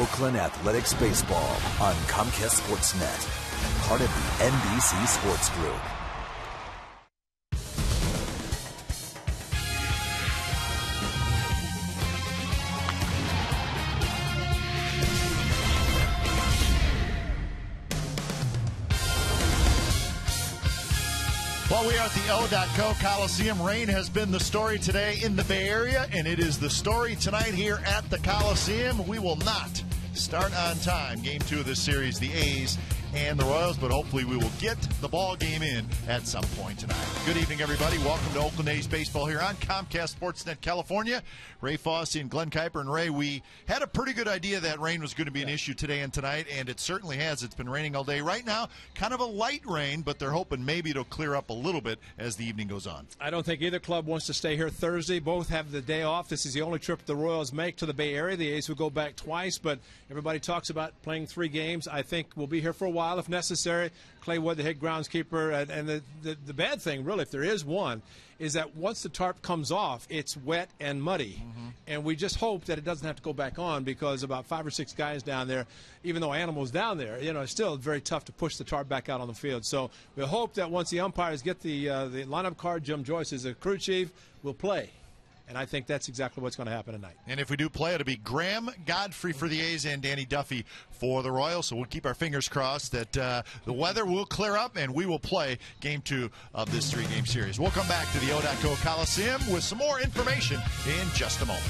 Oakland Athletics Baseball on Comcast Sportsnet, part of the NBC Sports Group. Well, we are at the O.Co Coliseum. Rain has been the story today in the Bay Area, and it is the story tonight here at the Coliseum. We will not start on time. Game 2 of this series, the A's and the Royals, but hopefully we will get the ball game in at some point tonight. Good evening, everybody. Welcome to Oakland A's baseball here on Comcast Sportsnet California. Ray Fossey and Glenn Kuiper. And Ray, we had a pretty good idea that rain was going to be an issue today and tonight, and it certainly has. It's been raining all day. Right now, kind of a light rain, but they're hoping maybe it'll clear up a little bit as the evening goes on. I don't think either club wants to stay here Thursday. Both have the day off. This is the only trip the Royals make to the Bay Area. The A's will go back twice, but everybody talks about playing 3 games. I think we'll be here for a while if necessary. Clay Wood, the head groundskeeper, and the bad thing, really, if there is one, is that once the tarp comes off, it's wet and muddy. And we just hope that it doesn't have to go back on, because about 5 or 6 guys down there, even though Animal's down there, it's still very tough to push the tarp back out on the field. So we hope that once the umpires get the lineup card, Jim Joyce is the crew chief, will play. And I think that's exactly what's going to happen tonight. And if we do play, it'll be Graham Godfrey for the A's and Danny Duffy for the Royals. So we'll keep our fingers crossed that the weather will clear up and we will play Game 2 of this 3-game series. We'll come back to the O.Co Coliseum with some more information in just a moment.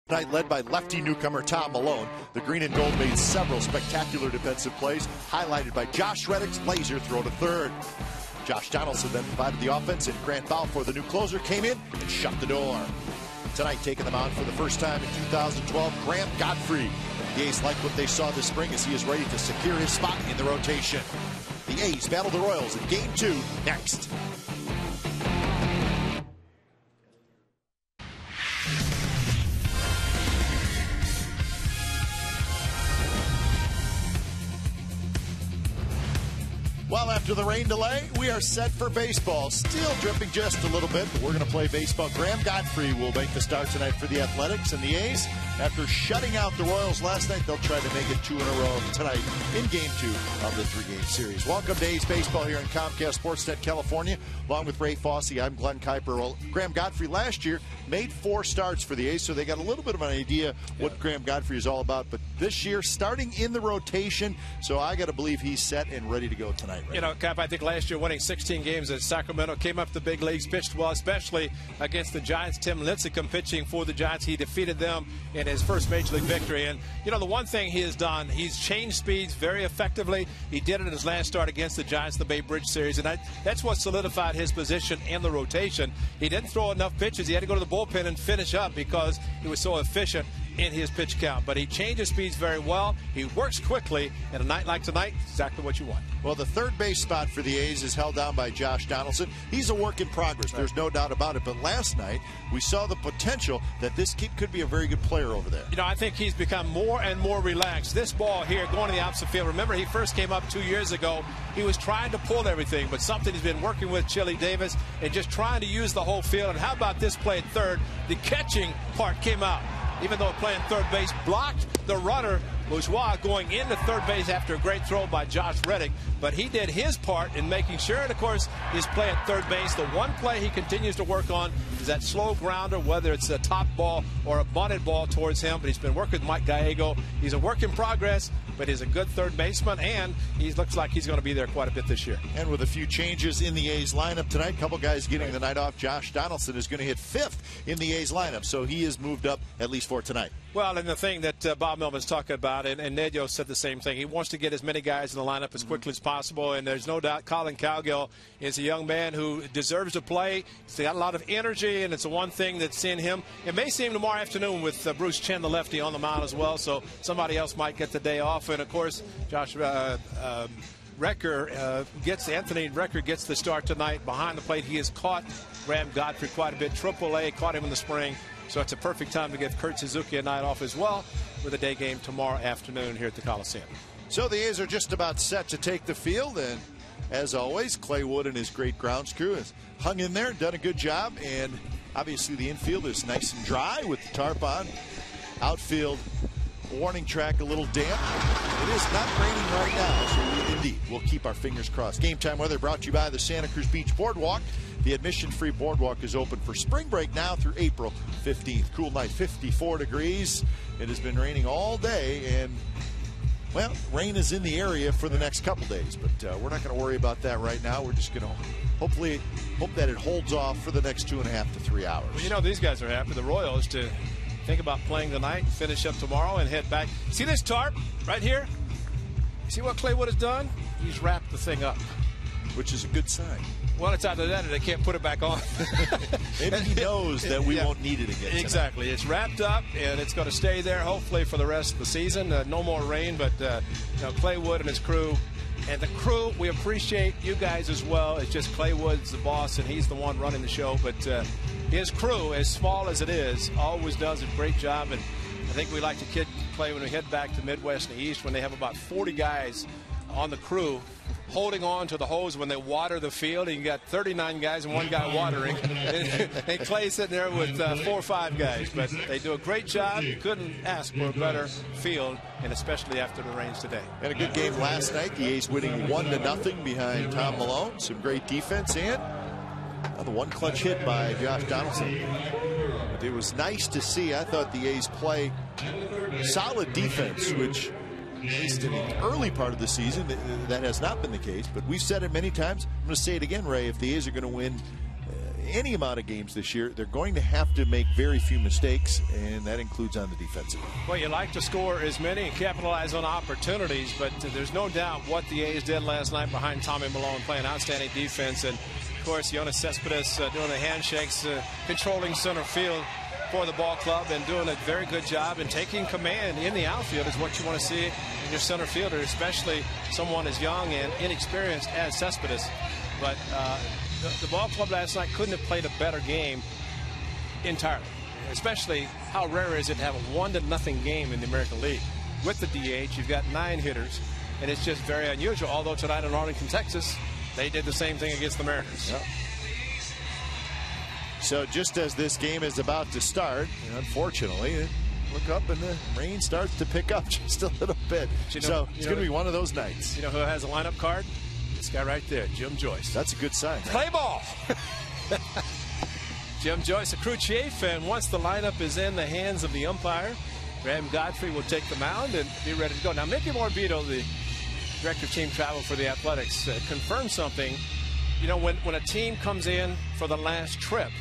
Tonight led by lefty newcomer Tom Malone. The green and gold made several spectacular defensive plays, highlighted by Josh Reddick's laser throw to third. Josh Donaldson then provided the offense, and Grant Balfour, the new closer, came in and shut the door. Tonight, taking the mound for the first time in 2012, Graham Godfrey. The A's like what they saw this spring as he is ready to secure his spot in the rotation. The A's battle the Royals in Game 2 next. Well, after the rain delay, we are set for baseball. Still dripping just a little bit, but we're going to play baseball. Graham Godfrey will make the start tonight for the Athletics, and the A's, after shutting out the Royals last night, they'll try to make it 2 in a row tonight in Game 2 of the 3-game series. Welcome to A's Baseball here in Comcast Sportsnet, California. Along with Ray Fossey, I'm Glenn Kuiper. Well, Graham Godfrey last year made 4 starts for the A's, so they got a little bit of an idea what Graham Godfrey is all about. But this year, starting in the rotation, so I got to believe he's set and ready to go tonight. Right? You know, Cap, I think last year winning 16 games at Sacramento, came up to the big leagues, pitched well, especially against the Giants. Tim Lincecum pitching for the Giants. He defeated them in his first Major League victory. And, you know, the one thing he has done, he's changed speeds very effectively. He did it in his last start against the Giants, the Bay Bridge series, and that's what solidified his position in the rotation. He didn't throw enough pitches. He had to go to the bullpen and finish up because he was so efficient in his pitch count. But he changes speeds very well. He works quickly, and a night like tonight, exactly what you want. Well, the third base spot for the A's is held down by Josh Donaldson. He's a work in progress. There's no doubt about it. But last night, we saw the potential that this kid could be a very good player over there. You know, I think he's become more and more relaxed. This ball here going to the opposite field. Remember, he first came up 2 years ago. He was trying to pull everything, but something he's been working with Chili Davis and just trying to use the whole field. And how about this play at third? The catching part came out. Even though playing third base, blocked the runner, Bourgeois, going into third base after a great throw by Josh Reddick. But he did his part in making sure, and of course, his play at third base. The one play he continues to work on is that slow grounder, whether it's a top ball or a bunted ball towards him. But he's been working with Mike Gallego. He's a work in progress, but he's a good third baseman, and he looks like he's going to be there quite a bit this year. And with a few changes in the A's lineup tonight, a couple guys getting the night off. Josh Donaldson is going to hit 5th in the A's lineup, so he is moved up at least for tonight. Well, and the thing that Bob Millman's talking about, and Nedio said the same thing, he wants to get as many guys in the lineup as quickly as possible, and there's no doubt Colin Cowgill is a young man who deserves to play. He's got a lot of energy, and it's the one thing that's in him. It may see him tomorrow afternoon with Bruce Chen, the lefty, on the mound as well, so somebody else might get the day off. And, of course, Josh Recker Anthony Recker gets the start tonight behind the plate. He has caught Graham Godfrey quite a bit. AAA caught him in the spring. So it's a perfect time to give Kurt Suzuki a night off as well with a day game tomorrow afternoon here at the Coliseum. So the A's are just about set to take the field, and as always, Clay Wood and his great grounds crew has hung in there, done a good job, and obviously the infield is nice and dry with the tarp on. Outfield warning track a little damp. It is not raining right now, so indeed we'll keep our fingers crossed. Game time weather brought to you by the Santa Cruz Beach Boardwalk. The admission-free boardwalk is open for spring break now through April 15th. Cool night, 54 degrees. It has been raining all day, and, well, rain is in the area for the next couple days. But we're not going to worry about that right now. We're just going to hopefully hope that it holds off for the next 2.5 to 3 hours. Well, you know, these guys are happy, the Royals, to think about playing tonight, finish up tomorrow, and head back. See this tarp right here? See what Clay Wood has done? He's wrapped the thing up. Which is a good sign. Well, it's either that or they can't put it back on. Maybe he knows that we won't need it again tonight. Exactly. It's wrapped up, and it's going to stay there, hopefully, for the rest of the season. No more rain, but you know, Clay Wood and his crew. And the crew, we appreciate you guys as well. It's just Clay Wood's the boss, and he's the one running the show. But his crew, as small as it is, always does a great job. And I think we like to kid Clay when we head back to Midwest and the East, when they have about 40 guys on the crew holding on to the hose when they water the field, and you got 39 guys and one guy watering, and Clay's sitting there with 4 or 5 guys. But they do a great job. You couldn't ask for a better field, and especially after the rains today. And a good game last night. The A's winning 1-0 behind Tom Malone. Some great defense, and the one clutch hit by Josh Donaldson. But it was nice to see. I thought the A's play solid defense, which, at least in the early part of the season, that has not been the case. But we've said it many times. I'm going to say it again, Ray. If the A's are going to win any amount of games this year, they're going to have to make very few mistakes, and that includes on the defensive end. Well, you like to score as many and capitalize on opportunities, but there's no doubt what the A's did last night behind Tommy Malone, playing outstanding defense. And, of course, Jonas Cespedes doing the handshakes, controlling center field for the ball club and doing a very good job, and taking command in the outfield is what you want to see in your center fielder, especially someone as young and inexperienced as Cespedes. But the ball club last night couldn't have played a better game entirely, especially how rare is it to have a 1-0 game in the American League. With the DH, you've got 9 hitters, and it's just very unusual. Although tonight in Arlington, Texas, they did the same thing against the Mariners. Yep. So just as this game is about to start, unfortunately, look up and the rain starts to pick up just a little bit. So it's going to be one of those nights. You know who has a lineup card? This guy right there, Jim Joyce. That's a good sign. Play ball. Jim Joyce, a crew chief, and once the lineup is in the hands of the umpire, Graham Godfrey will take the mound and be ready to go. Now, Mickey Morbido, the director of team travel for the Athletics, confirmed something. You know, when a team comes in for the last trip,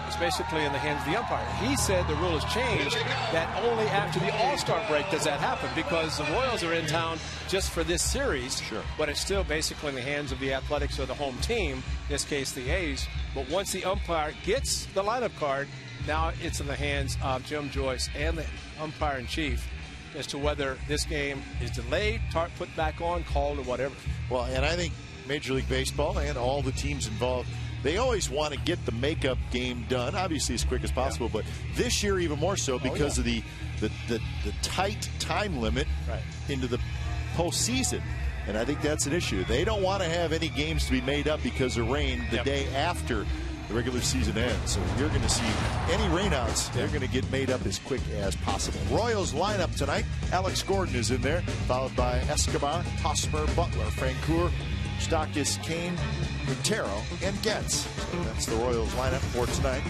it's basically in the hands of the umpire. He said the rule has changed, that only after the All-Star break does that happen, because the Royals are in town just for this series. Sure. But it's still basically in the hands of the Athletics or the home team, in this case the A's. But once the umpire gets the lineup card, now it's in the hands of Jim Joyce and the umpire-in-chief as to whether this game is delayed, put back on, called, or whatever. Well, and I think Major League Baseball and all the teams involved, they always want to get the makeup game done, obviously as quick as possible, but this year even more so because of the tight time limit into the postseason. And I think that's an issue. They don't want to have any games to be made up because of rain the day after the regular season ends. So you're going to see any rainouts, they're going to get made up as quick as possible. Royals lineup tonight, Alex Gordon is in there, followed by Escobar, Hosmer, Butler, Francoeur, Stockis, Kane, Quintero, and Getz. So that's the Royals lineup for tonight.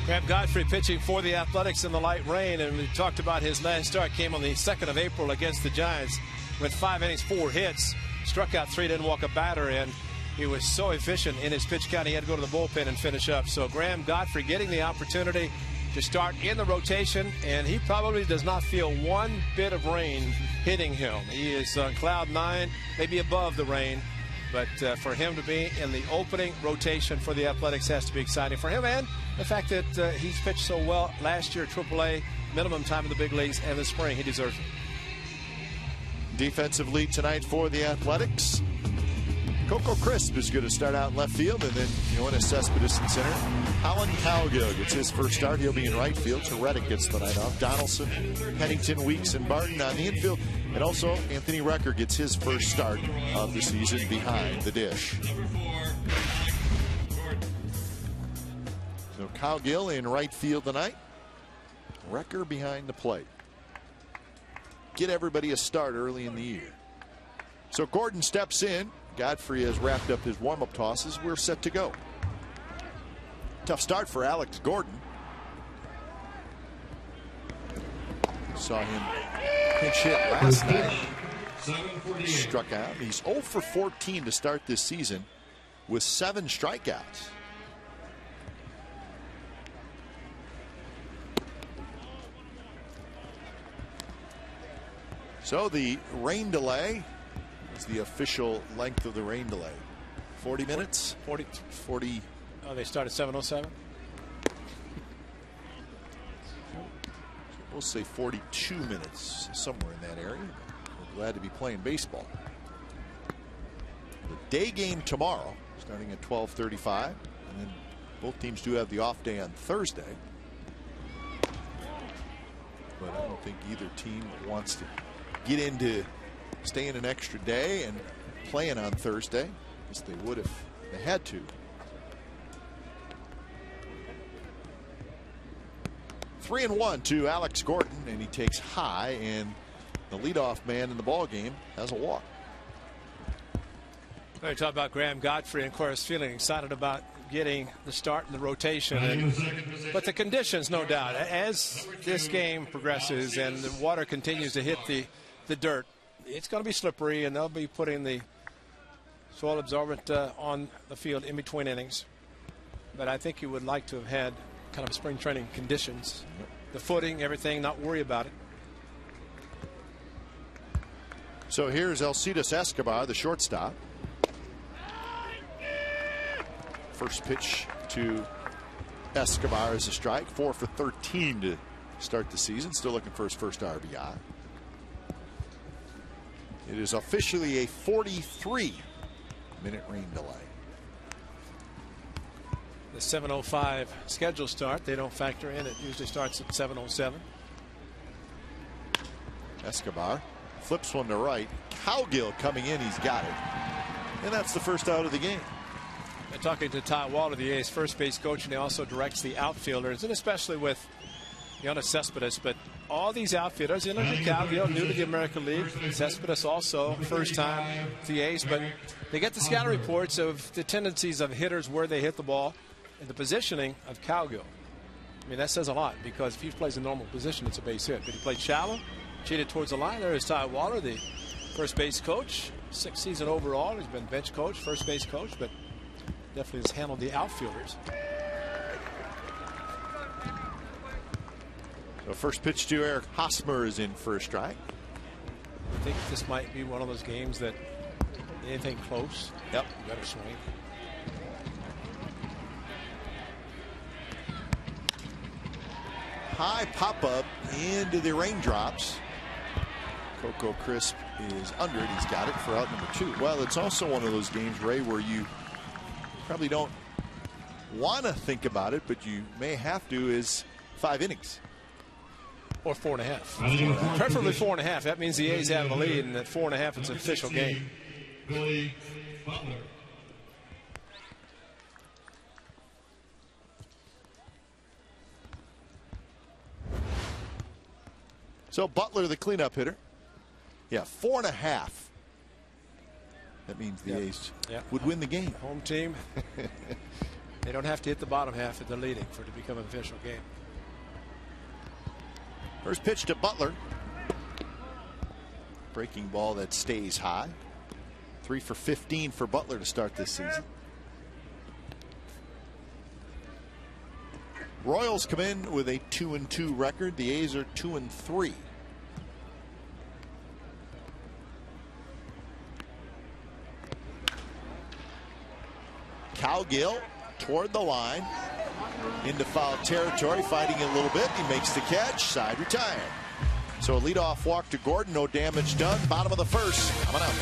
Graham Godfrey pitching for the Athletics in the light rain, and we talked about his last start came on the 2nd of April against the Giants with 5 innings, 4 hits, struck out 3, didn't walk a batter, and he was so efficient in his pitch count he had to go to the bullpen and finish up. So Graham Godfrey getting the opportunity to start in the rotation, and he probably does not feel one bit of rain hitting him. He is on cloud 9, maybe above the rain. But for him to be in the opening rotation for the Athletics has to be exciting for him, and the fact that he's pitched so well last year, AAA, minimum time in the big leagues, and this spring, he deserves it. Defensive lead tonight for the Athletics. Coco Crisp is going to start out in left field, and then Jonas Cespedes in center. Alan Cowgill gets his first start. He'll be in right field. Reddick gets the night off. Donaldson, Pennington, Weeks, and Barton on the infield. And also, Anthony Recker gets his first start of the season behind the dish. So Cowgill in right field tonight. Recker behind the plate. Get everybody a start early in the year. So Gordon steps in. Godfrey has wrapped up his warm-up tosses. We're set to go. Tough start for Alex Gordon. Saw him pinch hit last night. Struck out. He's 0 for 14 to start this season with 7 strikeouts. So the rain delay is the official length of the rain delay. 40 minutes? 40. Oh, they start at 7:07? We'll say 42 minutes, somewhere in that area. We're glad to be playing baseball. The day game tomorrow, starting at 12:35, and then both teams do have the off day on Thursday. But I don't think either team wants to get into staying an extra day and playing on Thursday. I guess they would if they had to. 3-1 to Alex Gordon, and he takes high, and the leadoff man in the ball game has a walk. We talk about Graham Godfrey, and of course feeling excited about getting the start in the rotation. But the conditions, no doubt, as this game progresses and the water continues to hit the dirt, it's going to be slippery, and they'll be putting the soil absorbent on the field in between innings. but I think he would like to have had kind of spring training conditions, the footing, everything, not worry about it. So here's Alcides Escobar, the shortstop. First pitch to Escobar is a strike. 4 for 13 to start the season. Still looking for his first RBI. It is officially a 43-minute rain delay. The 7:05 schedule start, they don't factor in. It usually starts at 7:07. Escobar flips one to right. Cowgill coming in. He's got it. And that's the first out of the game. They're talking to Ty Waller, the A's first base coach, and he also directs the outfielders, and especially with Yoenis Cespedes. But all these outfielders, you know, Cowgill, new to the American League. Cespedes also first time to the A's, but they get the scouting reports of the tendencies of hitters, where they hit the ball, and the positioning of Cowgill. I mean, that says a lot, because if he plays a normal position, it's a base hit. But he played shallow, cheated towards the line. There is Ty Waller, the first base coach, 6th season overall. He's been bench coach, first base coach, but definitely has handled the outfielders. So first pitch to Eric Hosmer is in for a strike. I think this might be one of those games that anything close, yep, you better swing. High pop-up into the raindrops. Coco Crisp is under it. He's got it for out number 2. Well, it's also one of those games, Ray, where you probably don't want to think about it, but you may have to, is 5 innings. Or 4.5. Preferably 4.5. That means the A's have the lead, and at 4.5, it's an official game. Billy Butler. So Butler, the cleanup hitter. Yeah, 4.5. That means the A's would win the game. Home team. They don't have to hit the bottom half if they're leading for it to become an official game. First pitch to Butler. Breaking ball that stays high. 3 for 15 for Butler to start this season. Royals come in with a 2-2 record. The A's are 2-3. Cowgill toward the line, into foul territory, fighting it a little bit. He makes the catch, side retired. So a leadoff walk to Gordon, no damage done. Bottom of the first, coming up.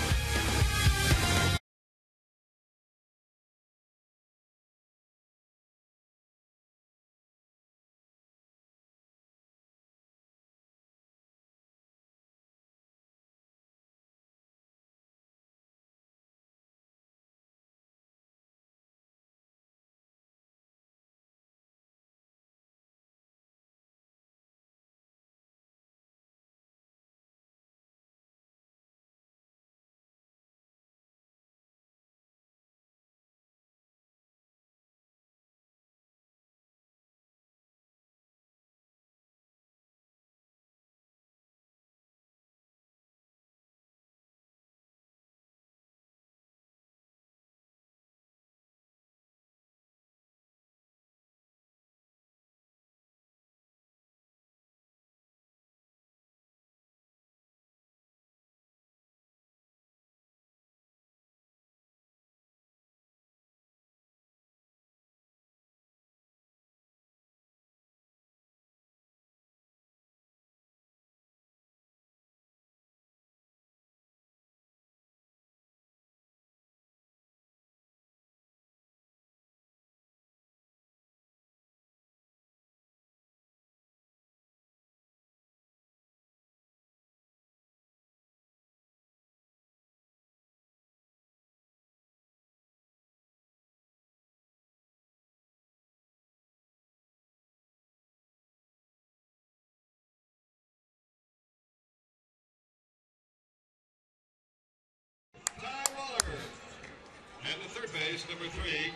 And the third base, number 3,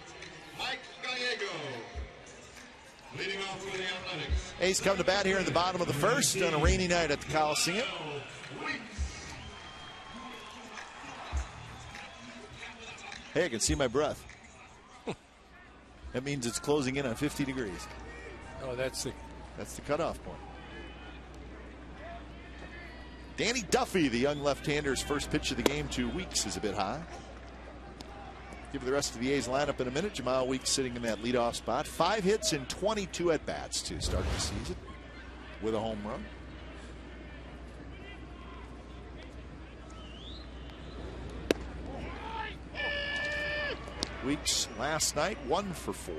Mike Gallego. Leading off for the Athletics. A's come to bat here in the bottom of the first on a rainy night at the Coliseum. Hey, I can see my breath. That means it's closing in on 50 degrees. Oh, that's the cutoff point. Danny Duffy, the young left-hander's first pitch of the game, 2 weeks, is a bit high. Give the rest of the A's lineup in a minute. Jamal Weeks sitting in that leadoff spot. 5 hits and 22 at-bats to start the season with a home run. Weeks last night, 1 for 4.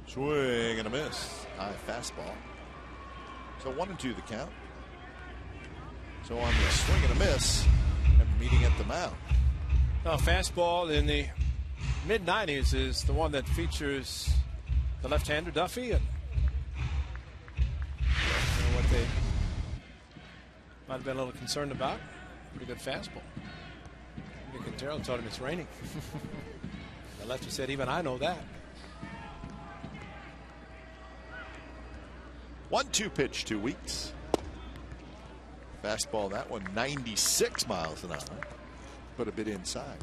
Swing and a miss. High fastball. So 1-2 the count. So on the swing and a miss, and meeting at the mound. Fastball in the mid-90s is the one that features the left-hander Duffy, and what they might have been a little concerned about. Pretty good fastball. Quintero told him it's raining. The lefty said, even I know that. 1-2 pitch, 2 weeks. Fastball, that one 96 miles an hour, but a bit inside.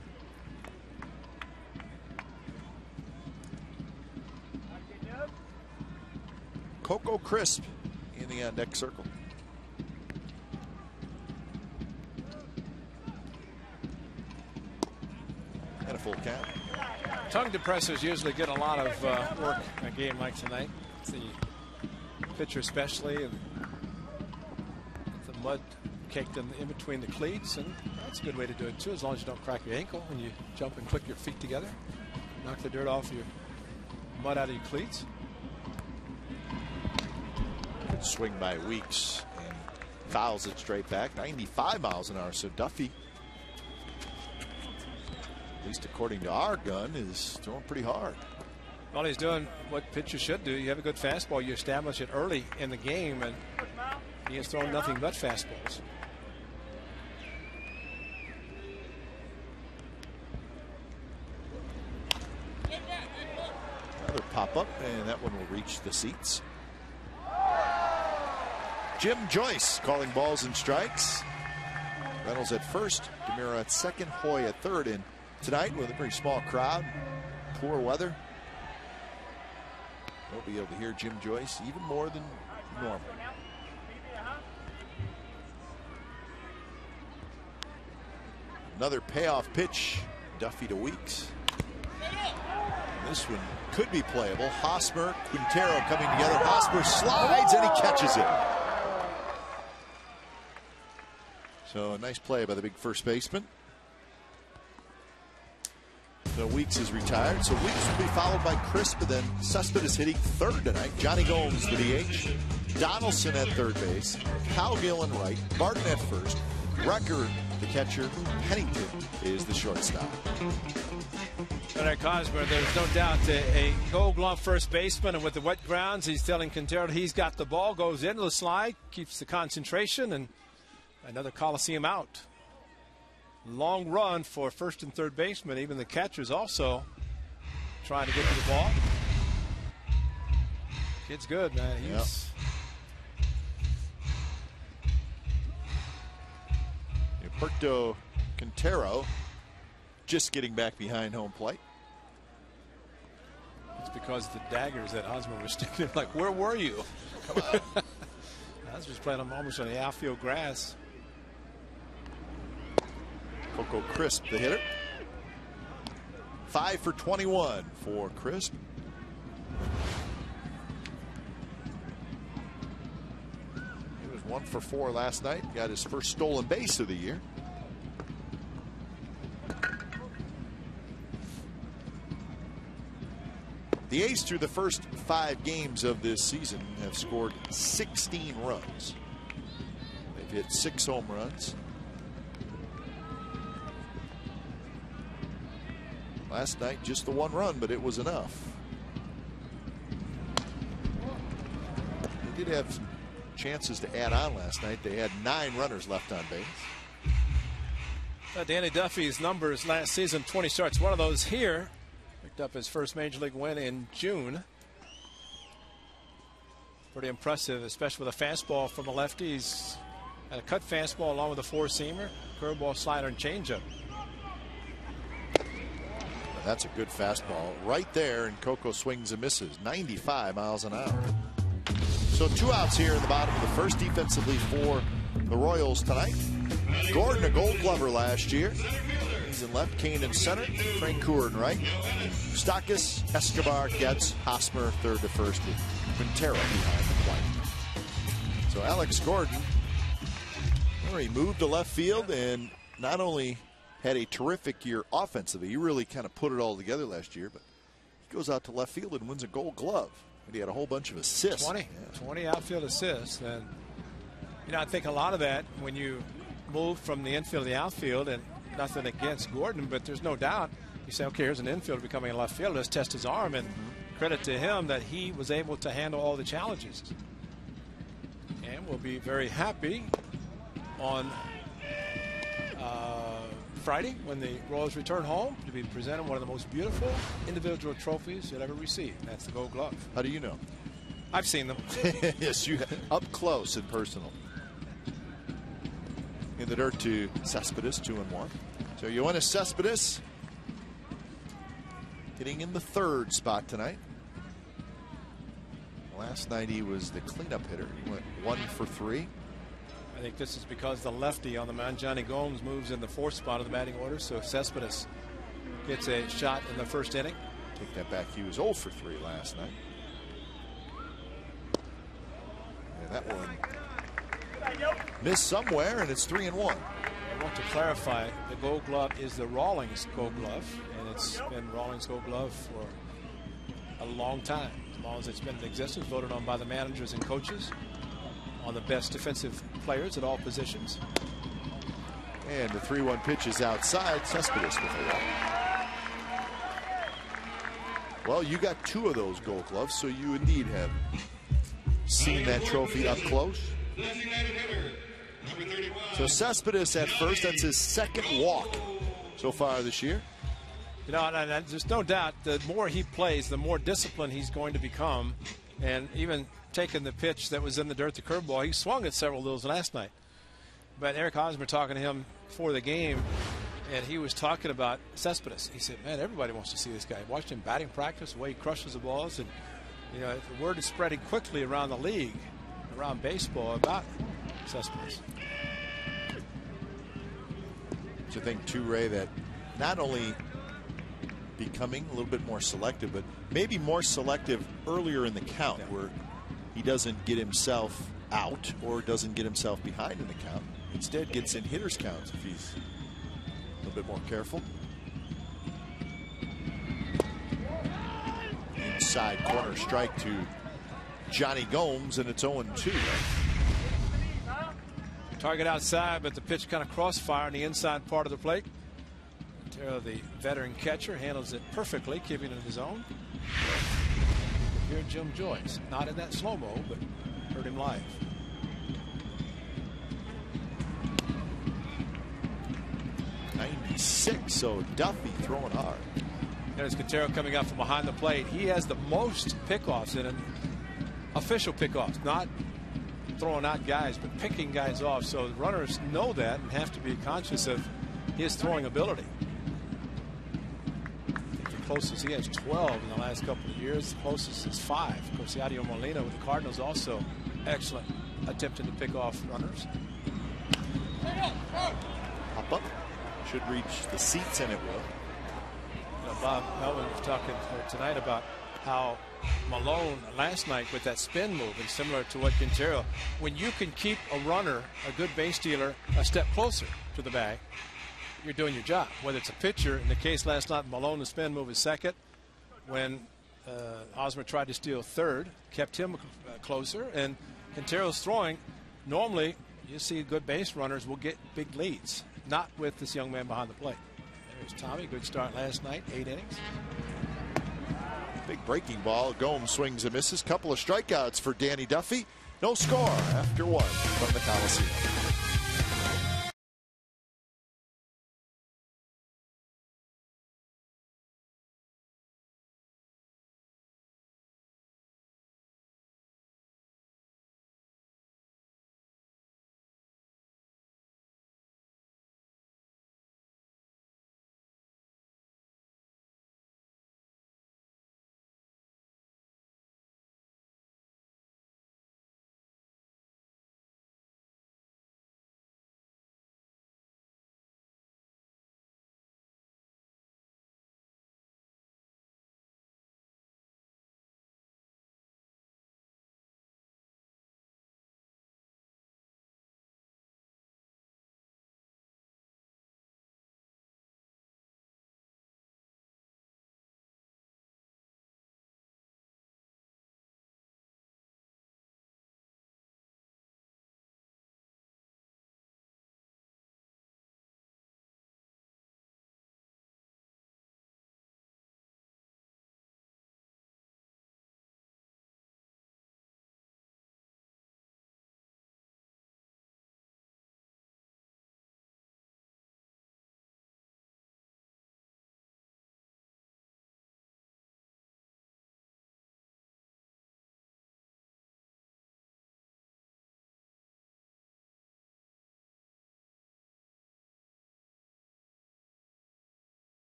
Coco Crisp in the on deck circle. And a full count. Tongue depressors usually get a lot of work in a game like tonight. The pitcher especially, and the mud caked in between the cleats, and that's a good way to do it too, as long as you don't crack your ankle when you jump and click your feet together. Knock the dirt off your mud out of your cleats. Good swing by Weeks and fouls it straight back. 95 miles an hour. So Duffy, at least according to our gun, is throwing pretty hard. Well, he's doing what pitchers should do. You have a good fastball, you establish it early in the game, and he has thrown nothing but fastballs. Another pop-up, and that one will reach the seats. Jim Joyce calling balls and strikes. Reynolds at first, DeMuro at second, Hoy at third. And tonight, with a very small crowd, poor weather, we'll be able to hear Jim Joyce even more than normal. Another payoff pitch, Duffy to Weeks. This one could be playable. Hosmer, Quintero coming together. Hosmer slides and he catches it. So a nice play by the big first baseman. So Weeks is retired. So Weeks will be followed by Crisp, but then Suspect is hitting third tonight. Johnny Gomes, the DH. Donaldson at third base. Cowgill in right. Barton at first. Recker, the catcher. Pennington is the shortstop. But at Hosmer, there's no doubt a Gold Glove first baseman, and with the wet grounds, he's telling Quintero he's got the ball, goes into the slide, keeps the concentration, and another Coliseum out. Long run for first and third baseman. Even the catcher's also trying to get to the ball. Kid's good, man. He's Puerto Quintero just getting back behind home plate. It's because the daggers that Hosmer was sticking, like, where were you? Come on. Hosmer's playing him almost on the outfield grass. Coco Crisp, the hitter. 5 for 21 for Crisp. He was 1 for 4 last night. Got his first stolen base of the year. The A's through the first 5 games of this season have scored 16 runs. They've hit 6 home runs. Last night, just the 1 run, but it was enough. They did have some chances to add on last night. They had 9 runners left on base. Danny Duffy's numbers last season, 20 starts. One of those here. Picked up his first major league win in June. Pretty impressive, especially with a fastball from a lefty. He's got a cut fastball along with a four-seamer, curveball, slider, and changeup. That's a good fastball right there, and Coco swings and misses. 95 miles an hour. So 2 outs here in the bottom of the first defensively for the Royals tonight. Gordon, a Gold Glover last year. He's in left, Kane in center, Frank Coeur in right. Stakis, Escobar, Getz, Hosmer third to first with Quintero behind the plate. So Alex Gordon, he moved to left field and not only had a terrific year offensively, he really kind of put it all together last year, but he goes out to left field and wins a Gold Glove. And he had a whole bunch of assists. 20 outfield assists. And, I think a lot of that when you move from the infield to the outfield, and nothing against Gordon, but there's no doubt you say, okay, here's an infielder becoming a left fielder. Let's test his arm, and credit to him that he was able to handle all the challenges. And we'll be very happy on Friday when the Royals return home to be presented one of the most beautiful individual trophies you'll ever receive. That's the Gold Glove. How do you know? I've seen them. Yes, you have, up close and personal. In the dirt to Cespedes, 2-1. So Yoenis Cespedes hitting in the third spot tonight. Last night he was the cleanup hitter. He went 1 for 3. I think this is because the lefty on the mound, Johnny Gomes, moves in the fourth spot of the batting order. So Cespedes gets a shot in the first inning. Take that back. He was 0 for 3 last night. And that one missed somewhere, and it's 3-1. I want to clarify, the Gold Glove is the Rawlings Gold Glove, and it's been Rawlings Gold Glove for a long time, as long as it's been in existence, voted on by the managers and coaches on the best defensive players at all positions. And the 3-1 pitch is outside. Cespedes with a walk. Well, you got 2 of those Gold Gloves, so you indeed have seen that trophy up close. So Cespedes at first, that's his second walk so far this year. There's no doubt the more he plays, the more disciplined he's going to become. And even taking the pitch that was in the dirt, the curveball, he swung at several of those last night. But Eric Hosmer talking to him before the game, and he was talking about Cespedes. He said, man, everybody wants to see this guy. Watched him batting practice, the way he crushes the balls. And, the word is spreading quickly around the league, around baseball, about Cespedes. So I think, too, Ray, that not only becoming a little bit more selective, but maybe more selective earlier in the count, where he doesn't get himself out or doesn't get himself behind in the count. Instead gets in hitters counts if he's a little bit more careful. Inside corner strike to Johnny Gomes, and it's 0-2. Target outside, but the pitch kind of crossfire on the inside part of the plate. Quintero, the veteran catcher, handles it perfectly, keeping it in his own. Here, Jim Joyce, not in that slow-mo, but heard him live. .96, so Duffy throwing hard. There's Quintero coming up from behind the plate. He has the most pickoffs in him, official pickoffs, not throwing out guys, but picking guys off. So the runners know that and have to be conscious of his throwing ability. I think the closest, he has 12 in the last couple of years. The closest is 5. Of course, Yadier Molina with the Cardinals also excellent, attempting to pick off runners. Hop up. Should reach the seats, and it will. Bob Melvin was talking tonight about how Malone last night with that spin move, and similar to what Quintero, when you can keep a runner, a good base stealer, a step closer to the bag, you're doing your job. Whether it's a pitcher, in the case last night, Malone, the spin move is second. When Hosmer tried to steal third, kept him closer, and Quintero's throwing. Normally, you see good base runners will get big leads, not with this young man behind the plate. There's Tommy, good start last night, 8 innings. Big breaking ball. Gomes swings and misses. Couple of strikeouts for Danny Duffy. No score after 1 from the Coliseum.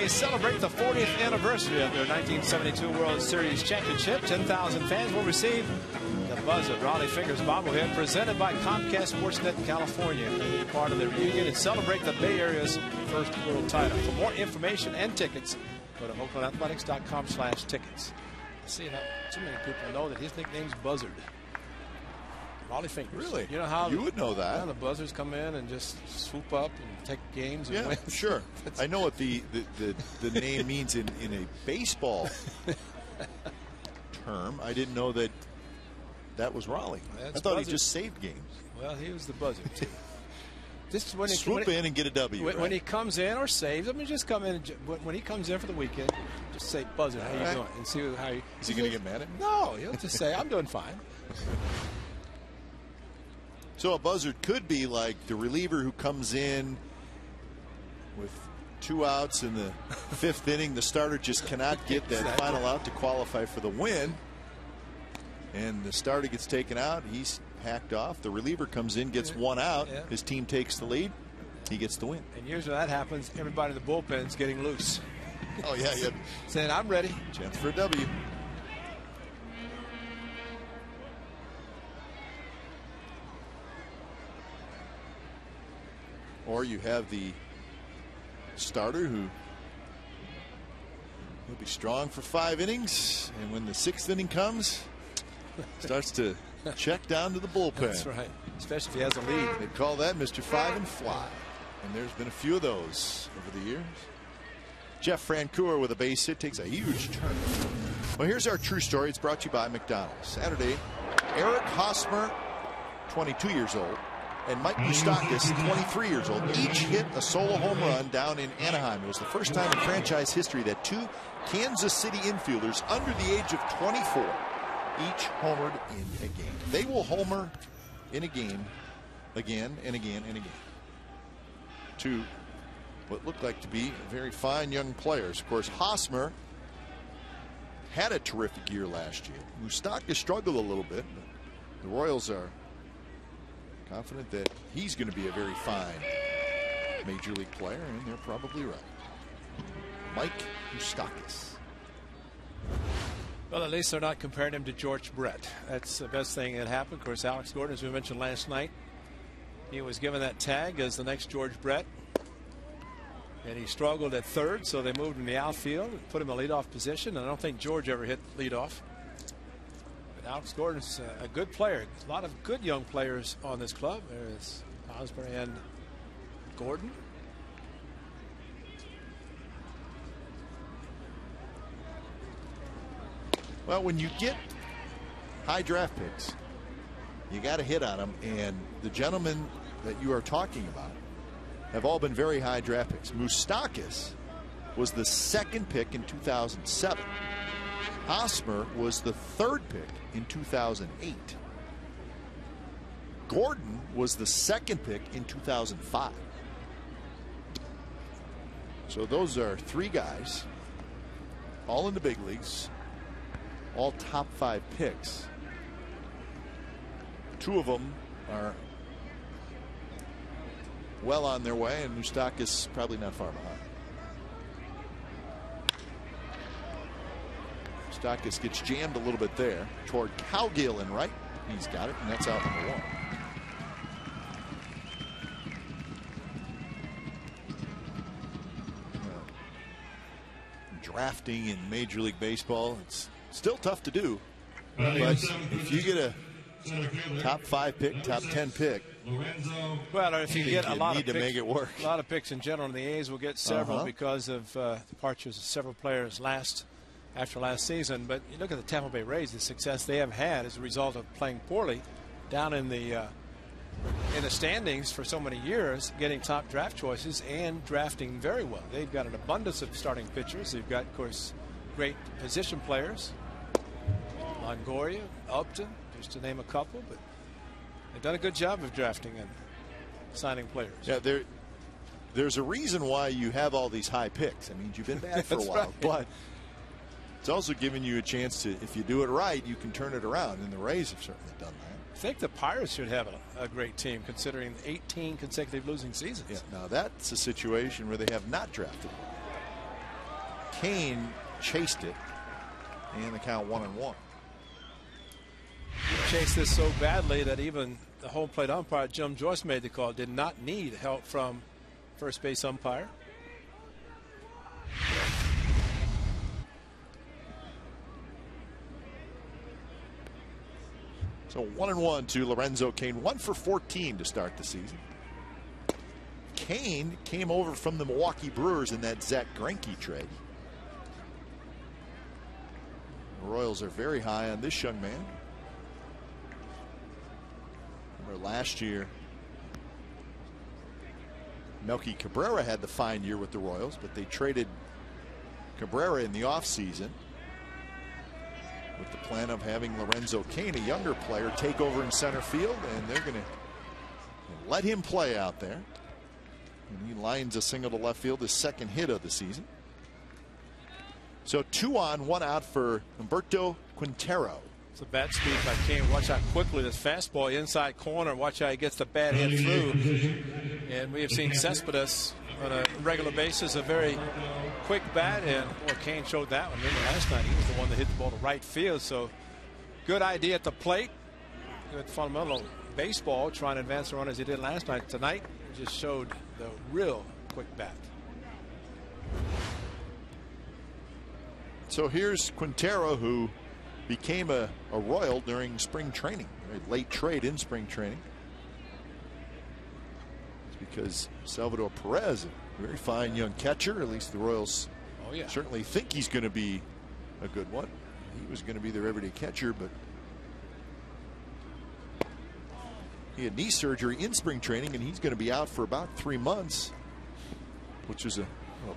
A's celebrate the 40th anniversary of their 1972 World Series championship. 10,000 fans will receive the buzz of Raleigh Fingers bobblehead presented by Comcast Sportsnet in California. Be part of the reunion and celebrate the Bay Area's first world title. For more information and tickets, go to OaklandAthletics.com/tickets. See how too many people know that his nickname's Buzzard. Raleigh Fingers. Really? You know how you would know that. Yeah, the Buzzards come in and just swoop up and take games and win. Sure. I know what the name means in a baseball term. I didn't know that was Raleigh. That's I thought Buzzard. he just saved games. Well, he was the Buzzard too. This is when swoop in and get a W. When he comes in or saves, I mean, just come in. When he comes in for the weekend, just say, "Buzzard, how you doing?" And see how he. Is he going to get mad at me? No, he'll just say, "I'm doing fine." So a buzzard could be like the reliever who comes in with 2 outs in the 5th inning. The starter just cannot get that final out to qualify for the win. And the starter gets taken out. He's hacked off. The reliever comes in, gets 1 out. Yeah. His team takes the lead. He gets the win. And usually that happens. Everybody in the bullpen's getting loose. Oh, yeah. Saying, "I'm ready." Chance for a W. Or you have the starter who will be strong for 5 innings, and when the 6th inning comes, starts to check down to the bullpen. That's right, especially if he has a lead. They call that Mr. 5 and Fly, and there's been a few of those over the years. Jeff Francoeur with a base hit takes a huge turn. Well, here's our true story. It's brought to you by McDonald's. Saturday, Eric Hosmer, 22 years old, and Mike Moustakas, 23 years old, each hit a solo home run down in Anaheim. It was the first time in franchise history that 2 Kansas City infielders under the age of 24 each homered in a game. They will homer in a game again and again and again. 2 what looked like to be very fine young players. Of course, Hosmer had a terrific year last year. Moustakas struggled a little bit, but the Royals are confident that he's going to be a very fine major league player, and they're probably right. Mike Moustakas. Well, at least they're not comparing him to George Brett. That's the best thing that happened. Of course, Alex Gordon, as we mentioned last night, he was given that tag as the next George Brett, and he struggled at third, so they moved him in the outfield and put him in a leadoff position. And I don't think George ever hit leadoff. Alex Gordon's a good player. A lot of good young players on this club. There's Hosmer and Gordon. Well, when you get high draft picks, you got to hit on them. And the gentlemen that you are talking about have all been very high draft picks. Moustakas was the 2nd pick in 2007. Hosmer was the 3rd pick in 2008. Gordon was the 2nd pick in 2005. So those are 3 guys, all in the big leagues, all top 5 picks. 2 of them are well on their way, and Moustakas probably not far behind. Moustakas gets jammed a little bit there toward Cowgill and right. He's got it, and that's out number 1. Drafting in Major League Baseball, it's still tough to do. But if you get a top 5 pick, top 10 pick, well, or if you get a lot of picks, to make it work. A lot of picks in general, and the A's will get several because of departures of several players after last season. But you look at the Tampa Bay Rays, the success they have had as a result of playing poorly down in the standings for so many years, getting top draft choices and drafting very well. They've got an abundance of starting pitchers. They've got, of course, great position players. Longoria, Upton, just to name a couple, but they've done a good job of drafting and signing players. Yeah, there's a reason why you have all these high picks. I mean, you've been bad for a while, right. But it's also giving you a chance to, if you do it right, you can turn it around, and the Rays have certainly done that. I think the Pirates should have a great team, considering 18 consecutive losing seasons. Yeah, now that's a situation where they have not drafted. Kane chased it, and the count 1-1. He chased this so badly that even the home plate umpire, Jim Joyce, made the call. Did not need help from first base umpire. So 1-1 to Lorenzo Cain, 1 for 14 to start the season. Cain came over from the Milwaukee Brewers in that Zach Greinke trade. The Royals are very high on this young man. Remember last year, Melky Cabrera had the fine year with the Royals, but they traded Cabrera in the offseason with the plan of having Lorenzo Cain, a younger player, take over in center field, and they're going to let him play out there. And he lines a single to left field, his second hit of the season. So 2 on, 1 out for Humberto Quintero. It's a bat speed by Cain. Watch how quickly this fastball inside corner. Watch how he gets the bat hit through. And we have seen Cespedes on a regular basis, a very quick bat, and boy, Cain showed that one. Remember last night, he was the one that hit the ball to right field. So good idea at the plate. Good fundamental baseball, trying to advance the run as he did last night. Tonight, he just showed the real quick bat. So here's Quintero, who became a Royal during spring training, a late trade in spring training. It's because Salvador Perez, a very fine young catcher, at least the Royals certainly think he's going to be a good one. He was going to be their everyday catcher, but he had knee surgery in spring training, and he's going to be out for about 3 months, which is a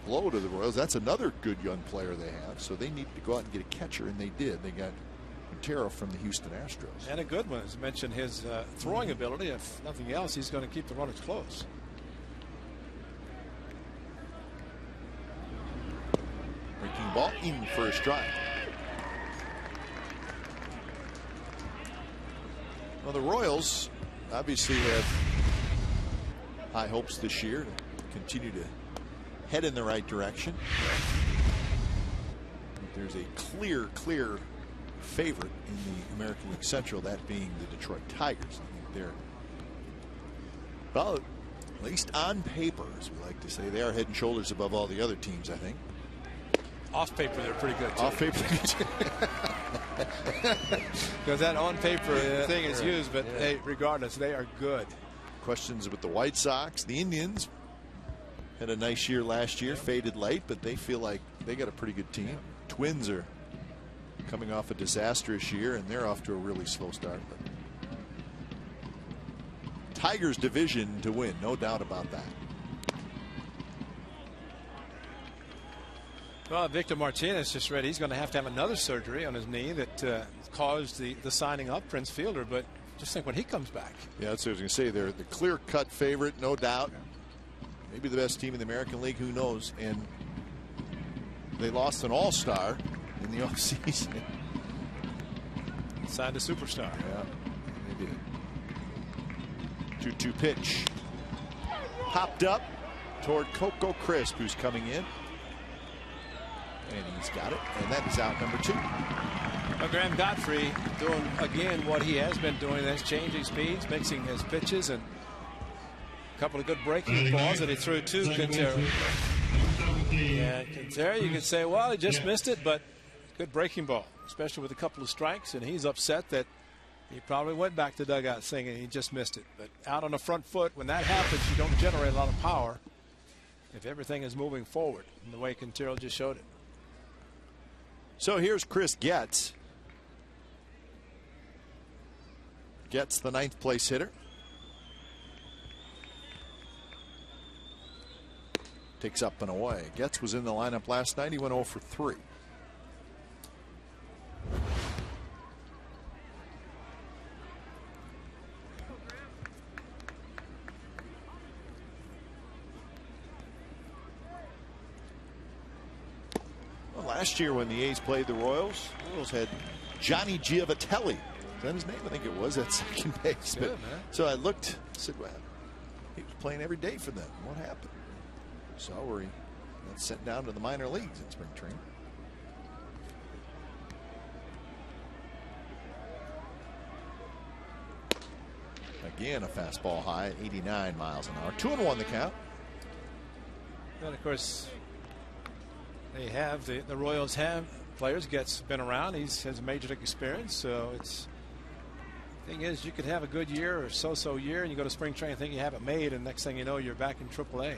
blow to the Royals. That's another good young player they have, so they need to go out and get a catcher, and they did. They got Quintero from the Houston Astros. And a good one. As I mentioned, his throwing ability. If nothing else, he's going to keep the runners close. Breaking ball in for a strike. Well, the Royals obviously have high hopes this year to continue to head in the right direction. There's a clear favorite in the American League Central, that being the Detroit Tigers. I think they're, well, at least on paper, as we like to say, they are head and shoulders above all the other teams, I think. Off paper, they're pretty good, too. Off paper, because that on paper thing is used, but hey, regardless, they are good. Questions with the White Sox. The Indians had a nice year last year, faded late, but they feel like they got a pretty good team. Twins are coming off a disastrous year, and they're off to a really slow start. But Tigers division to win, no doubt about that. Well, Victor Martinez just read he's going to have another surgery on his knee that caused the signing up Prince Fielder, but just think when he comes back. Yeah, that's what I was going to say. They're the clear-cut favorite, no doubt. Maybe the best team in the American League, who knows? And they lost an all-star in the offseason. Signed a superstar. Yeah, they did. 2-2 pitch. Popped up toward Coco Crisp, who's coming in. And he's got it, and that is out number 2. Well, Graham Godfrey doing again what he has been doing. That's changing speeds, mixing his pitches, and a couple of good breaking balls that he threw to Quintero. Yeah, Quintero, you could say, well, he just missed it, but good breaking ball, especially with a couple of strikes, and he's upset that he probably went back to the dugout singing he just missed it. But out on the front foot, when that happens, you don't generate a lot of power if everything is moving forward, in the way Quintero just showed it. So here's Chris Getz. Getz, the 9th place hitter. Takes up and away. Getz was in the lineup last night. He went 0 for 3. Last year when the A's played the Royals had Johnny Giavatelli. Is that his name? I think it was at second base. Good, but, so I looked, said, well, he was playing every day for them. What happened? So where he That's sent down to the minor leagues in spring training. Again, a fastball high at 89 miles an hour. 2-1 the count. And of course, they have the Royals have players. Gets been around. He has major league experience. So it's thing is, you could have a good year or so year, and you go to spring training, think you have it made, and next thing you know, you're back in AAA.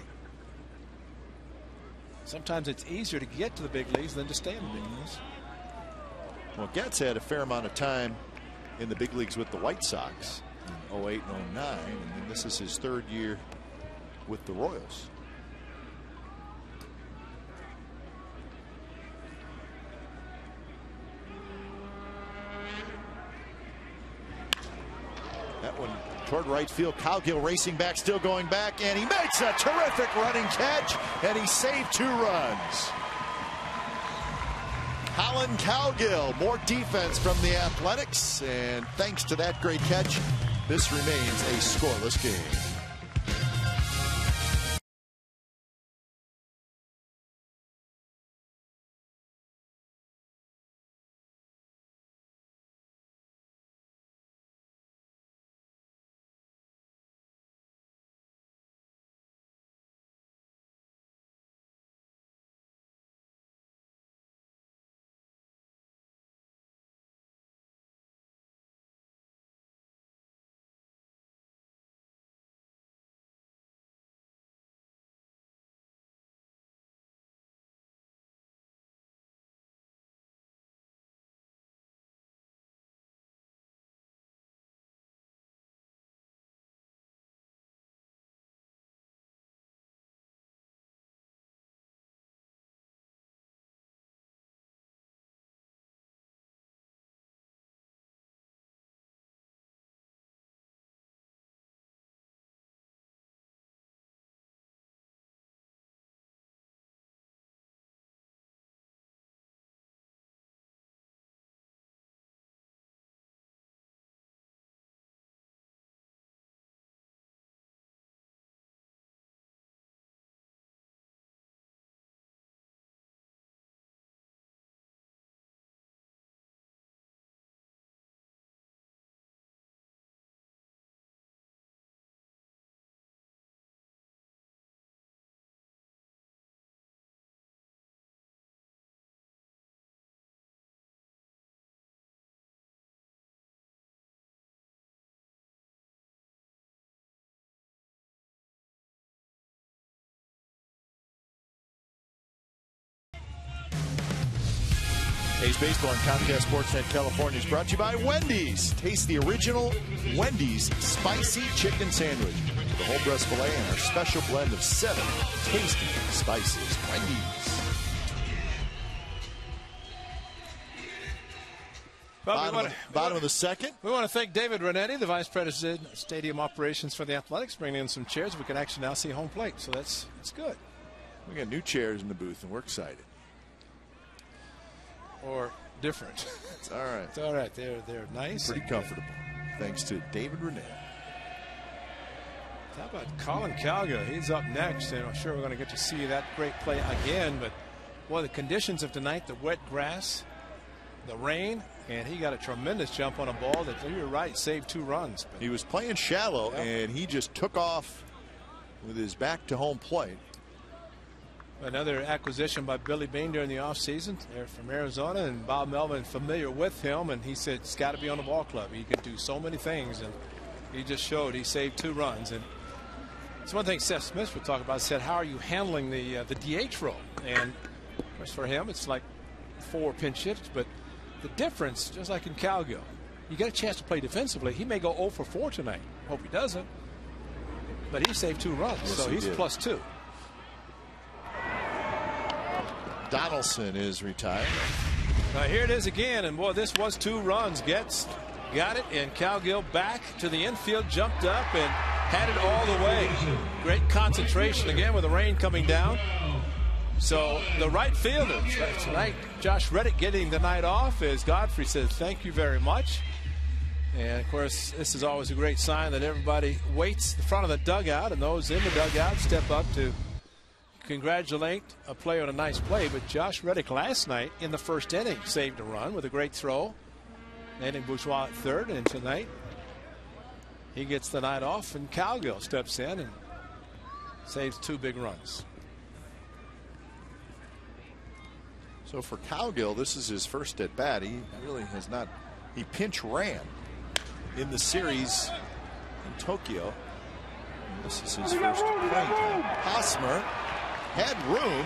Sometimes it's easier to get to the big leagues than to stay in the big leagues. Well, Getz had a fair amount of time in the big leagues with the White Sox in 08 and 09, and this is his third year with the Royals. That one toward right field. Cowgill racing back, still going back, and he makes a terrific running catch, and he saved 2 runs. Colin Cowgill, more defense from the Athletics, and thanks to that great catch, this remains a scoreless game. A's Baseball on Comcast Sportsnet California is brought to you by Wendy's. Taste the original Wendy's Spicy Chicken Sandwich with a whole breast filet and our special blend of 7 tasty spices. Wendy's. Bottom of the second. We want to thank David Renetti, the Vice President of Stadium Operations for the Athletics, bringing in some chairs. We can actually now see home plate, so that's good. We got new chairs in the booth, and we're excited. Or different. It's all right. It's all right. They're nice. Pretty comfortable. Thanks to David Renetti. How about Colin Cowgill? He's up next, and I'm sure we're going to get to see that great play again. But, boy, the conditions of tonight, the wet grass, the rain, and he got a tremendous jump on a ball that, you're right, saved 2 runs. But he was playing shallow, and he just took off with his back to home plate. Another acquisition by Billy Beane during the offseason. They're from Arizona, and Bob Melvin familiar with him, and he said it's got to be on the ball club. He can do so many things, and he just showed he saved 2 runs. And it's one thing Seth Smith would talk about. Said, how are you handling the DH role? And of course, for him, it's like 4 pinch hits, but the difference, just like in Cowgill, you get a chance to play defensively. He may go 0 for 4 tonight. Hope he doesn't, but he saved 2 runs, yes, so he's did. +2. Donaldson is retired. Now here it is again, and boy, this was 2 runs. Getz got it, and Cowgill back to the infield, jumped up and had it all the way. Great concentration again with the rain coming down. So the right fielder tonight, Josh Reddick, getting the night off, as Godfrey says, thank you very much. And of course, this is always a great sign that everybody waits in front of the dugout, and those in the dugout step up to congratulate a player on a nice play, but Josh Reddick last night in the first inning saved a run with a great throw. Landing Bourgeois at third, and tonight he gets the night off, and Cowgill steps in and saves 2 big runs. So for Cowgill, this is his first at bat. He really has not. He pinch ran in the series in Tokyo. And this is his first playing time. Hosmer had room,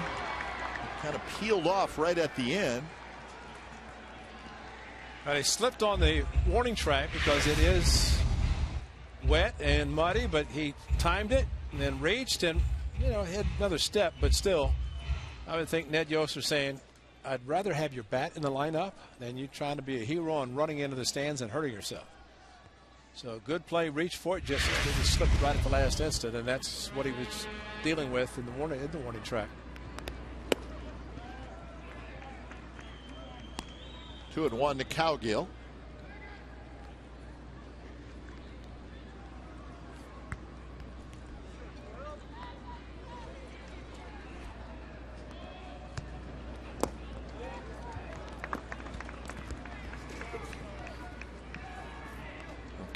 kind of peeled off right at the end. He slipped on the warning track because it is wet and muddy, but he timed it and then reached and, had another step, but still, I would think Ned Yost was saying, I'd rather have your bat in the lineup than you trying to be a hero and running into the stands and hurting yourself. So good play, reach for it, just slipped right at the last instant, and that's what he was dealing with in the warning track. 2-1 to Cowgill.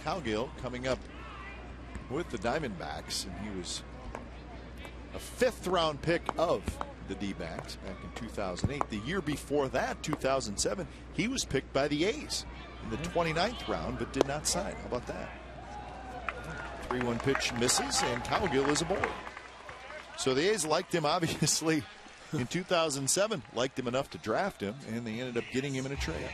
Cowgill coming up with the Diamondbacks, and he was a 5th round pick of the D-backs back in 2008. The year before that, 2007, he was picked by the A's in the 29th round, but did not sign. How about that? 3-1 pitch misses, and Cowgill is aboard. So the A's liked him, obviously, in 2007, liked him enough to draft him, and they ended up getting him in a trade.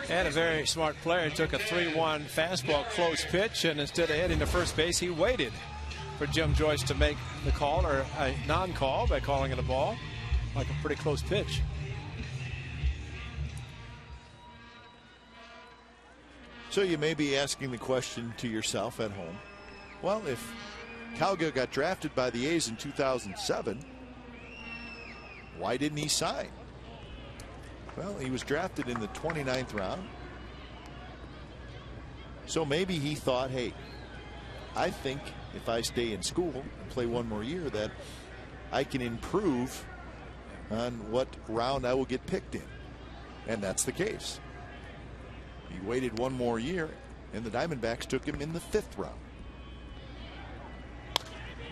And a very smart player took a 3-1 fastball close pitch, and instead of heading to first base, he waited for Jim Joyce to make the call, or a non-call, by calling it a ball, like a pretty close pitch. So you may be asking the question to yourself at home, well, if Cowgill got drafted by the A's in 2007, why didn't he sign? Well, he was drafted in the 29th round. So maybe he thought, hey, I think if I stay in school and play one more year that I can improve on what round I will get picked in. And that's the case. He waited one more year, and the Diamondbacks took him in the 5th round.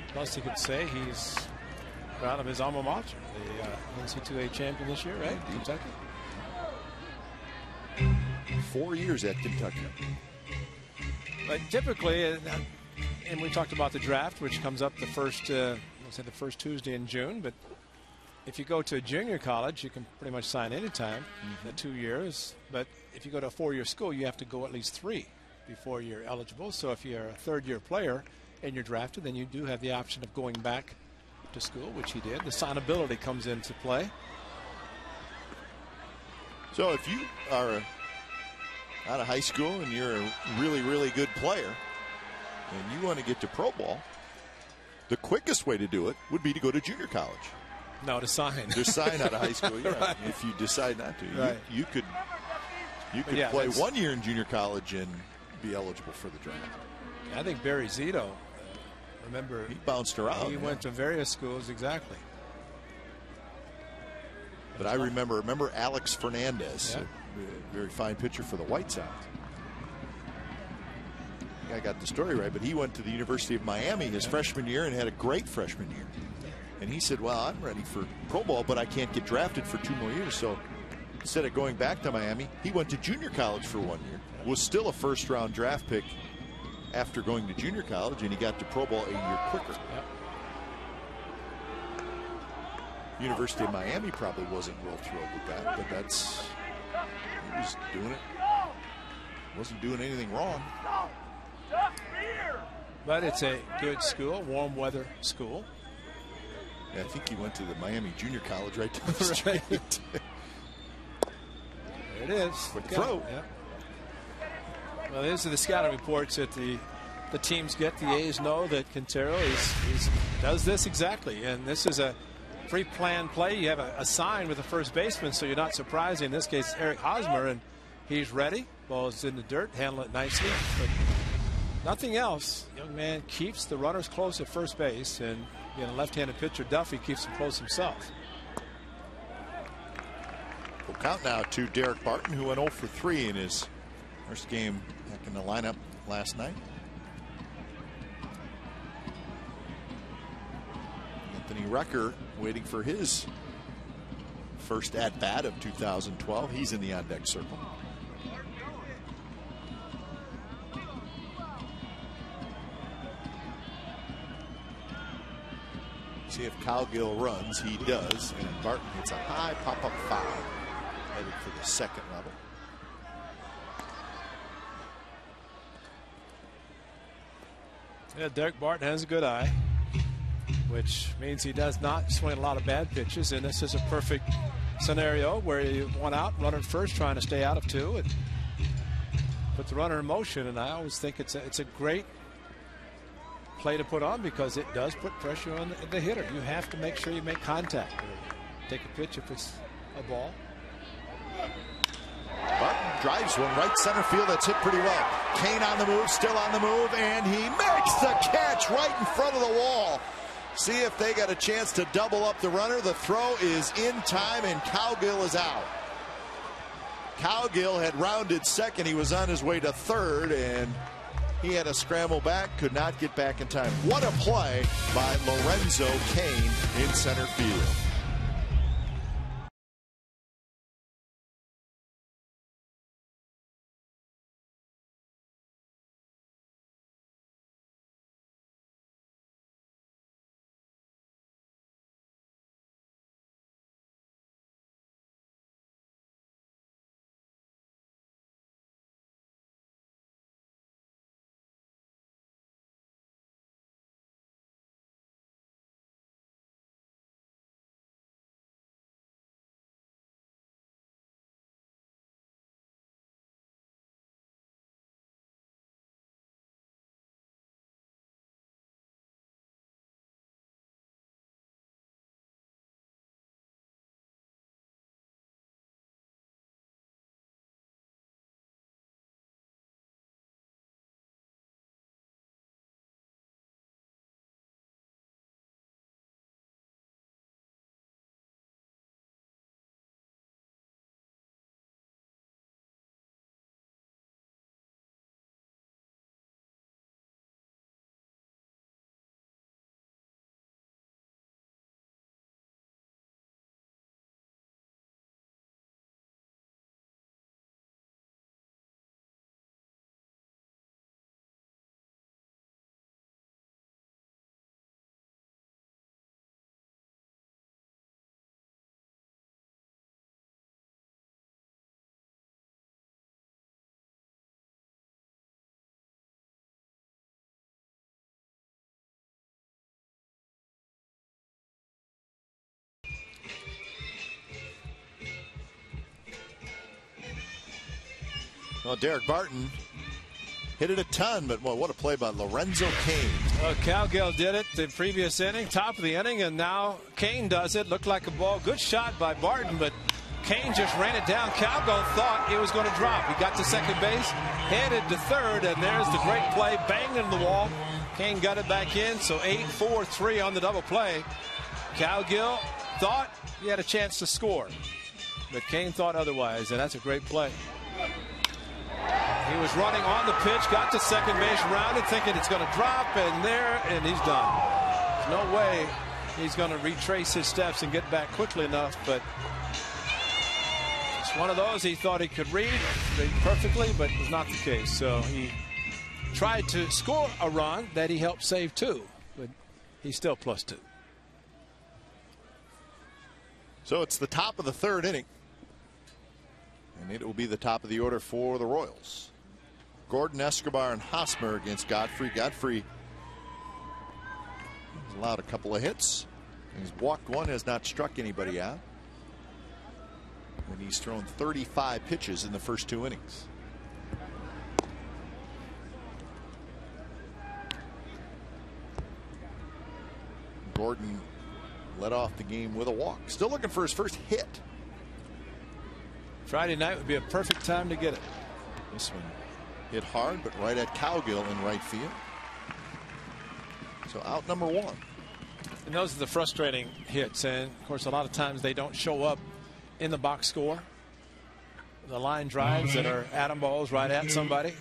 Plus, you could say he's proud of his alma mater, the NCAA champion this year, right? Kentucky. 4 years at Kentucky. But typically, and we talked about the draft, which comes up the first, let's say the first Tuesday in June. But if you go to a junior college, you can pretty much sign anytime, the 2 years. But if you go to a 4-year school, you have to go at least 3 before you're eligible. So if you're a 3rd-year player and you're drafted, then you do have the option of going back to school, which he did. The signability comes into play. So if you are out of high school and you're a really, really good player and you want to get to pro ball, the quickest way to do it would be to go to junior college. No, to sign. To sign out of high school, yeah. Right. If you decide not to. Right. You could play 1 year in junior college and be eligible for the draft. I think Barry Zito, remember, he bounced around. He went to various schools, exactly. But I remember Alex Fernandez, a very fine pitcher for the White Sox. I think I got the story right, but he went to the University of Miami his freshman year and had a great freshman year. And he said, well, I'm ready for pro ball, but I can't get drafted for 2 more years. So instead of going back to Miami, he went to junior college for 1 year. Was still a 1st-round draft pick after going to junior college, and he got to pro ball a year quicker. Yep. University of Miami probably wasn't real thrilled with that, but he was doing it. Wasn't doing anything wrong. But it's a good school, warm weather school. Yeah, I think he went to the Miami Junior College right down the street. There it is. Quick throw. Yep. Well, these are the scouting reports that the teams get. The A's know that Quintero does this exactly, and this is a pre-planned play. You have a sign with the first baseman, so you're not surprised. In this case, Eric Hosmer, and he's ready. Ball is in the dirt, handle it nicely. But nothing else. Young man keeps the runners close at first base, and Being a left-handed pitcher, Duffy keeps him close himself. We'll count now to Derek Barton, who went 0 for 3 in his first game back in the lineup last night. Anthony Recker waiting for his first at-bat of 2012. He's in the on-deck circle. See if Cowgill runs. He does, and Barton hits a high pop-up foul, headed for the second level. Yeah, Derek Barton has a good eye, which means he does not swing a lot of bad pitches, and this is a perfect scenario where you want out, runner first, trying to stay out of two, and put the runner in motion. And I always think it's a great play to put on, because it does put pressure on the hitter. You have to make sure you make contact or take a pitch if it's a ball. Barton drives one right center field. That's hit pretty well. Kane on the move, still on the move, and he makes the catch right in front of the wall. See if they got a chance to double up the runner. The throw is in time, and Cowgill is out. Cowgill had rounded second. He was on his way to third, and he had a scramble back, could not get back in time. What a play by Lorenzo Kane in center field. Well, Derek Barton hit it a ton, but well, what a play by Lorenzo Kane. Cowgill did it the previous inning, top of the inning, and now Kane does it. Looked like a ball. Good shot by Barton, but Kane just ran it down. Cowgill thought it was going to drop. He got to second base, headed to third, and there's the great play. Banged into the wall. Kane got it back in, so 8-4-3 on the double play. Cowgill thought he had a chance to score, but Kane thought otherwise, and that's a great play. He was running on the pitch, got to second base, rounded, thinking it's going to drop, and he's done. There's no way he's going to retrace his steps and get back quickly enough, but it's one of those he thought he could read perfectly, but it was not the case. So he tried to score a run that he helped save two, but he's still +2. So it's the top of the third inning, and it will be the top of the order for the Royals. Gordon, Escobar, and Hosmer against Godfrey. Godfrey has allowed a couple of hits. He's walked one, has not struck anybody out. And he's thrown 35 pitches in the first 2 innings. Gordon led off the game with a walk. Still looking for his first hit. Friday night would be a perfect time to get it. This one hit hard, but right at Cowgill in right field. So out number 1. And those are the frustrating hits. And, of course, a lot of times they don't show up in the box score. The line drives that are atom balls right at somebody.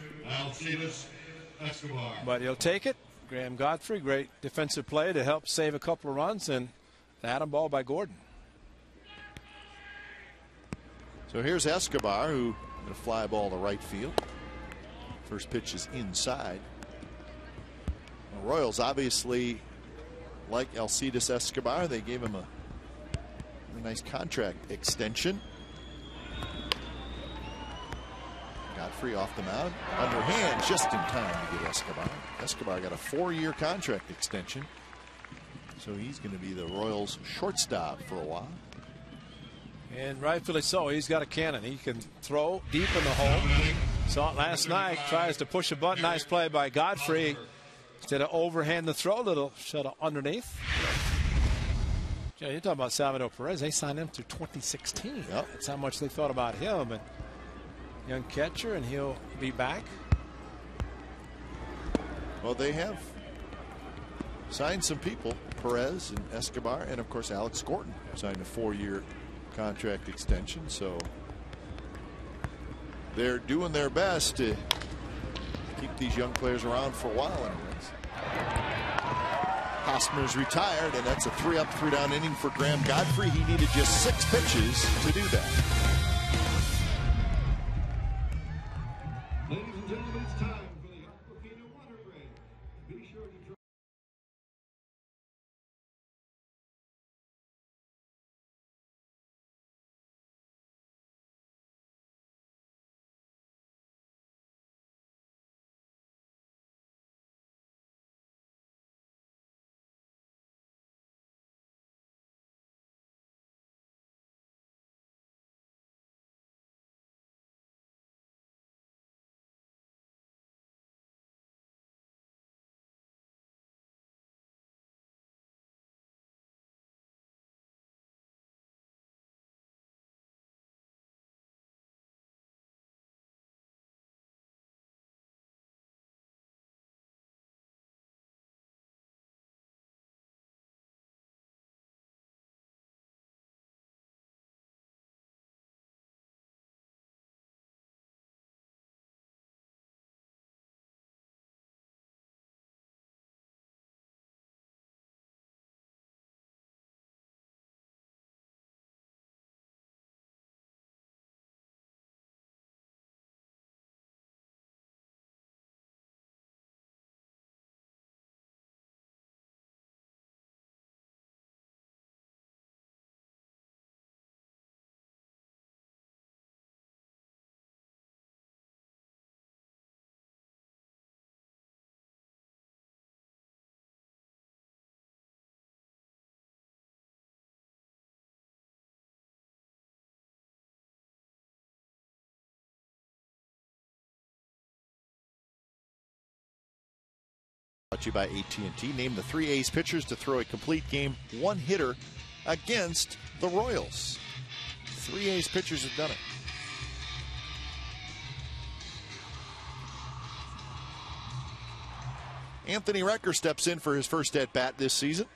But he'll take it. Graham Godfrey, great defensive play to help save a couple of runs, and the atom ball by Gordon. So here's Escobar, who going to fly ball to right field. First pitch is inside. The Royals obviously like Alcides Escobar. They gave him a nice contract extension. Godfrey off the mound. Underhand just in time to get Escobar. Escobar got a 4-year contract extension. So he's going to be the Royals shortstop for a while. And rightfully so. He's got a cannon. He can throw deep in the hole. Saw it last night. Tries to push a button. Nice play by Godfrey. Instead of overhand the throw, little shuttle underneath. You're talking about Salvador Perez. They signed him through 2016. Yep. That's how much they thought about him. And young catcher, and he'll be back. Well, they have signed some people. Perez and Escobar, and of course Alex Gordon signed a 4-year contract extension. So they're doing their best to keep these young players around for a while anyways. Hosmer's retired, and that's a 3-up, 3-down inning for Graham Godfrey. He needed just 6 pitches to do that. Ladies and gentlemen, it's time for the Aquafina water break. Be sure to try. Brought to you by AT&T. Name the 3 ace pitchers to throw a complete game, 1 hitter against the Royals. 3 ace pitchers have done it. Anthony Recker steps in for his first at-bat this season.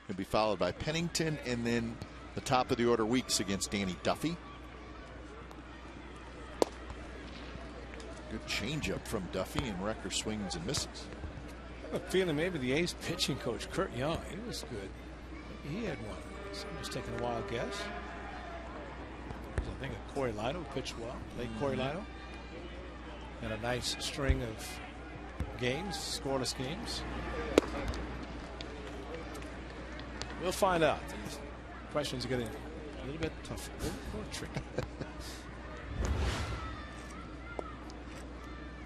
He'll be followed by Pennington, and then the top of the order Weeks against Danny Duffy. Good changeup from Duffy, and Recker swings and misses. I have a feeling maybe the A's pitching coach, Kurt Young, he was good. Maybe he had one. So I'm just taking a wild guess. I think Corey Lido pitched well. Late Corey Lido. And a nice string of games, scoreless games. We'll find out. These questions are getting a little bit tougher, a little more tricky.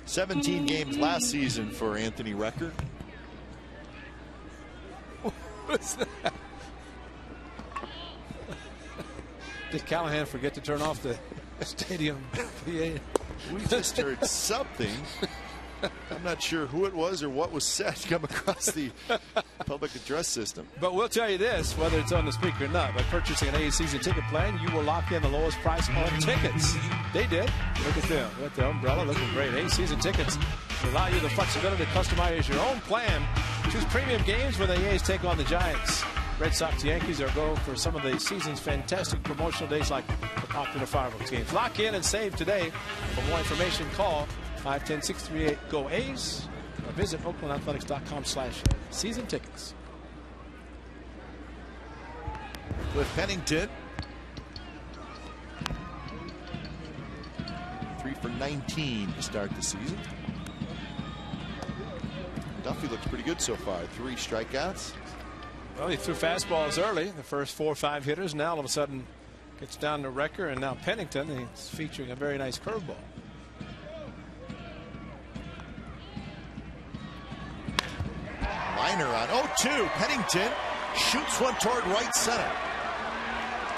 17 games last season for Anthony Recker. What's that? Did Callahan forget to turn off the stadium PA? We just heard something. I'm not sure who it was or what was said come across the public address system. But we'll tell you this, whether it's on the speaker or not, by purchasing an A's season ticket plan, you will lock in the lowest price on tickets. They did. Look at them. With the umbrella looking great. A's season tickets allow you the flexibility to customize your own plan Choose premium games when the A's take on the Giants, Red Sox, Yankees, or go for some of the season's fantastic promotional days like the popular Fireworks games. Lock in and save today. For more information, call 510-638-GO-ACE or visit oaklandathletics.com/season tickets. With Pennington. 3 for 19 to start the season. Duffy looks pretty good so far. 3 strikeouts. Well, he threw fastballs early, the first 4 or 5 hitters. Now all of a sudden gets down to Recker, and now Pennington. He's featuring a very nice curveball. Liner on 0-2. Pennington shoots one toward right center.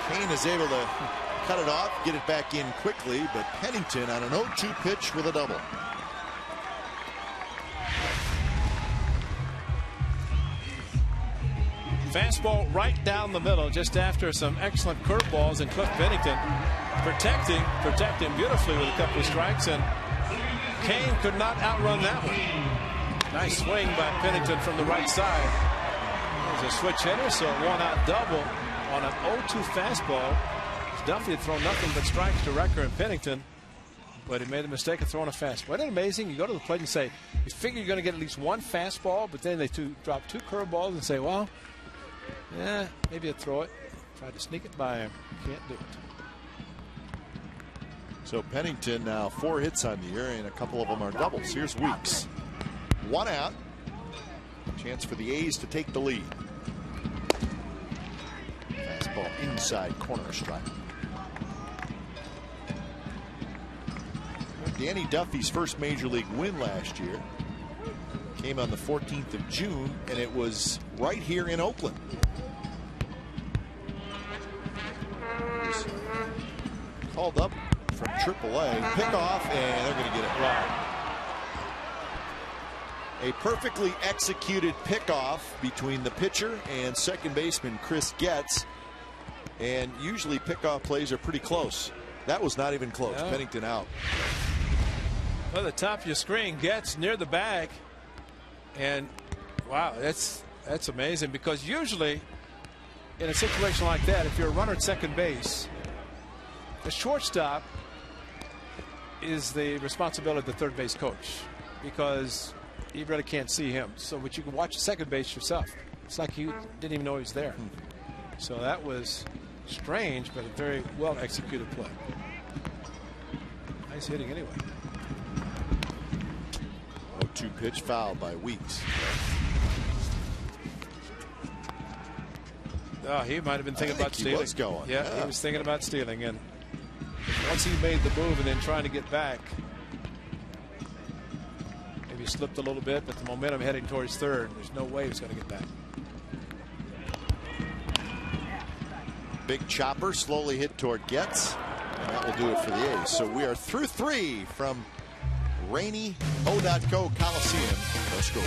Kane is able to cut it off, get it back in quickly, but Pennington on an 0-2 pitch with a double. Fastball right down the middle, just after some excellent curveballs, and Cliff Pennington protecting beautifully with a couple of strikes, and Kane could not outrun that one. Nice swing by Pennington from the right side. There's a switch hitter, so a 1-out double on an 0-2 fastball. Duffy had thrown nothing but strikes to Recker and Pennington, but he made the mistake of throwing a fastball. Isn't it amazing? You go to the plate and say, you figure you're going to get at least one fastball, but then they drop 2 curveballs and say, well, yeah, maybe I'll throw it. Tried to sneak it by him. Can't do it. So Pennington now 4 hits on the year, and a couple of them are doubles. Here's Weeks. 1 out. Chance for the A's to take the lead. Fastball inside corner strike. Danny Duffy's first major league win last year came on the 14th of June, and it was right here in Oakland. He was called up from AAA, pickoff, and they're going to get it right. A perfectly executed pickoff between the pitcher and second baseman Chris Getz, and usually pickoff plays are pretty close. That was not even close. No. Pennington out. Well, the top of your screen, Getz near the bag, and wow, that's amazing, because usually in a situation like that, if you're a runner at second base, the shortstop is the responsibility of the third base coach, because you really can't see him. So, but you can watch the second base yourself. It's like you didn't even know he was there. So that was strange, but a very well executed play. Nice hitting anyway. 0-2 pitch fouled by Weeks. Oh, he might have been thinking about stealing. He was going. Yeah, he was thinking about stealing, and once he made the move and then trying to get back, maybe slipped a little bit, but the momentum heading towards third, there's no way he's going to get back. Big chopper slowly hit toward Getz, and that will do it for the A's. So we are through 3 from rainy O.Co Coliseum. No score.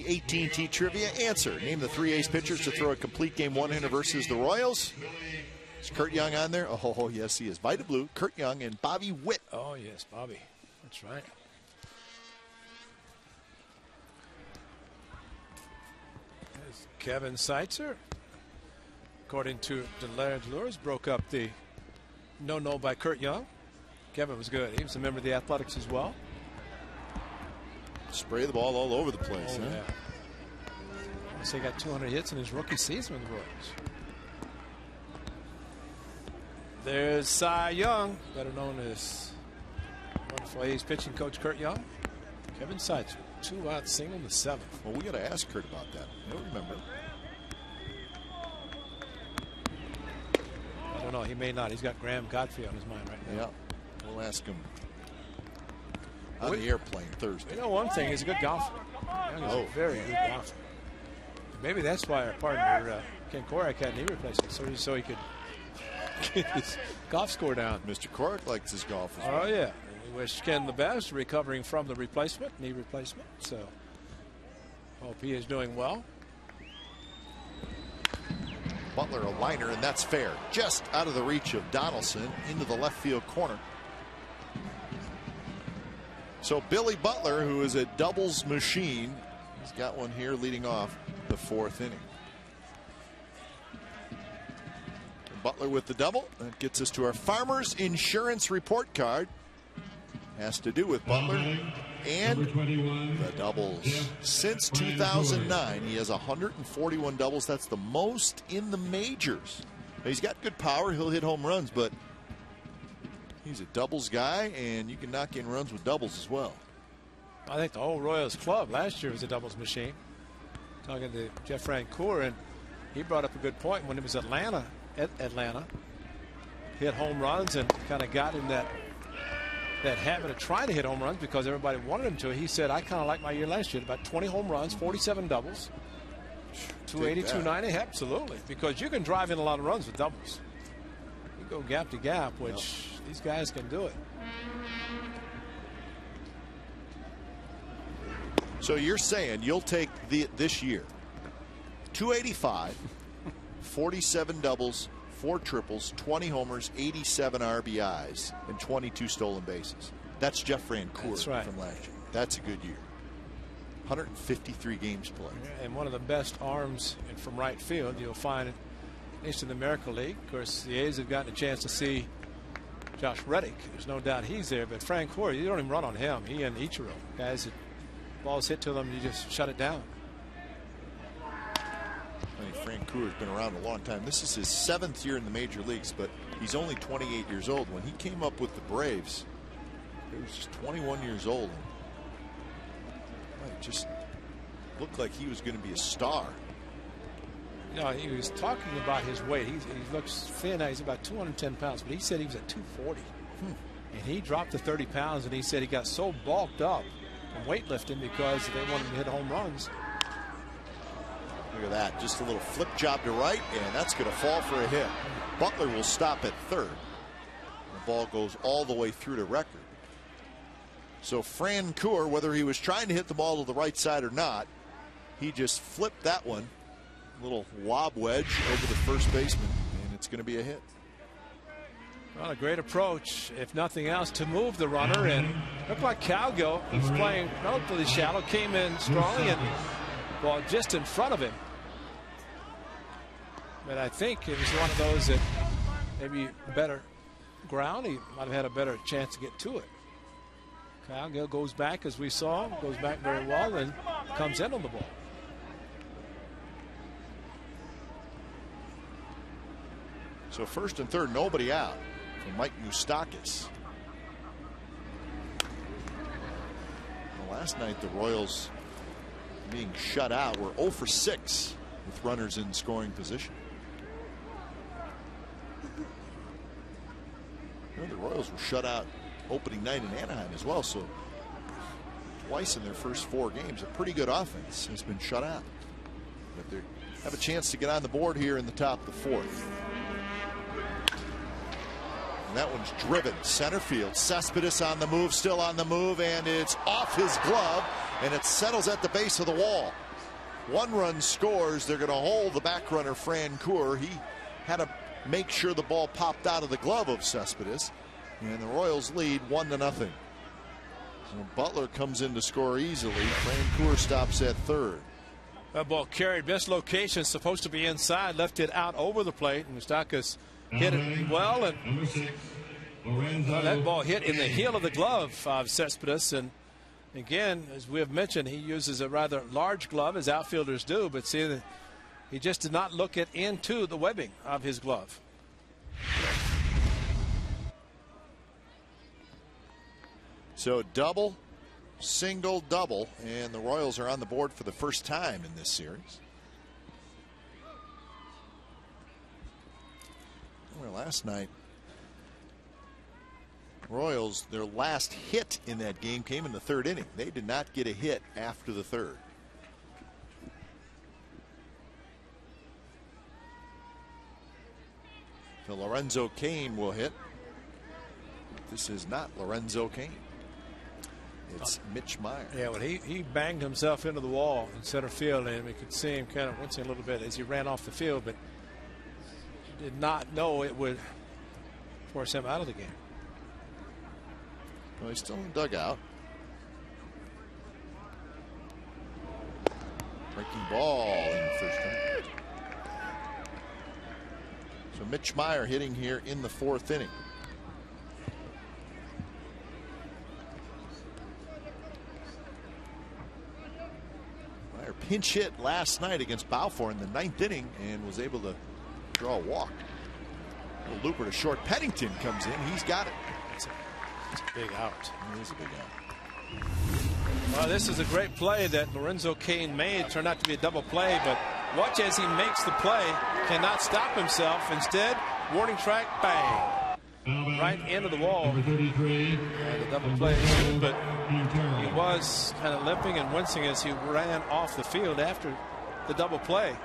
AT&T Trivia. Answer. Name the 3 ace pitchers to throw a complete game one-hitter versus the Royals. Is Kurt Young on there? Oh, yes, he is. Vita Blue, Kurt Young, and Bobby Witt. Oh, yes, Bobby. That's right. There's Kevin Seitzer. According to Delores, broke up the no-no by Kurt Young. Kevin was good. He was a member of the Athletics as well. Spray the ball all over the place. Oh, huh? Yeah. So he got 200 hits in his rookie season with the Royals. There's Cy Young, better known as wonderful A's pitching coach Kurt Young. Kevin Seitzer, 2-out single in the 7th. Well, we got to ask Kurt about that. I don't remember. I don't know. He may not. He's got Graham Godfrey on his mind right now. Yeah, we'll ask him on the airplane Thursday. You know, one thing, he's a good golfer. Young is a very good golfer. Maybe that's why our partner Ken Korak had knee replacement, so he could get his golf score down. Mr. Korak likes his golf as well. Oh, yeah. We wish Ken the best, recovering from the knee replacement. So, hope he is doing well. Butler a liner, and that's fair. Just out of the reach of Donaldson into the left field corner. So Billy Butler, who is a doubles machine, he's got one here leading off the 4th inning. Butler with the double. That gets us to our Farmers Insurance report card. Has to do with Butler and the doubles. Since 2009, he has 141 doubles. That's the most in the majors. Now, he's got good power. He'll hit home runs, but he's a doubles guy, and you can knock in runs with doubles as well. I think the whole Royals club last year was a doubles machine. Talking to Jeff Francoeur, and he brought up a good point when it was Atlanta. Hit home runs and kind of got in that habit of trying to hit home runs because everybody wanted him to. He said, I kind of like my year last year, about 20 home runs, 47 doubles, 280, 290. Absolutely, because you can drive in a lot of runs with doubles. You go gap to gap, which these guys can do it. So you're saying you'll take this year 285, 47 doubles, 4 triples, 20 homers, 87 RBIs, and 22 stolen bases. That's Jeff Francoeur from last year. That's a good year. 153 games played. And one of the best arms from right field you'll find, at least in the American League. Of course, the A's have gotten a chance to see Josh Reddick. There's no doubt he's there, but Francoeur, you don't even run on him. He and Ichiro, guys that balls hit to them, you just shut it down. I mean, Francoeur has been around a long time. This is his 7th year in the major leagues, but he's only 28 years old. When he came up with the Braves, he was just 21 years old. And it just looked like he was going to be a star. You know, he was talking about his weight. He looks thin. He's about 210 pounds, but he said he was at 240. And he dropped to 30 pounds, and he said he got so bulked up from weightlifting because they wanted him to hit home runs. Look at that. Just a little flip job to right, and that's going to fall for a hit. Butler will stop at third. The ball goes all the way through to record. So Francoeur, whether he was trying to hit the ball to the right side or not, he just flipped that one. Little lob wedge over the first baseman, and it's going to be a hit. Well, a great approach, if nothing else, to move the runner. And looked like Calgill, he's playing relatively shallow, came in strongly and ball just in front of him. But I think it was one of those that maybe better ground. He might have had a better chance to get to it. Calgill goes back, as we saw, goes back very well and comes in on the ball. So first and third, nobody out for Mike Moustakas. Well, last night the Royals, being shut out, were 0 for 6 with runners in scoring position. You know, the Royals were shut out opening night in Anaheim as well, so twice in their first 4 games. A pretty good offense has been shut out, but they have a chance to get on the board here in the top of the 4th. And that one's driven center field. Cespedes on the move, still on the move, and it's off his glove, and it settles at the base of the wall. 1 run scores, they're going to hold the back runner, Francoeur. He had to make sure the ball popped out of the glove of Cespedes. And the Royals lead 1-0. So Butler comes in to score easily. Francoeur stops at third. That ball carried, best location, supposed to be inside, left it out over the plate, and Moustakas hit it well, and that ball hit in the heel of the glove of Cespedes. And again, as we have mentioned, he uses a rather large glove, as outfielders do, but see, he just did not look it into the webbing of his glove. So double, single, double, and the Royals are on the board for the first time in this series. Well, last night, Royals, their last hit in that game came in the 3rd inning. They did not get a hit after the 3rd. So Lorenzo Cain will hit. This is not Lorenzo Cain. It's Mitch Meyer. Yeah, well, he banged himself into the wall in center field, and we could see him kind of wincing a little bit as he ran off the field, but did not know it would force him out of the game. Well, he's still in the dugout. Breaking ball in the first inning. So Mitch Meyer hitting here in the 4th inning. Meyer pinch hit last night against Balfour in the 9th inning and was able to draw a walk. A little looper to short. Pennington comes in. He's got it. It's a big out. It is a big out. Well, this is a great play that Lorenzo Cain made. Turned out to be a double play, but watch as he makes the play. Cannot stop himself. Instead, warning track, bang. Right into the wall. And the double play, but he was kind of limping and wincing as he ran off the field after the double play.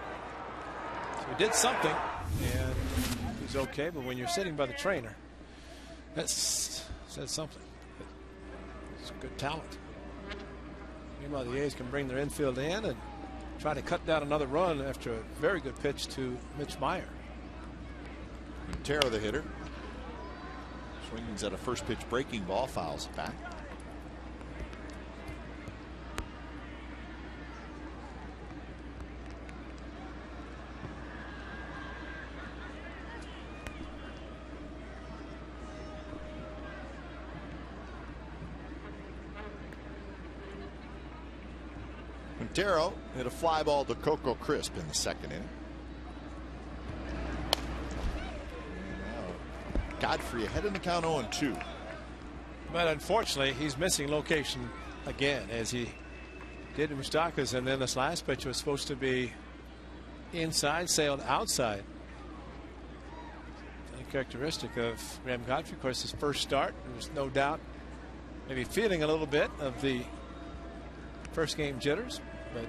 So he did something, and he's okay. But when you're sitting by the trainer, that says something. It's good talent. Meanwhile, the A's can bring their infield in and try to cut down another run after a very good pitch to Mitch Meyer. Montero, the hitter, swings at a first pitch breaking ball, fouls it back. Montero hit a fly ball to Coco Crisp in the 2nd inning. Godfrey ahead in the count 0-2. But unfortunately, he's missing location again, as he did to Moustakas, and then this last pitch was supposed to be inside, sailed outside. Uncharacteristic of Graham Godfrey. Of course, his first start, there was no doubt maybe feeling a little bit of the first game jitters, but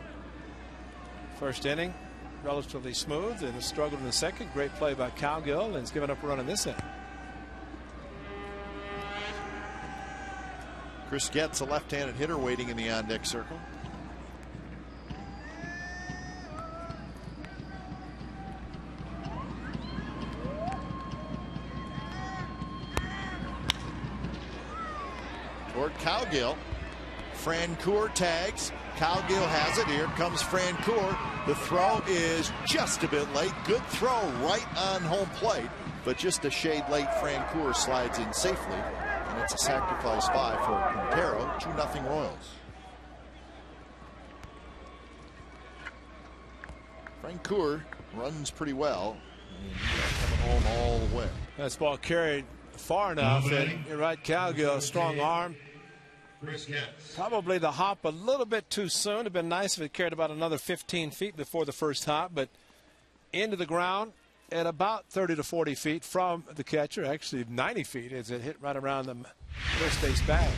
first inning relatively smooth, and struggled in the 2nd. Great play by Cowgill, and he's given up a run in this inning. Chris Getz, a left-handed hitter, waiting in the on-deck circle. Toward Cowgill. Francoeur tags. Cowgill has it. Here comes Francoeur. The throw is just a bit late. Good throw right on home plate, but just a shade late. Francoeur slides in safely, and it's a sacrifice fly for Montero. 2-0 Royals. Francoeur runs pretty well, and coming home all the way. That ball carried far enough, and you're right, Cowgill, strong arm. Probably the hop a little bit too soon. It'd been nice if it carried about another 15 feet before the first hop, but into the ground at about 30 to 40 feet from the catcher, actually 90 feet as it hit right around the first base bag.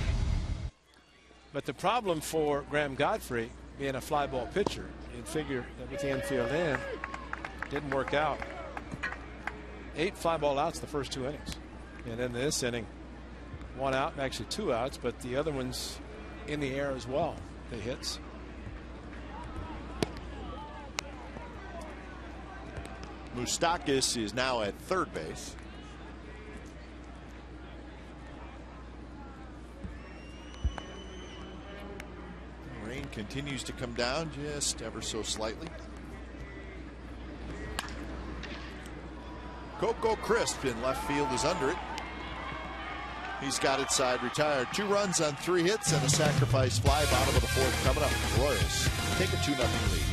But the problem for Graham Godfrey, being a fly ball pitcher, you'd figure that with the infield in, didn't work out. 8 fly ball outs the first 2 innings, and in this inning, 1 out, actually 2 outs, but the other one's in the air as well. The hits. Moustakis is now at third base. Rain continues to come down just ever so slightly. Coco Crisp in left field is under it. He's got it side retired. 2 runs on 3 hits and a sacrifice fly. Bottom of the 4th coming up. The Royals take a 2-0 lead.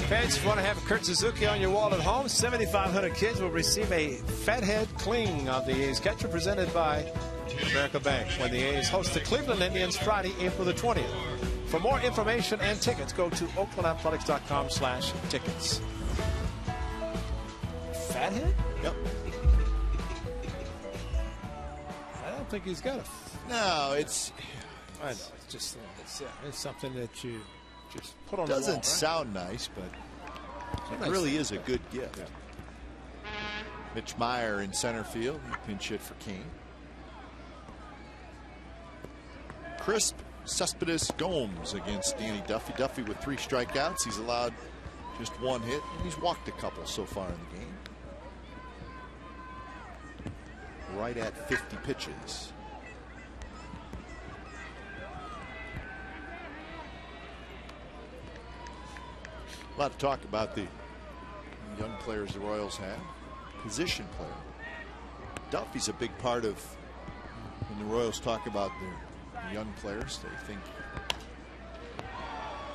Fans, if you want to have Kurt Suzuki on your wall at home, 7,500 kids will receive a Fathead Cling of the A's catcher presented by America Bank when the A's host the Cleveland Indians Friday, April the 20th. For more information and tickets, go to oaklandathletics.com/tickets. Fathead? Yep. I don't think he's got a. No, it's. I know. It's just it's something that you just put on. Doesn't the wall, right? sound nice, but it really is a good gift. Yeah. Mitch Meyer in center field. He pinch hit for Kane. Crisp, Cespedes, Gomes against Danny Duffy. Duffy with 3 strikeouts. He's allowed just 1 hit, and he's walked a couple so far in the game. Right at 50 pitches. A lot of talk about the young players the Royals have. Position player. Duffy's a big part of when the Royals talk about their young players. They think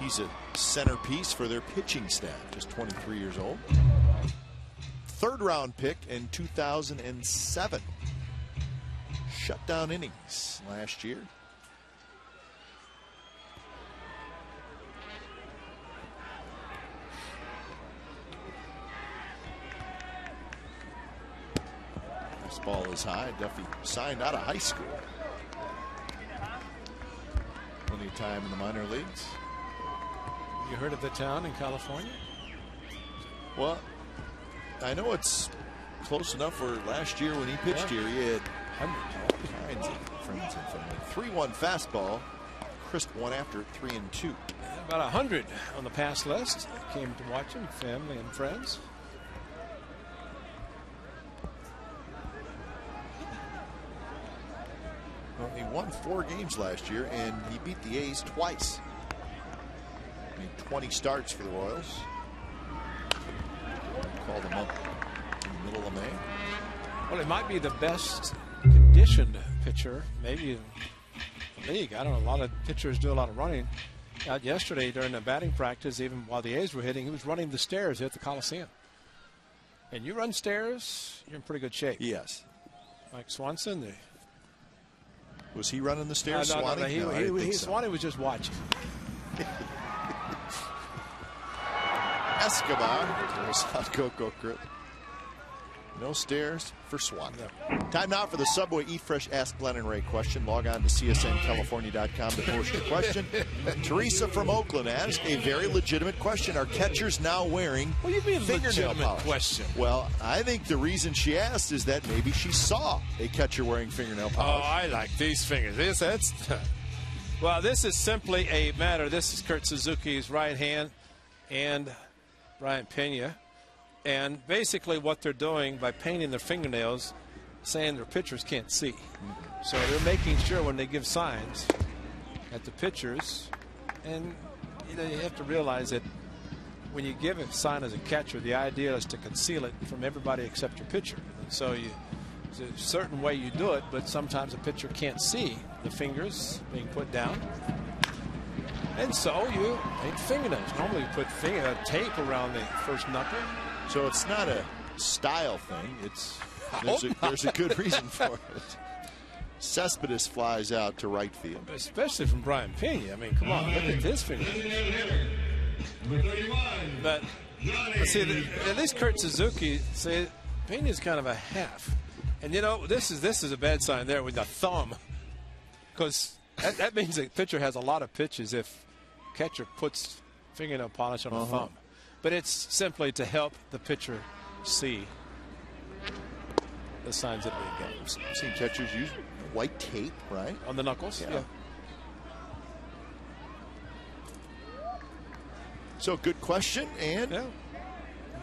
he's a centerpiece for their pitching staff. Just 23 years old. 3rd round pick in 2007. Shutdown innings last year. This ball is high. Duffy signed out of high school. Plenty of time in the minor leagues. You heard of the town in California? Well, I know it's close enough where last year when he pitched here, he had all kinds of friends and family. 3-1 fastball. Crisp one after 3-2. About 100 on the pass list. Came to watch him, family and friends. Well, he won 4 games last year, and he beat the A's twice. Made 20 starts for the Royals. Called him up in the middle of May. Well, it might be the best conditioned pitcher, maybe in the league. I don't know. A lot of pitchers do a lot of running. Out yesterday during the batting practice, even while the A's were hitting, he was running the stairs at the Coliseum. And you run stairs, you're in pretty good shape. Yes. Mike Swanson. Was he running the stairs? No, Swanee was just watching. Escobar. There's out Coco Crit. No stairs for Swan. Time now for the Subway Eat Fresh Ask Glenn and Ray question. Log on to csncalifornia.com to post your question. Teresa from Oakland asked a very legitimate question. Are catchers now wearing What do you mean fingernail legitimate polish? question? Well, I think the reason she asked is that maybe she saw a catcher wearing fingernail polish. Oh, I like these fingers. Well, this is simply a matter. This is Kurt Suzuki's right hand and Brian Pena. And basically what they're doing by painting their fingernails, saying their pitchers can't see. So they're making sure when they give signs at the pitchers, and you have to realize that when you give a sign as a catcher, the idea is to conceal it from everybody except your pitcher. And so there's a certain way you do it, but sometimes a pitcher can't see the fingers being put down. And so you paint fingernails. Normally you put tape around the first knuckle. So it's not a style thing. There's a good reason for it. Cespedes flies out to right field. Especially from Brian Pena. I mean, come on, look at this finger. But see, at least Kurt Suzuki, see, Pena's kind of a half. And you know, this is a bad sign there with the thumb, because that means the pitcher has a lot of pitches if catcher puts fingernail polish on a thumb. But it's simply to help the pitcher see the signs that we get. I've seen catchers use white tape, right? On the knuckles? Yeah. So good question, and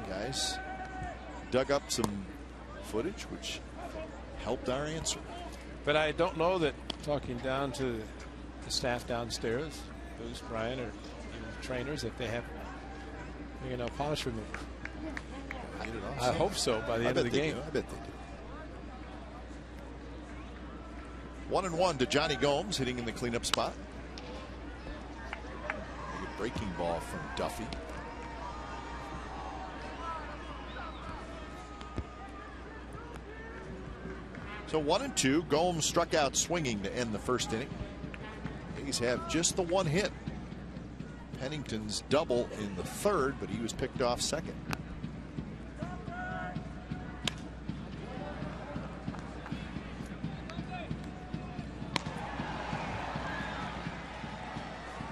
guys dug up some footage which helped our answer. But I don't know that, talking down to the staff downstairs, Bruce, Brian, or even the trainers, if they have fingernail polish remover. I hope so by the end of the game. I bet they do. 1-1 to Johnny Gomes, hitting in the cleanup spot. A breaking ball from Duffy. So 1-2. Gomes struck out swinging to end the first inning. A's have just the one hit. Pennington's double in the third, but he was picked off second.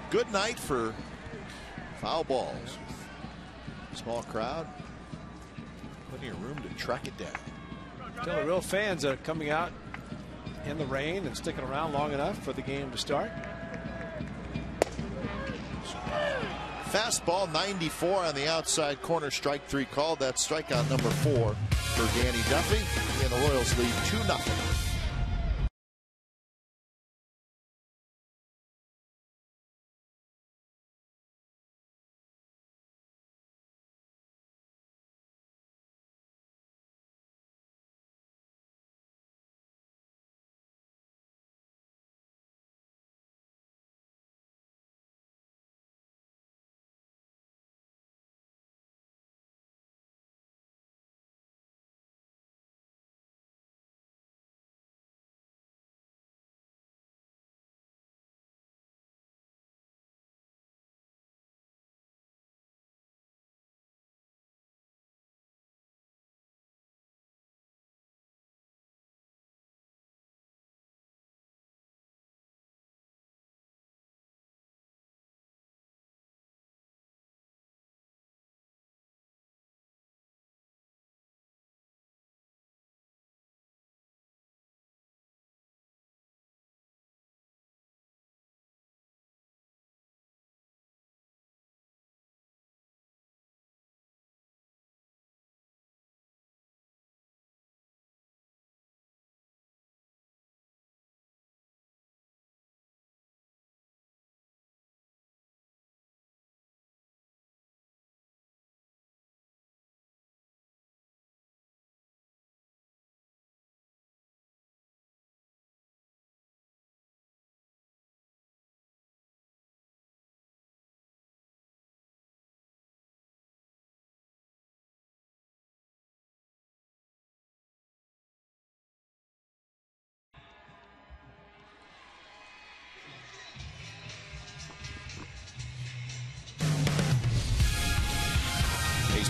Good night for foul balls. Small crowd. Plenty of room to track it down. Tell the real fans are coming out in the rain and sticking around long enough for the game to start. Fastball 94 on the outside corner, strike 3 called. That's strikeout number 4 for Danny Duffy, and the Royals lead 2-0.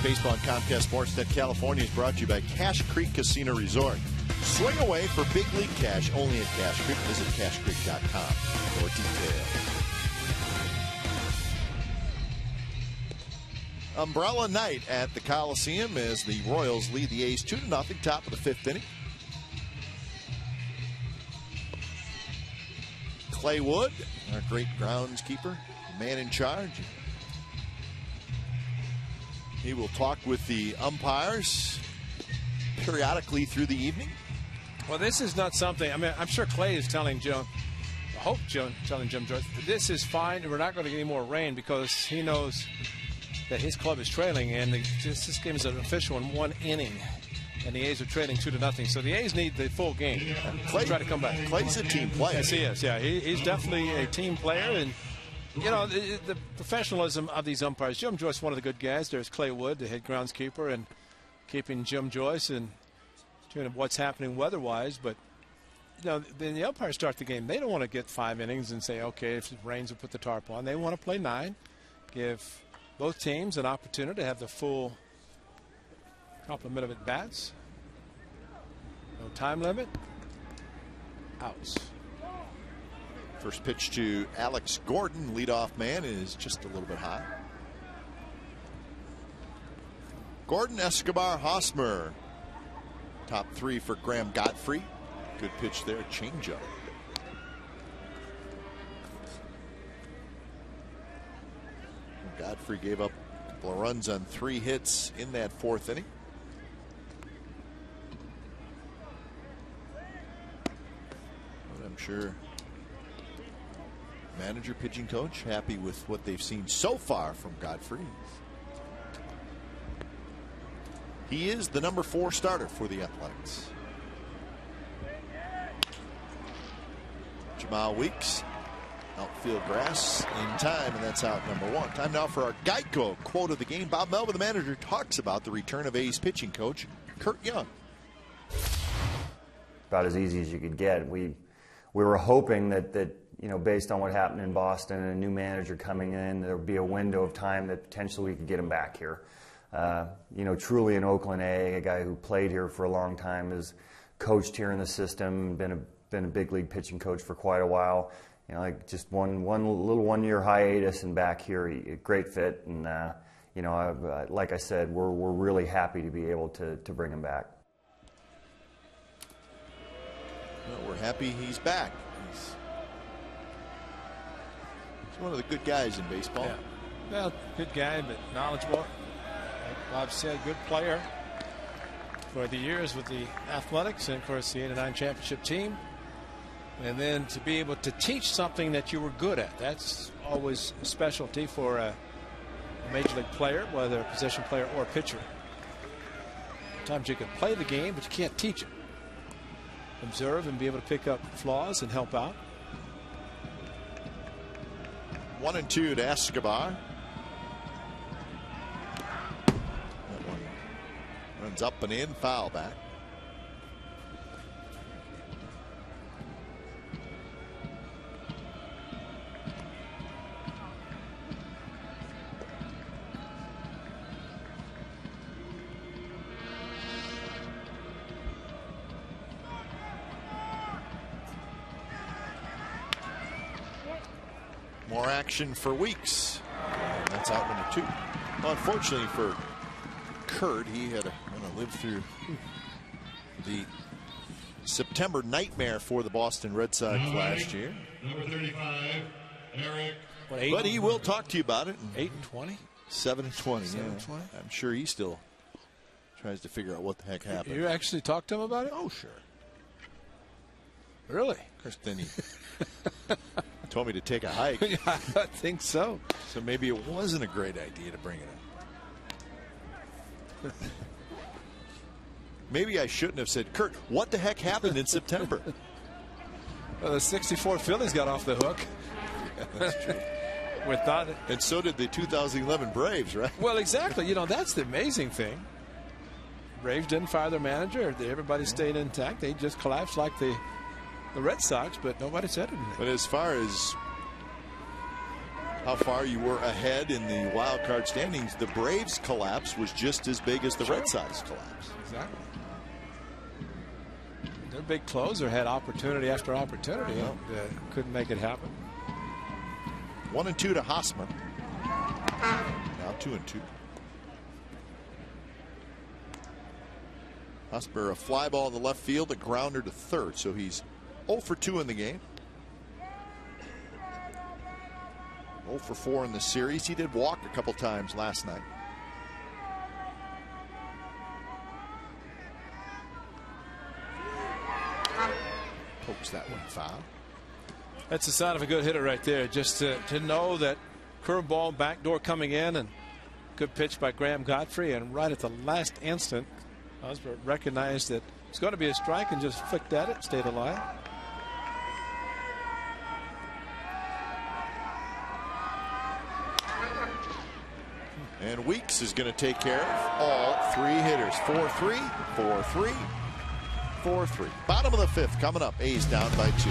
Baseball on Comcast Sportsnet California is brought to you by Cache Creek Casino Resort. Swing away for big league cash only at Cache Creek. Visit CacheCreek.com for details. Umbrella night at the Coliseum as the Royals lead the A's 2-0, top of the 5th inning. Clay Wood, our great groundskeeper, man in charge. He will talk with the umpires periodically through the evening. Well, this is not something, I mean, I'm sure Clay is telling Jim, telling Jim Joyce, this is fine, we're not going to get any more rain, because he knows that his club is trailing, and this game is an official in 1 inning, and the A's are trailing 2-0. So the A's need the full game to try to come back. Clay's a team player. Yes, he is. Yeah, he's definitely a team player, and you know the professionalism of these umpires. Jim Joyce, one of the good guys. There's Clay Wood, the head groundskeeper, and keeping Jim Joyce and doing what's happening weather-wise. But you know, then the umpires start the game. They don't want to get 5 innings and say, okay, if it rains, we'll put the tarp on. They want to play 9, give both teams an opportunity to have the full complement of at-bats. No time limit. Outs. First pitch to Alex Gordon, leadoff man, is just a little bit high. Gordon, Escobar, Hosmer. Top 3 for Graham Godfrey. Good pitch there, changeup. Godfrey gave up a couple of runs on 3 hits in that 4th inning. But I'm sure manager, pitching coach, happy with what they've seen so far from Godfrey. He is the number 4 starter for the Athletics. Jamal Weeks. Outfield grass in time, and that's out number 1. Time now for our Geico quote of the game. Bob Melvin, the manager, talks about the return of A's pitching coach Kurt Young. About as easy as you could get. We were hoping that you know, based on what happened in Boston and a new manager coming in, there would be a window of time that potentially we could get him back here. You know, truly an Oakland A guy who played here for a long time, has coached here in the system, been a big league pitching coach for quite a while. You know, like just one little 1-year hiatus and back here, great fit. And you know, like I said, we're really happy to be able to bring him back. Well, we're happy he's back. He's one of the good guys in baseball. Yeah. Well, good guy, but knowledgeable. Like Bob said, good player for the years with the Athletics and, of course, the 89 championship team. And then to be able to teach something that you were good at. That's always a specialty for a major league player, whether a position player or a pitcher. Sometimes you can play the game, but you can't teach it. Observe and be able to pick up flaws and help out. 1-2 to Escobar. That one runs up and in, foul back. More action for Weeks. And that's out number 2. Well, unfortunately for Kurt, he had to live through the September nightmare for the Boston Red Sox last year. Number 35, Eric. But he will talk to you about it. 8-20? 7-20. 7-20? Yeah. I'm sure he still tries to figure out what the heck happened. You actually talked to him about it? Oh, sure. Really? Of course, then he told me to take a hike. Yeah, I think so. So maybe it wasn't a great idea to bring it up. Maybe I shouldn't have said, Kurt, what the heck happened in September? Well, the 64 Phillies got off the hook. Yeah, that's true. Without it. And so did the 2011 Braves, right? Well, exactly. You know, that's the amazing thing. Braves didn't fire their manager. Everybody stayed intact. They just collapsed like the Red Sox, but nobody said anything. But as far as how far you were ahead in the wild card standings, the Braves collapse was just as big as the Red Sox collapse. Exactly. Their big closer had opportunity after opportunity. Couldn't make it happen. 1-2 to Hosmer. Now 2-2. Hosmer, a fly ball in the left field, a grounder to third, so he's 0 for 2 in the game. 0 for 4 in the series. He did walk a couple times last night. Pokes that one foul. That's the sign of a good hitter right there. Just to know that curveball backdoor coming in, and good pitch by Graham Godfrey, and right at the last instant Hosmer recognized that it's going to be a strike and just flicked at it, stayed alive. And Weeks is going to take care of all 3 hitters. 4-3, 4-3, 4-3. Bottom of the 5th coming up. A's down by 2.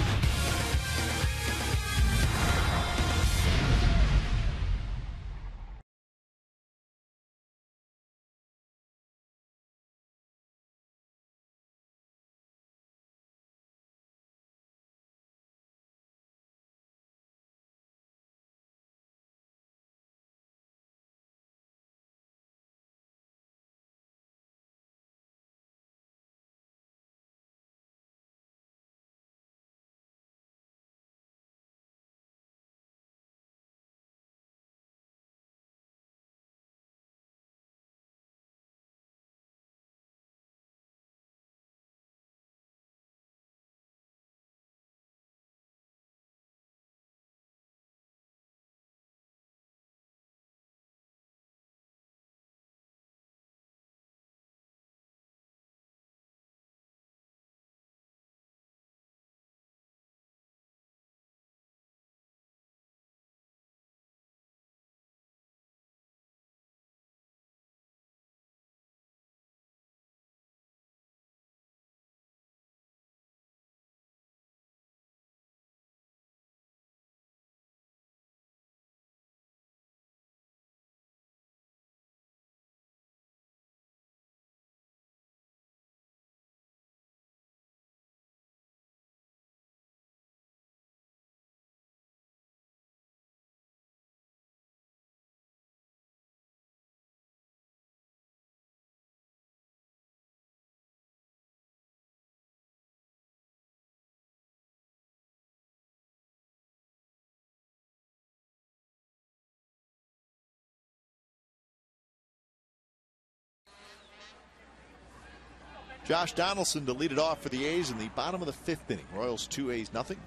Josh Donaldson to lead it off for the A's in the bottom of the 5th inning. Royals 2, A's nothing.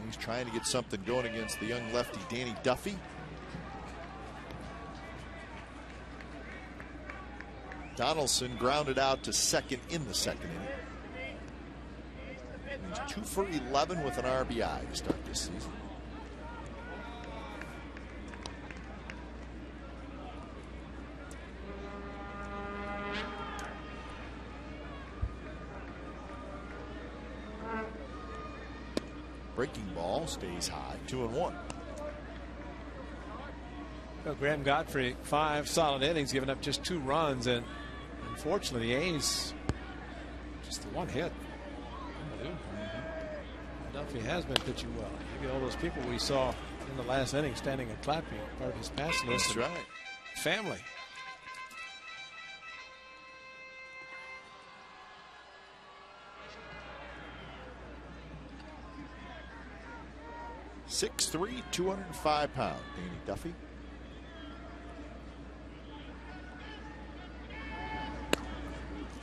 He's trying to get something going against the young lefty Danny Duffy. Donaldson grounded out to second in the 2nd inning. He's 2 for 11 with an RBI to start this season. Breaking ball stays high. 2-1. Well, Graham Godfrey, 5 solid innings, giving up just 2 runs, and unfortunately the A's just the 1 hit. Duffy has been pitching well. Maybe all those people we saw in the last inning standing and clapping part of his pass list. That's right. Family. .6'3", 205 pounds, Danny Duffy.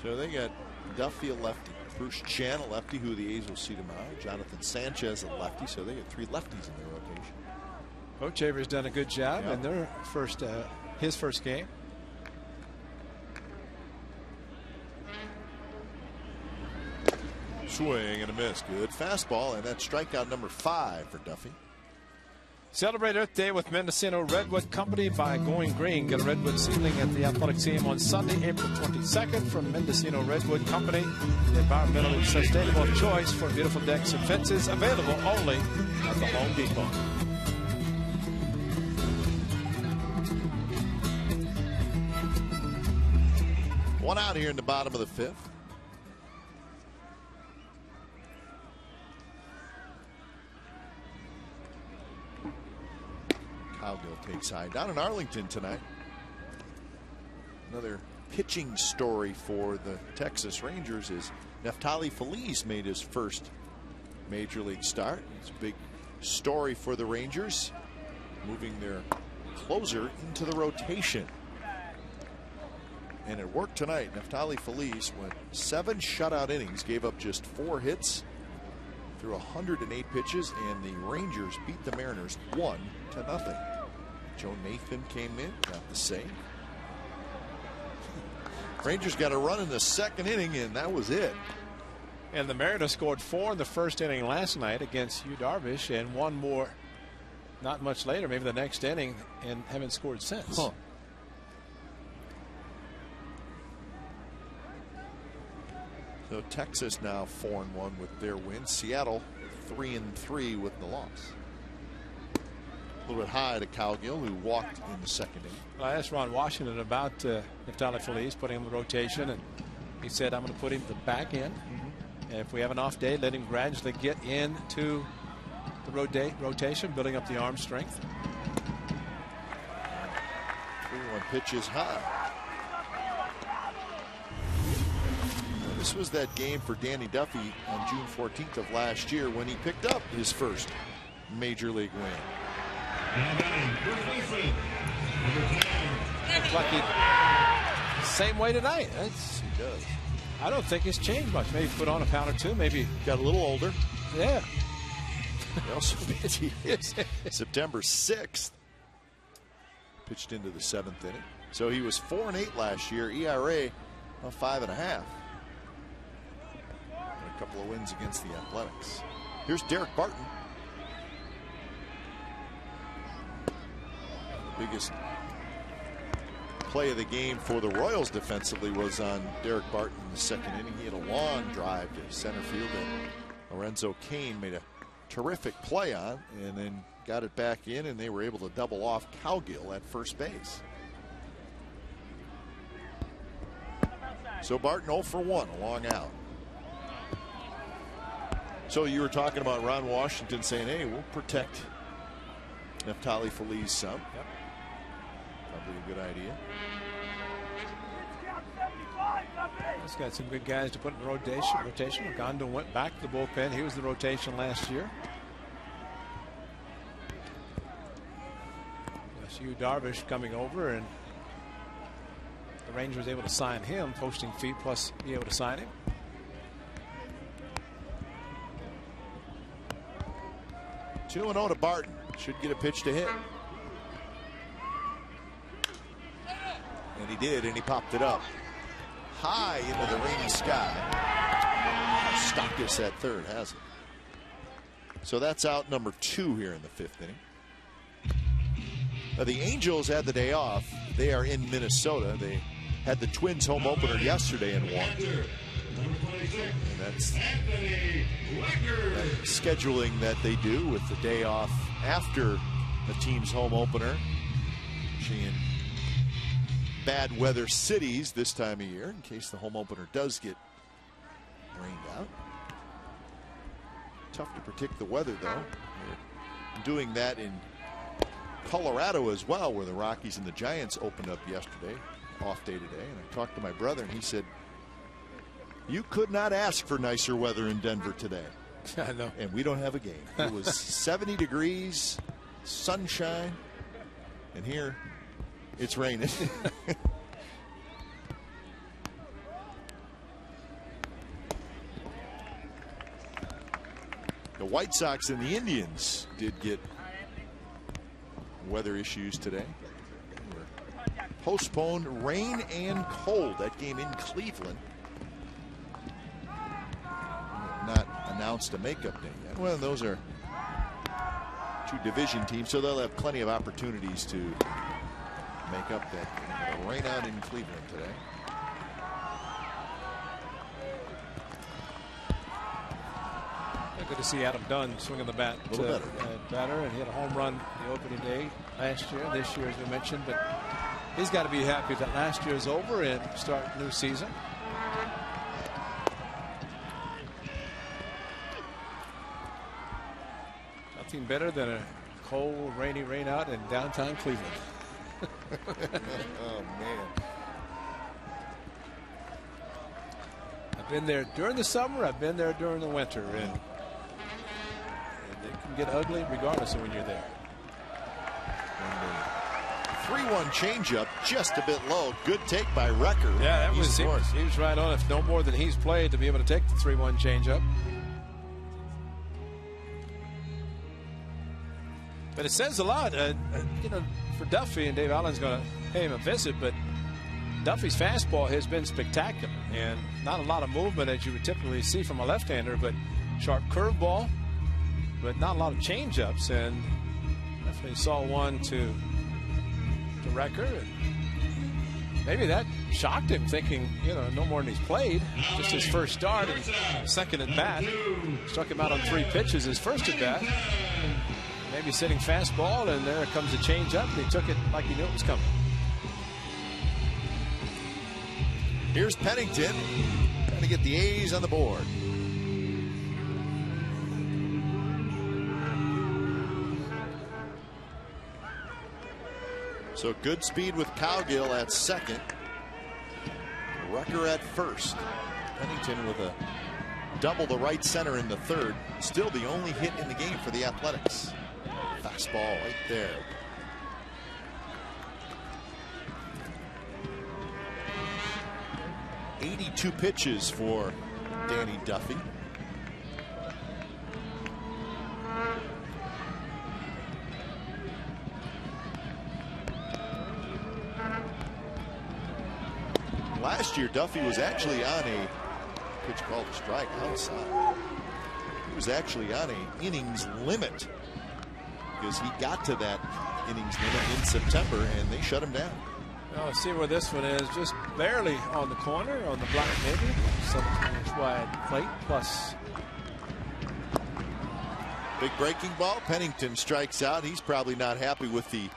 So they got Duffy, a lefty, Bruce Chan, a lefty, who the A's will see tomorrow, Jonathan Sanchez, a lefty, so they got 3 lefties in their rotation. Hochevar's done a good job in their first, his first game. Swing and a miss. Good fastball, and that's strikeout number 5 for Duffy. Celebrate Earth Day with Mendocino Redwood Company by going green. Get a redwood seedling at the Athletic Museum on Sunday, April 22nd from Mendocino Redwood Company. The environmentally sustainable choice for beautiful decks and fences, available only at the Home Depot. One out here in the bottom of the fifth. Cowgill takes high down in Arlington tonight. Another pitching story for the Texas Rangers is Neftali Feliz made his first major league start. It's a big story for the Rangers, moving their closer into the rotation. And it worked tonight. Neftali Feliz went 7 shutout innings, gave up just 4 hits through 108 pitches, and the Rangers beat the Mariners 1-0. Joe Nathan came in, got the save. Rangers got a run in the second inning, and that was it. And the Mariners scored 4 in the first inning last night against Yu Darvish, and 1 more not much later, maybe the next inning, and haven't scored since. Huh. So Texas now 4-1 with their win. Seattle 3-3 with the loss. A little bit high to Cowgill, who walked in the second inning. Well, I asked Ron Washington about Neftali Feliz, putting him in the rotation, and he said, I'm going to put him the back end. And if we have an off day, let him gradually get into the rotation, building up the arm strength. 3-1 pitch is high. This was that game for Danny Duffy on June 14th of last year when he picked up his first major league win. Lucky. Same way tonight. He does. I don't think it's changed much. Maybe put on a pound or two. Maybe got a little older. Yeah. He also pitched September 6th. Pitched into the 7th inning. So he was 4-8 last year. ERA of 5.5. A couple of wins against the Athletics. Here's Derek Barton. The biggest play of the game for the Royals defensively was on Derek Barton in the second inning. He had a long drive to center field that Lorenzo Cain made a terrific play on, and then got it back in, and they were able to double off Cowgill at first base. So Barton 0 for 1, a long out. So you were talking about Ron Washington saying, hey, we'll protect Neftali Feliz some. Yep. Probably a good idea. He's got some good guys to put in the rotation. Gondo went back to the bullpen. He was the rotation last year. Yu Darvish coming over, and the Rangers was able to sign him, posting fee plus be able to sign him. Two 2-0 to Barton. Should get a pitch to hit. And he did, and he popped it up high into the rainy sky. Stockus at third has it. So that's out number 2 here in the 5th inning. Now the Angels had the day off. They are in Minnesota. They had the Twins home opener yesterday and won. And that's scheduling that they do with the day off after the team's home opener. In bad weather cities this time of year, in case the home opener does get rained out. Tough to predict the weather, though. They're doing that in Colorado as well, where the Rockies and the Giants opened up yesterday, off day today. And I talked to my brother, and he said, you could not ask for nicer weather in Denver today. I know. And we don't have a game. It was 70 degrees, sunshine, and here it's raining. The White Sox and the Indians did get weather issues today. Postponed, rain and cold. That game in Cleveland. Not announced a makeup day yet. Well, those are 2 division teams, so they'll have plenty of opportunities to make up that rain out in Cleveland today. Good to see Adam Dunn swinging the bat a little better, and he had a home run the opening day last year. This year, as we mentioned, but he's got to be happy that last year is over and start a new season. Nothing better than a cold, rainy rainout in downtown Cleveland. Oh man. I've been there during the summer. I've been there during the winter, and it can get ugly regardless of when you're there. 3-1 changeup, just a bit low. Good take by Recker. Yeah, that was he was right on. If no more than he's played to be able to take the 3-1 changeup. But it says a lot, you know, for Duffy, and Dave Allen's going to pay him a visit, but Duffy's fastball has been spectacular, and not a lot of movement as you would typically see from a left-hander, but sharp curveball, but not a lot of changeups, and definitely saw one to Recker. And maybe that shocked him, thinking, you know, no more than he's played. Just his first start and second at bat. Struck him out on 3 pitches his first at bat. Maybe sitting fastball, and there comes a changeup. He took it like he knew it was coming. Here's Pennington trying to get the A's on the board. So good speed with Cowgill at second. Recker at first. Pennington with a double to right center in the third. Still the only hit in the game for the Athletics. Fastball right there. .82 pitches for Danny Duffy. Last year, Duffy was actually on a pitch called a strike outside. He was actually on an innings limit because he got to that innings limit in September and they shut him down. Well, see where this one is, just barely on the corner, on the block maybe. 7-inch wide plate plus. Big breaking ball. Pennington strikes out. He's probably not happy with the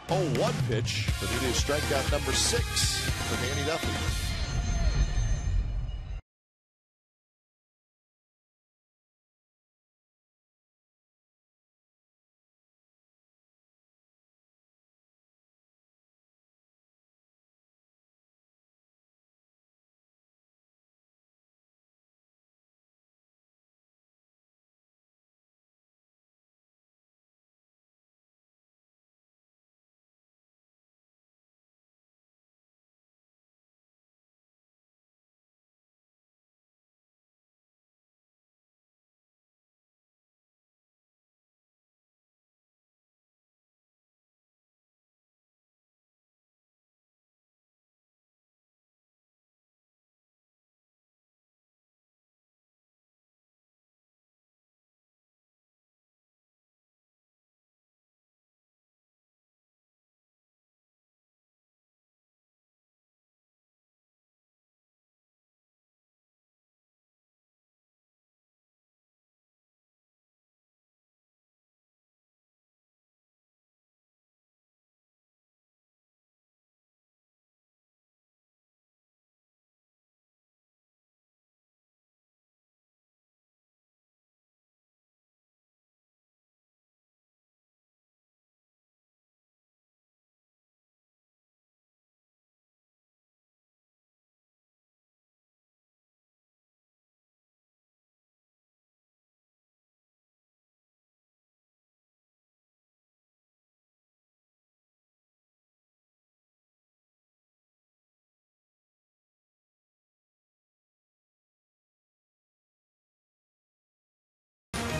0-1 pitch, but it is strikeout number 6 for Danny Duffy.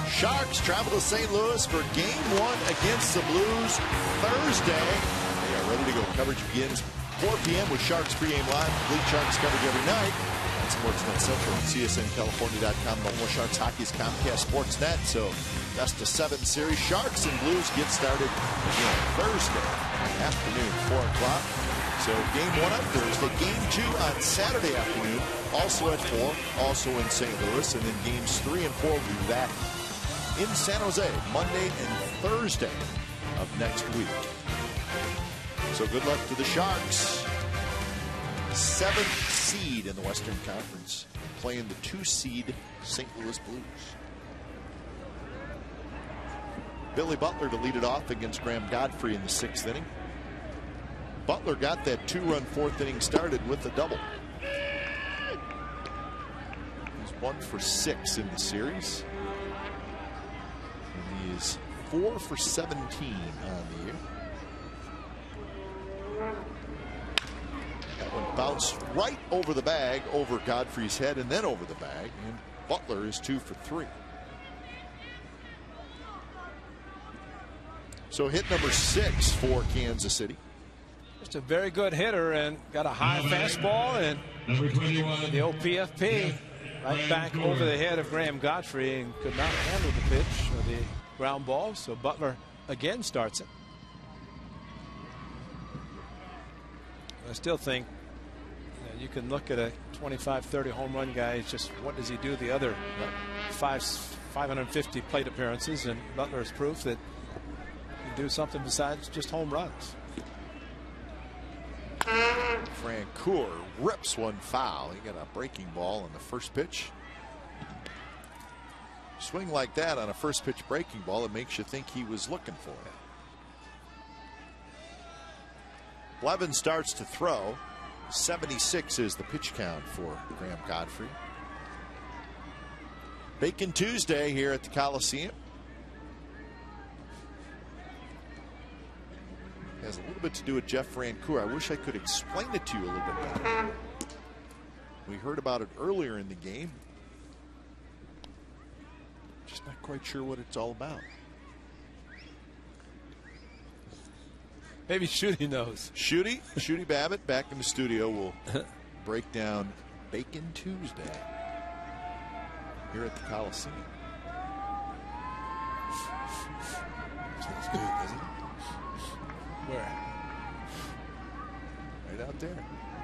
Sharks travel to St. Louis for Game 1 against the Blues Thursday. They are ready to go. Coverage begins 4 p.m. with Sharks pregame live. Complete Sharks coverage every night on Sportsnet Central and CSNCalifornia.com. The home of Sharks hockey's Comcast Sportsnet. So best of 7 series. Sharks and Blues get started again Thursday afternoon, 4 o'clock. So game 1 on Thursday, game 2 on Saturday afternoon, also at 4, also in St. Louis, and then games 3 and 4 will be back in San Jose Monday and Thursday of next week. So good luck to the Sharks. 7th seed in the Western Conference, playing the 2 seed St. Louis Blues. Billy Butler to lead it off against Graham Godfrey in the 6th inning. Butler got that 2-run 4th inning started with a double. He's 1 for 6 in the series. And he is 4 for 17 on the year. That one bounced right over the bag, over Godfrey's head, and then over the bag. And Butler is 2 for 3. So hit number 6 for Kansas City. Just a very good hitter and got a high fastball, and the OPFP right back over the head of Graham Godfrey and could not handle the pitch or the ground ball. So Butler again starts it. I still think you can look at a 25-30 home run guy. It's just what does he do the other 550 plate appearances, and Butler is proof that he can do something besides just home runs. Francoeur rips one foul. He got a breaking ball on the first pitch. Swing like that on a first pitch breaking ball, it makes you think he was looking for it. Blevin starts to throw. 76 is the pitch count for Graham Godfrey. Bacon Tuesday here at the Coliseum. Has a little bit to do with Jeff Francoeur. I wish I could explain it to you a little bit better. We heard about it earlier in the game. Just not quite sure what it's all about. Maybe Shooty knows. Shooty Babbitt back in the studio will break down Bacon Tuesday here at the Coliseum. Sounds good, doesn't it? Where? Right out there,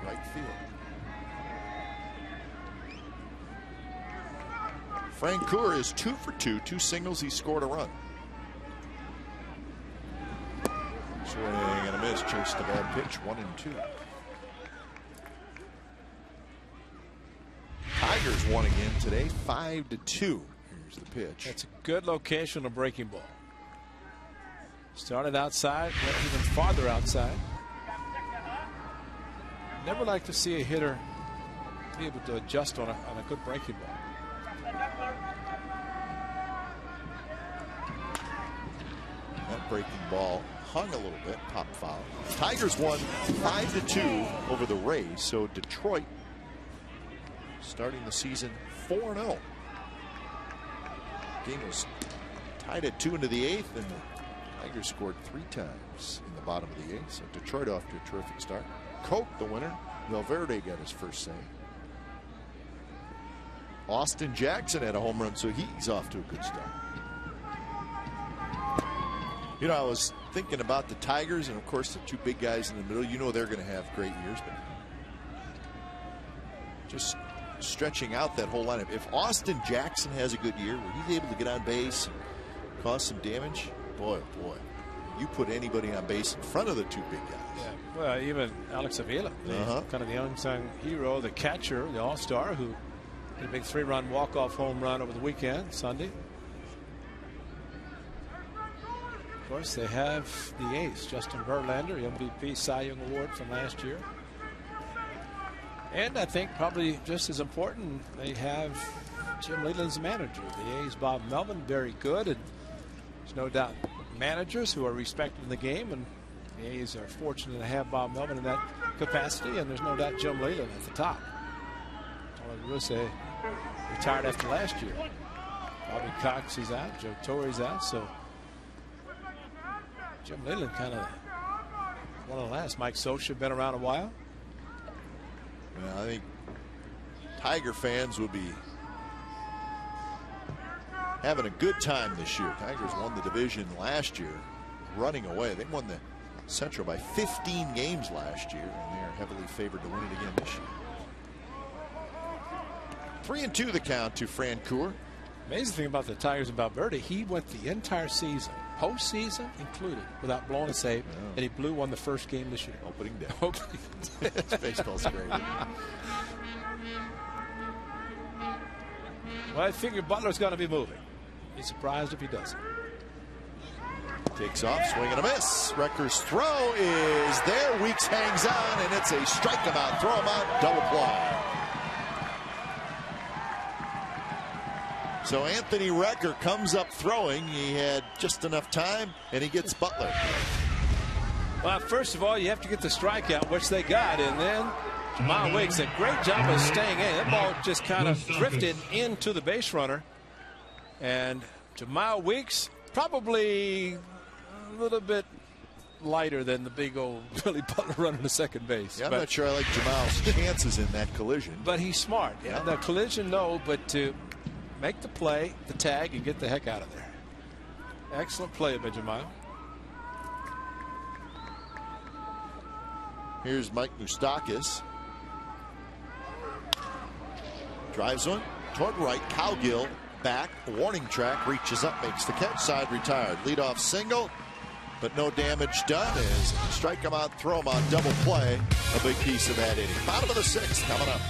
right field. Francoeur is 2 for 2, 2 singles. He scored a run. Swing and a miss. Chased a bad pitch. 1-2. Tigers won again today. 5-2. Here's the pitch. That's a good location of breaking ball. Started outside, went even farther outside. Never like to see a hitter be able to adjust on a good breaking ball. That breaking ball hung a little bit. Pop foul. Tigers won 5-2 over the Rays. So Detroit starting the season 4-0. Game was tied at 2 into the 8th, and the Tigers scored 3 times in the bottom of the 8th. So Detroit off to a terrific start. Koch, the winner. Valverde got his first save. Austin Jackson had a home run, so he's off to a good start. You know, I was thinking about the Tigers, and of course the 2 big guys in the middle. You know they're going to have great years, but just stretching out that whole lineup. If Austin Jackson has a good year where he's able to get on base and cause some damage, boy, oh boy, you put anybody on base in front of the 2 big guys. Yeah, well, even Alex Avila, kind of the unsung hero, the catcher, the all-star, who did a big 3-run walk-off home run over the weekend, Sunday. Of course, they have the ace, Justin Verlander, MVP Cy Young Award from last year. And I think probably just as important, they have Jim Leyland's manager. The A's, Bob Melvin, very good. And there's no doubt managers who are respected in the game. And the A's are fortunate to have Bob Melvin in that capacity. And there's no doubt Jim Leyland at the top. Tony Russe retired after last year. Bobby Cox is out. Joe Torre's out. So Jim Leyland kind of one of the last. Mike Scioscia, been around a while. Well, I think Tiger fans will be having a good time this year. Tigers won the division last year, running away. They won the Central by 15 games last year, and they are heavily favored to win it again this year. 3-2 the count to Francoeur. Amazing thing about the Tigers and Valverde, he went the entire season, postseason included, without blowing a save, and he blew one the first game this year. Opening day. Baseball's great. Well, I figured Butler's going to be moving. Be surprised if he doesn't. Takes off, swing and a miss. Recker's throw is there. Weeks hangs on, and it's a strike him out, throw him out, double play. So Anthony Recker comes up throwing. He had just enough time, and he gets Butler. Well, first of all, you have to get the strikeout, which they got, and then Jamal Wicks, a great job of staying in. That ball just kind of drifted into the base runner. And Jamal Weeks, probably a little bit lighter than the big old Billy Butler running to second base. Yeah, I'm not sure I like Jamal's chances in that collision. But he's smart. Yeah, the collision, no, but to make the play, the tag, and get the heck out of there. Excellent play by Jamal. Here's Mike Moustakas. Drives one toward right. Cowgill back. Warning track. Reaches up. Makes the catch. Side retired. Leadoff single. But no damage done as strike him out, throw him on, double play. A big piece of that inning. Bottom of the sixth coming up.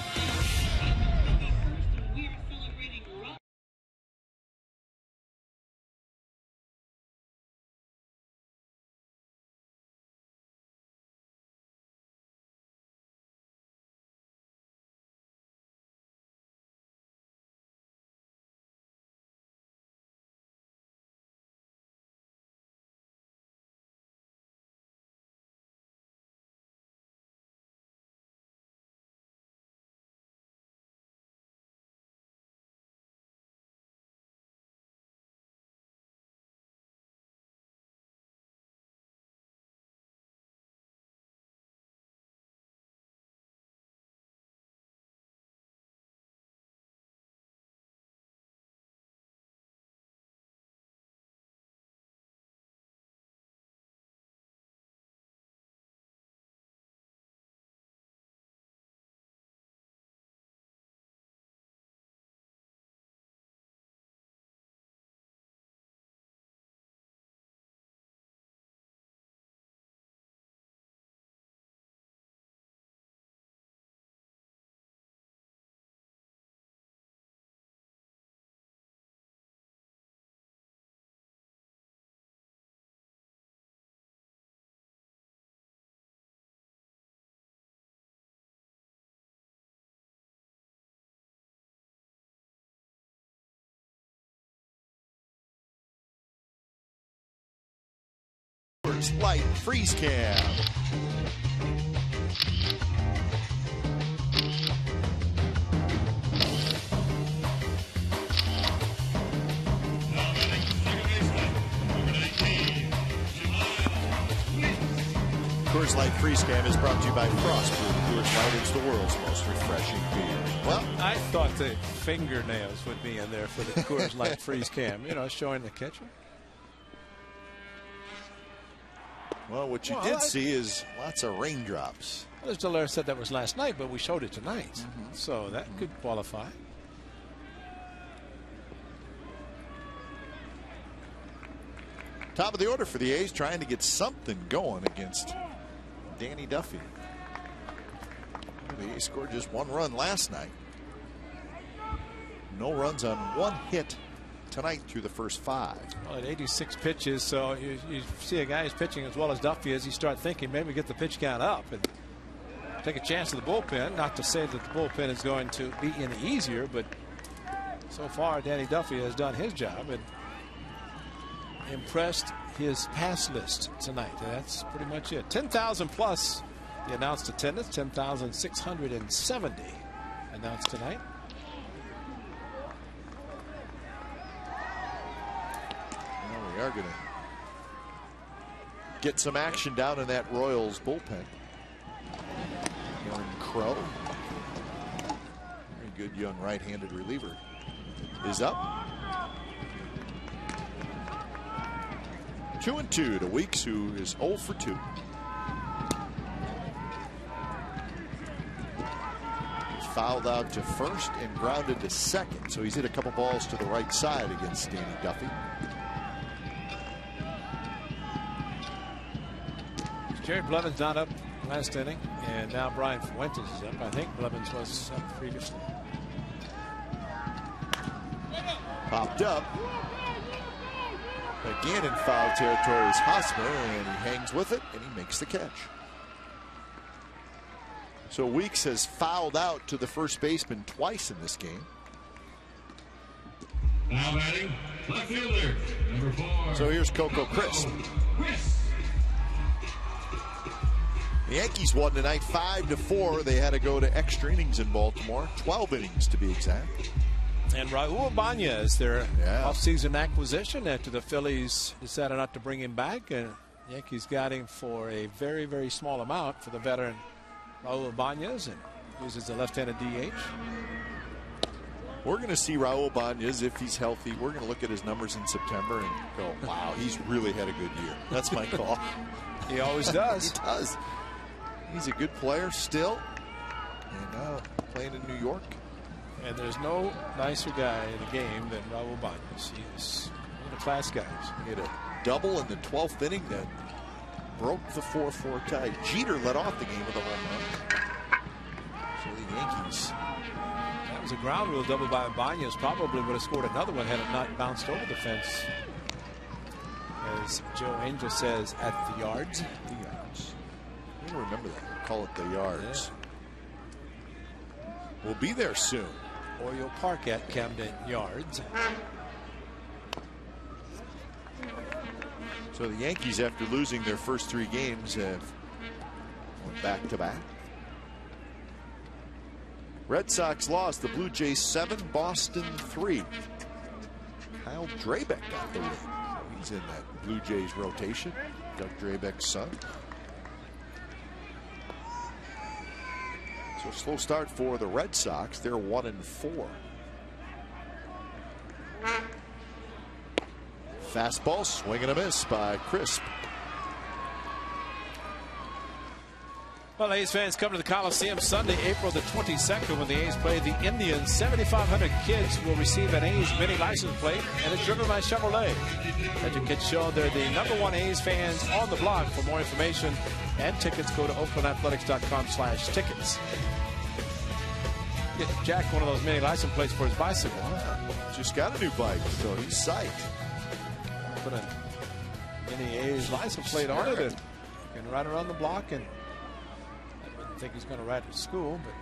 Light freeze cam. Coors Light Freeze Cam is brought to you by Frostproof. Coors Light is the world's most refreshing beer. Well, I thought the fingernails would be in there for the Coors Light Freeze Cam. You know, showing the catcher. Well, what you did see is lots of raindrops. Well, Delaire said that was last night, but we showed it tonight. So that could qualify. Top of the order for the A's, trying to get something going against Danny Duffy. The A's scored just one run last night. No runs on one hit tonight through the first 5. Well, at 86 pitches, so you see a guy who's pitching as well as Duffy is, you start thinking maybe get the pitch count up and take a chance of the bullpen. Not to say that the bullpen is going to be any easier, but so far Danny Duffy has done his job and impressed his pass list tonight. That's pretty much it. 10,000 plus the announced attendance, 10,670 announced tonight. We are going to get some action down in that Royals bullpen. Young Crow, very good young right-handed reliever, is up. 2-2 to Weeks, who is 0 for 2. Fouled out to first and grounded to second, so he's hit a couple balls to the right side against Danny Duffy. Jerry Blevins not up last inning, and now Brian Fuentes is up. I think Blevins was up previously. Popped up. Again in foul territory is Hosmer, and he hangs with it, and he makes the catch. So Weeks has fouled out to the first baseman twice in this game. Now batting, left fielder, number 4. So here's Coco Crisp. The Yankees won tonight 5-4. They had to go to extra innings in Baltimore, 12 innings to be exact. And Raul Ibanez, their offseason acquisition after the Phillies decided not to bring him back. And the Yankees got him for a very, very small amount for the veteran Raul Ibanez, and uses the left-handed DH. We're going to see Raul Ibanez if he's healthy. We're going to look at his numbers in September and go, wow, he's really had a good year. That's my call. He always does. He does. He's a good player still, and now playing in New York. And there's no nicer guy in the game than Raul Ibanez. He's one of the class guys. He had a double in the 12th inning that broke the 4-4 tie. Jeter led off the game with a home run. So the Yankees. That was a ground rule double by Ibanez. Probably would have scored another one had it not bounced over the fence. As Joe Angel says, at the yards. The yards. I'm going to remember that. We'll call it the yards. Yeah. We'll be there soon. Oriole Park at Camden Yards. So the Yankees, after losing their first 3 games, have went back-to-back. Red Sox lost. The Blue Jays 7, Boston 3. Kyle Drabek got the win. He's in that Blue Jays rotation. Doug Drabek's son. So slow start for the Red Sox. They're 1-4. Fastball, swing and a miss by Crisp. Well, A's fans come to the Coliseum Sunday, April the 22nd, when the A's play the Indians. 7,500 kids will receive an A's mini license plate, and it's driven by Chevrolet. Let your kids show they're the #1 A's fans on the block. For more information and tickets, go to oaklandathletics.com/tickets. Get Jack one of those mini license plates for his bicycle. Just got a new bike, so he's psyched. Put a mini A's license plate on it and can ride around the block. And I wouldn't think he's going to ride to school, but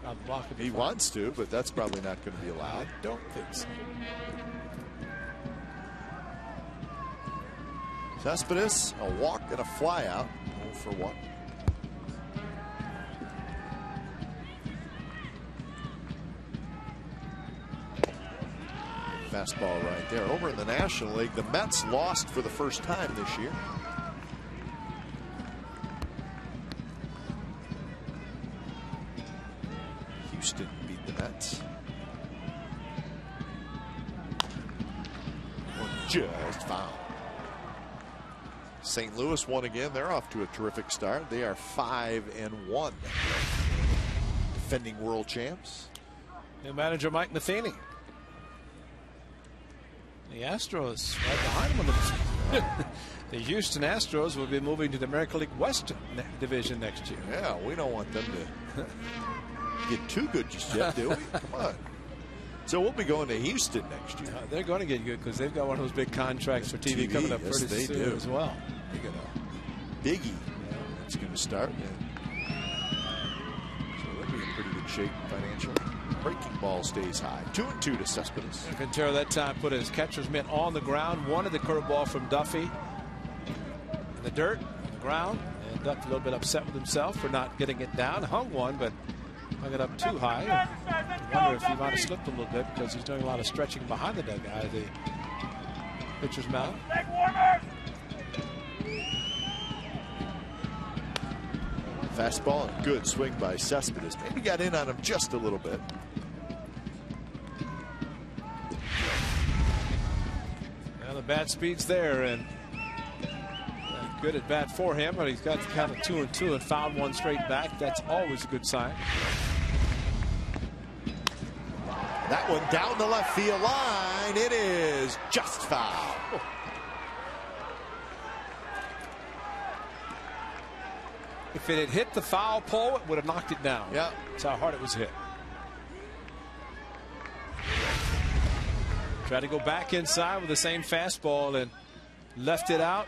around the block would be He fun. wants to, but that's probably not going to be allowed. I don't think so. Cespedes, a walk and a fly out. 0 for 1. Fastball right there. Over in the National League, the Mets lost for the first time this year. Houston beat the Mets. Just foul. St. Louis won again. They're off to a terrific start. They are 5-1. Defending world champs. New manager Mike Matheny. The Astros right behind him. The Houston Astros will be moving to the American League West division next year. Yeah, we don't want them to get too good just yet, do we? Come on. So we'll be going to Houston next year. They're going to get good because they've got one of those big contracts for TV coming up yes, pretty they soon do. as well. They got a biggie that's going to start. So they'll be in pretty good shape financially. Breaking ball stays high. 2-2 to Cespedes. Quintero that time put his catcher's mitt on the ground. Wanted the curveball from Duffy. In the dirt, on the ground. And Duffy a little bit upset with himself for not getting it down. Hung one, but hung it up too high. I wonder if he might have slipped a little bit because he's doing a lot of stretching behind the dugout, the pitcher's mound. Fastball and good swing by Cespedes. Maybe got in on him just a little bit. Well, the bat speed's there, and good at bat for him, but he's got the count of 2-2 and fouled one straight back. That's always a good sign. That one down the left field line. It is just foul. If it had hit the foul pole, it would have knocked it down. Yeah. That's how hard it was hit. Tried to go back inside with the same fastball and left it out.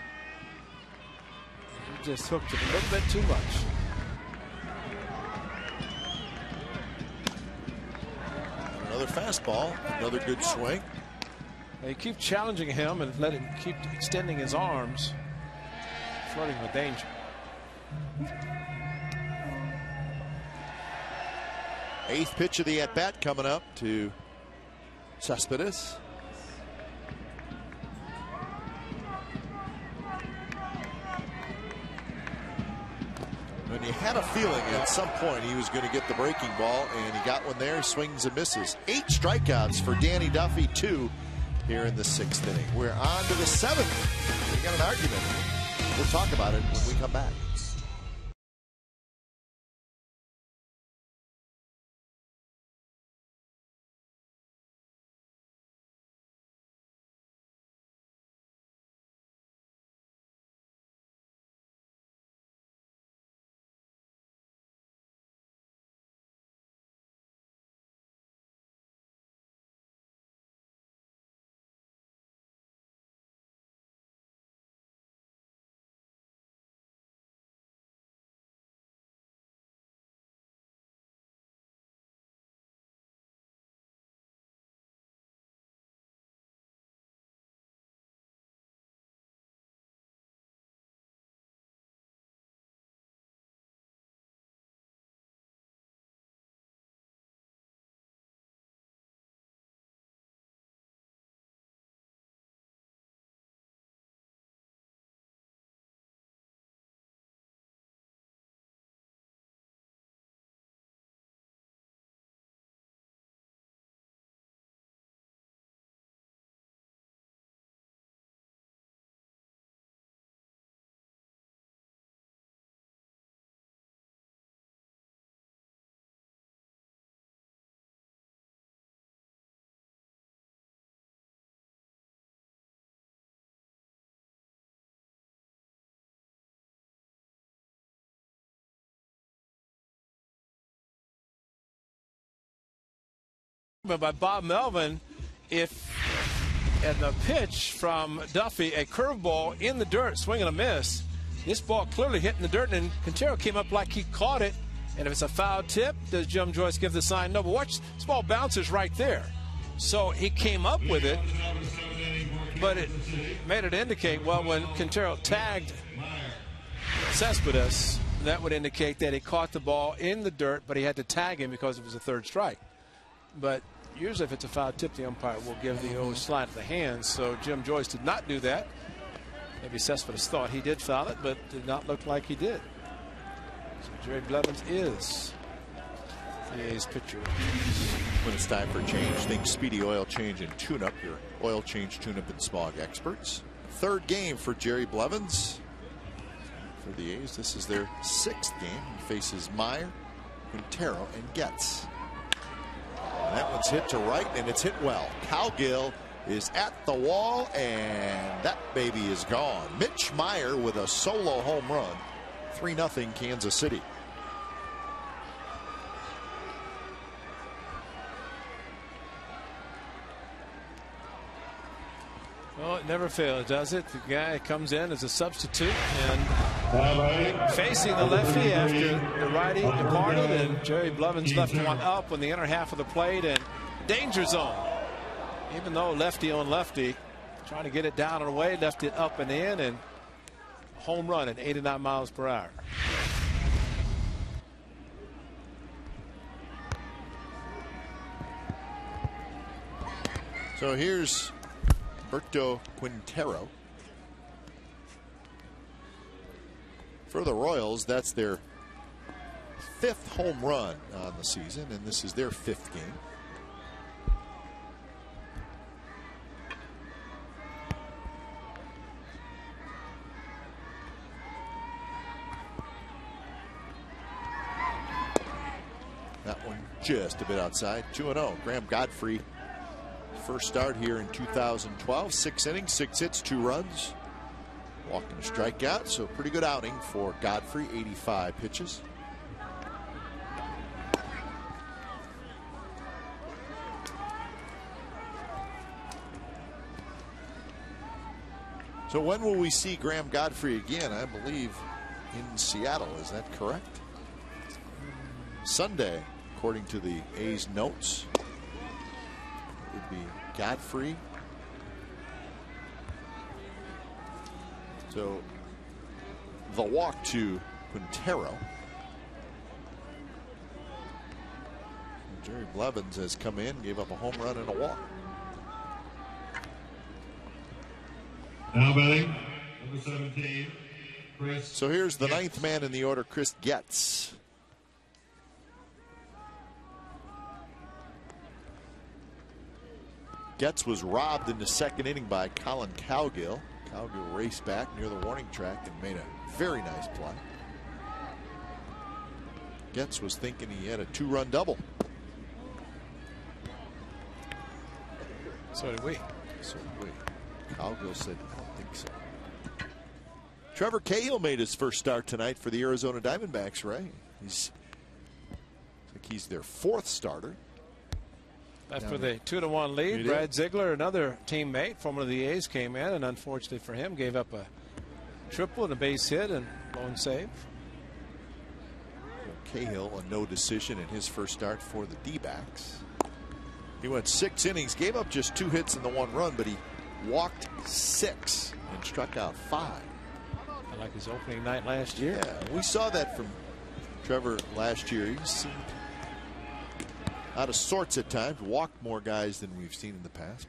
He just hooked it a little bit too much. Another fastball, another good swing. They keep challenging him and let him keep extending his arms, flirting with danger. Eighth pitch of the at-bat coming up to Cespedes. And you had a feeling at some point he was going to get the breaking ball, and he got one there. Swings and misses. 8 strikeouts for Danny Duffy, 2 here in the 6th inning. We're on to the 7th. We got an argument. We'll talk about it when we come back. By Bob Melvin, if at the pitch from Duffy, a curveball in the dirt, swing and a miss. This ball clearly hit in the dirt, and Quintero came up like he caught it. And if it's a foul tip, does Jim Joyce give the sign? No, but watch, this ball bounces right there. So he came up with it, but it made it indicate, well, when Quintero tagged Cespedes, that would indicate that he caught the ball in the dirt, but he had to tag him because it was a third strike. But usually if it's a foul tip, the umpire will give the old slide of the hands. So Jim Joyce did not do that. Maybe Cespedes thought he did foul it, but did not look like he did. So Jerry Blevins is the A's pitcher. When it's time for change, think Speedy Oil Change and Tune-Up, your oil change, tune-up, and smog experts. 3rd game for Jerry Blevins. For the A's, this is their 6th game. He faces Meyer, Quintero, and Getz. That one's hit to right, and it's hit well. Cowgill is at the wall, and that baby is gone. Mitch Meyer with a solo home run. 3-0 Kansas City. Well, it never fails, does it? The guy comes in as a substitute and facing the lefty after the righty departed, and Jerry Blevins left one up on the inner half of the plate, and danger zone. Even though lefty on lefty, trying to get it down and away, left it up and in, and home run at 89 miles per hour. So here's Berto Quintero. For the Royals, that's their 5th home run on the season, and this is their 5th game. That one just a bit outside. 2-0. Graham Godfrey, first start here in 2012. 6 innings, 6 hits, 2 runs. Walked and a strikeout, so pretty good outing for Godfrey. 85 pitches. So when will we see Graham Godfrey again? I believe in Seattle. Is that correct? Sunday, according to the A's notes. It would be Godfrey. So the walk to Quintero. Jerry Blevins has come in, gave up a home run and a walk. Now batting, number 17, Chris. So here's the 9th man in the order, Chris Getz. Getz was robbed in the 2nd inning by Colin Cowgill. Cowgill raced back near the warning track and made a very nice play. Getz was thinking he had a 2-run double. So did we. Cowgill said, I don't think so. Trevor Cahill made his first start tonight for the Arizona Diamondbacks, Ray. He's their 4th starter. After the 2-1 lead, Brad Ziegler, another teammate, former of the A's, came in and unfortunately for him gave up a triple and a base hit and lone save. Cahill a no decision in his first start for the D-backs. He went 6 innings, gave up just 2 hits and the 1 run, but he walked 6 and struck out 5. Like his opening night last year. Yeah, we saw that from Trevor last year. He seemed out of sorts at times, walked more guys than we've seen in the past.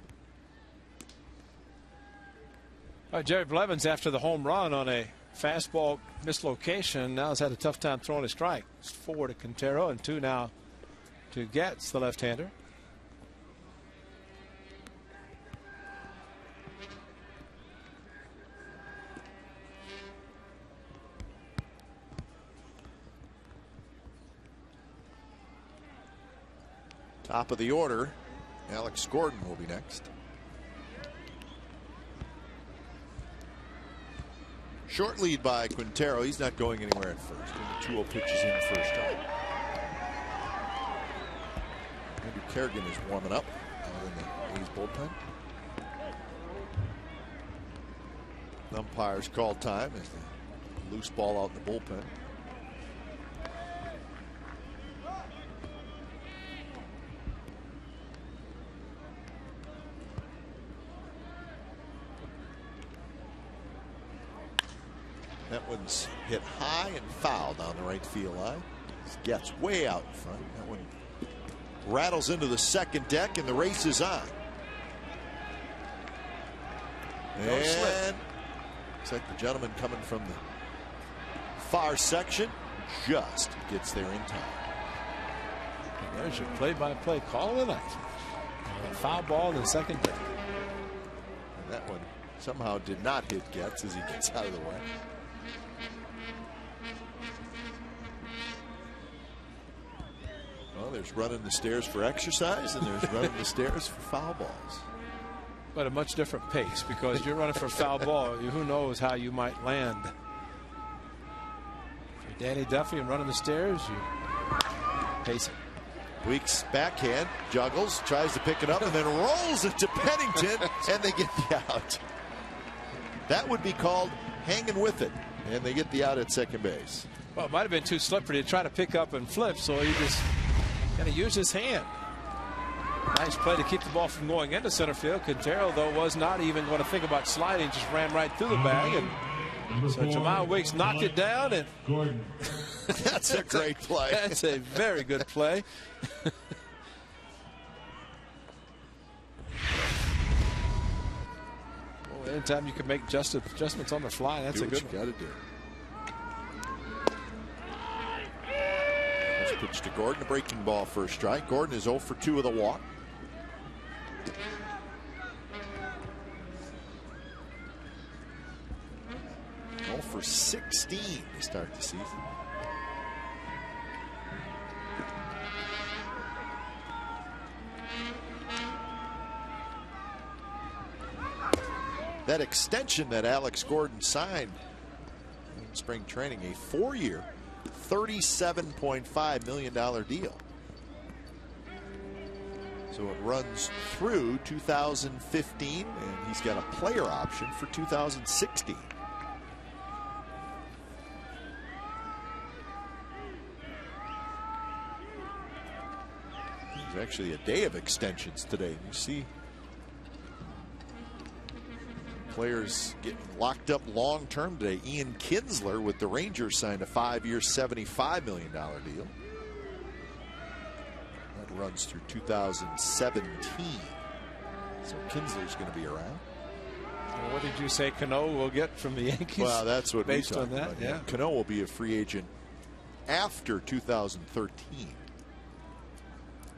Jerry Blevins, after the home run on a fastball mislocation, now has had a tough time throwing a strike. It's 4 to Quintero and 2 now to Getz, the left-hander. Top of the order, Alex Gordon will be next. Short lead by Quintero. He's not going anywhere at first. And the 2-0 pitches in first time. Andrew Kerrigan is warming up out in the A's bullpen. Umpires call time as the loose ball out in the bullpen. That one's hit high and foul down the right field line. Gets way out in front. That one rattles into the 2nd deck and the race is on. And looks like the gentleman coming from the far section just gets there in time. And there's your play-by-play call of the night. A foul ball in the 2nd deck. And that one somehow did not hit Getz as he gets out of the way. Well, there's running the stairs for exercise and there's running the stairs for foul balls. But a much different pace because you're running for a foul ball. Who knows how you might land. If you're Danny Duffy and running the stairs, you pace it. Weeks backhand, juggles, tries to pick it up and then rolls it to Pennington and they get the out. That would be called hanging with it, and they get the out at 2nd base. Well, it might have been too slippery to try to pick up and flip, so he just kind of used his hand. Nice play to keep the ball from going into center field. Quintero, though, was not even going to think about sliding, just ran right through the bag. And so Jamal Weeks knocked it down. And Gordon. That's a great play. That's a very good play. Well, anytime you can make adjustments on the fly, that's a good one. Got to do. Pitch to Gordon, a breaking ball, first strike. Gordon is 0 for 2 with a walk. For 16 to start the season. That extension that Alex Gordon signed in spring training, a 4-year, $37.5 million deal. So it runs through 2015, and he's got a player option for 2016. Actually a day of extensions today. You see players getting locked up long term today. Ian Kinsler with the Rangers signed a 5-year, $75 million deal. That runs through 2017. So Kinsler's going to be around. Well, what did you say Cano will get from the Yankees? Well, that's what based we on that. about. Yeah. Cano will be a free agent after 2013.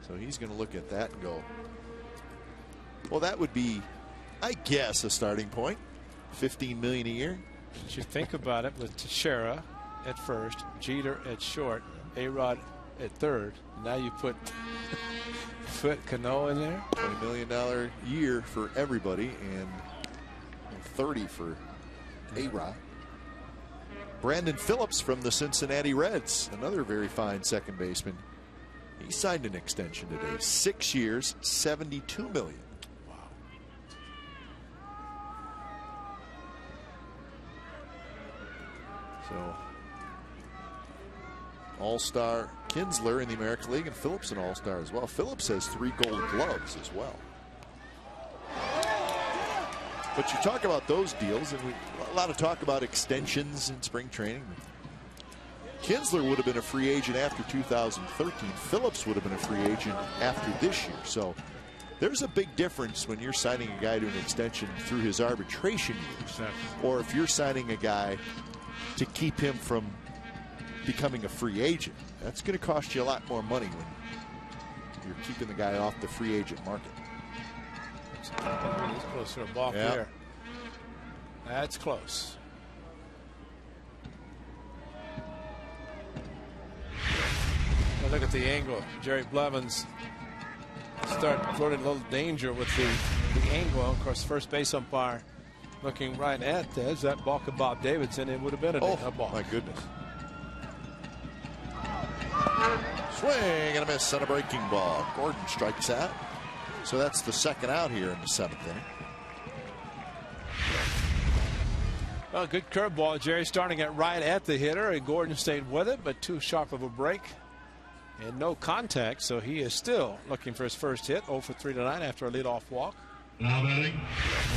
So he's going to look at that and go, well, that would be, I guess, a starting point. $15 million a year. If you think about it, with Teixeira at first, Jeter at short, A-Rod at third. Now you put Cano in there. $20 million year for everybody, and 30 for A-Rod. Brandon Phillips from the Cincinnati Reds, another very fine second baseman. He signed an extension today, 6 years, $72 million. Wow. So, All-Star Kinsler in the American League, and Phillips an All-Star as well. Phillips has 3 Gold Gloves as well. But you talk about those deals, and a lot of talk about extensions in spring training. Kinsler would have been a free agent after 2013. Phillips would have been a free agent after this year. So there's a big difference when you're signing a guy to an extension through his arbitration years, Exactly. or if you're signing a guy to keep him from becoming a free agent. That's going to cost you a lot more money when you're keeping the guy off the free agent market. It's close to a balk there. That's close. Well, look at the angle. Jerry Blevins floated a little danger with the angle. Of course, first base umpire looking right at that balk of Bob Davidson. It would have been a balk. My goodness. Swing and a miss on a breaking ball. Gordon strikes out. So that's the second out here in the 7th inning. Well, good curveball. Jerry starting it right at the hitter, and Gordon stayed with it, but too sharp of a break. And no contact, so he is still looking for his first hit. 0 for 3 tonight after a leadoff walk. Now batting,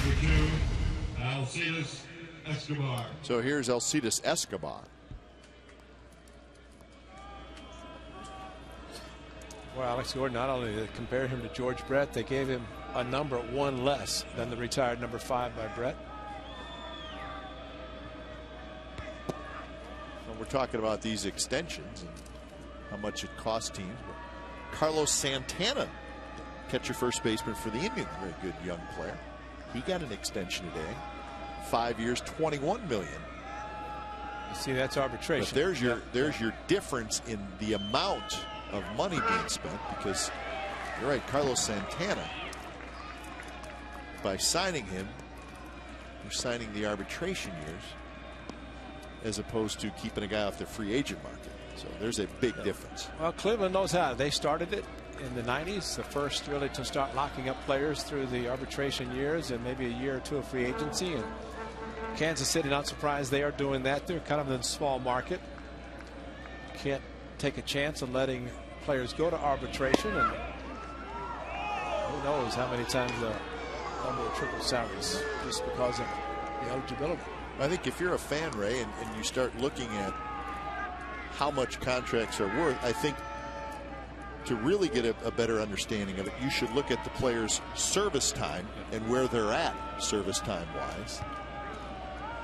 number 2, Alcides Escobar. So here's Alcides Escobar. Well, Alex Gordon, not only did they compare him to George Brett, they gave him a number 1 less than the retired number 5 by Brett. Well, we're talking about these extensions and how much it costs teams. But Carlos Santana, catcher first baseman for the Indians, very good young player. He got an extension today, 5 years, $21 million. You see, that's arbitration. But there's your difference in the amount of money being spent, because you're right, Carlos Santana, by signing him, you're signing the arbitration years as opposed to keeping a guy off the free agent market. So there's a big difference. Well, Cleveland knows how. They started it in the 90s, the first really to start locking up players through the arbitration years and maybe a year or two of free agency. And Kansas City, not surprised they are doing that. They're kind of in a small market. Can't take a chance on letting players go to arbitration, and who knows how many times they'll double or triple salaries just because of the eligibility. I think if you're a fan, Ray, and you start looking at how much contracts are worth, I think to really get a better understanding of it, you should look at the players' service time and where they're at service time wise.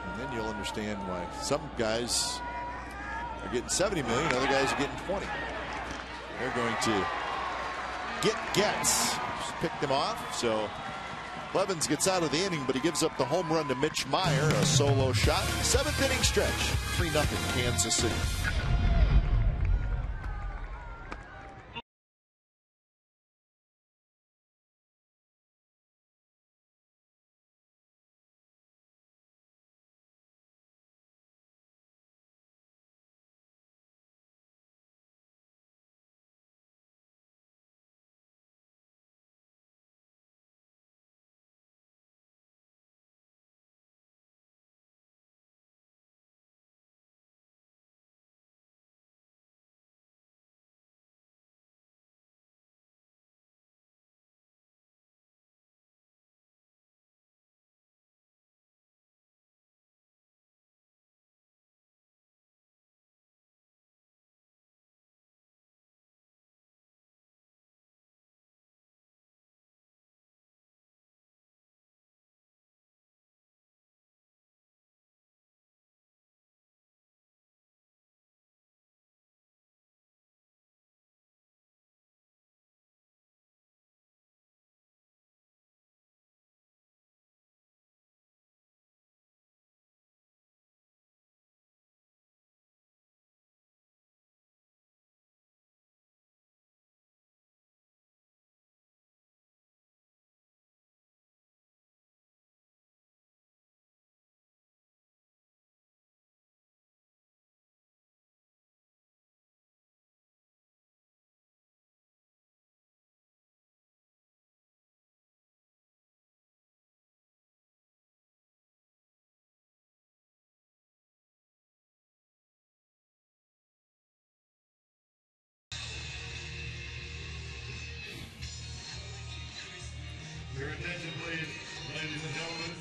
And then you'll understand why some guys are getting $70 million, other guys are getting $20 million. They're going to get Getz. Just picked him off. So Blevins gets out of the inning, but he gives up the home run to Mitch Meyer, a solo shot. 7th inning stretch, 3-0 Kansas City. Your attention, please, ladies and gentlemen.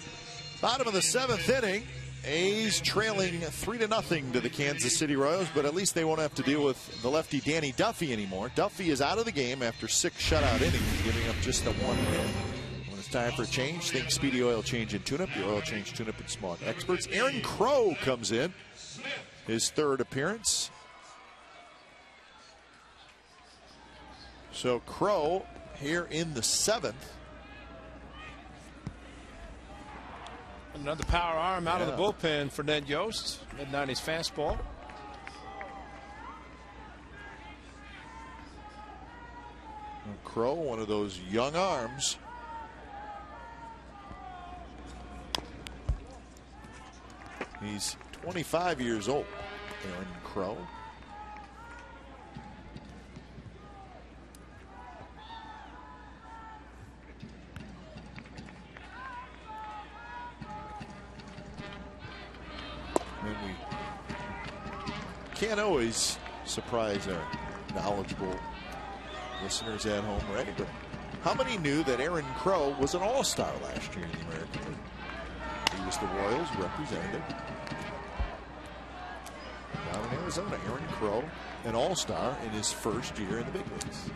Bottom of the 7th inning. A's trailing 3-0 to the Kansas City Royals, but at least they won't have to deal with the lefty Danny Duffy anymore. Duffy is out of the game after 6 shutout innings, giving up just the 1 hit. When it's time for a change, think Speedy Oil Change and Tune-Up. Your oil change tune-up and smog experts. Aaron Crow comes in, his 3rd appearance. So Crow here in the 7th. Another power arm out of the bullpen for Ned Yost. Mid-90s fastball. Crow, one of those young arms. He's 25 years old, Aaron Crow. And we can't always surprise our knowledgeable listeners at home, right? But how many knew that Aaron Crow was an all-star last year in the American League? He was the Royals representative down in Arizona. Aaron Crow, an all-star in his first year in the big leagues.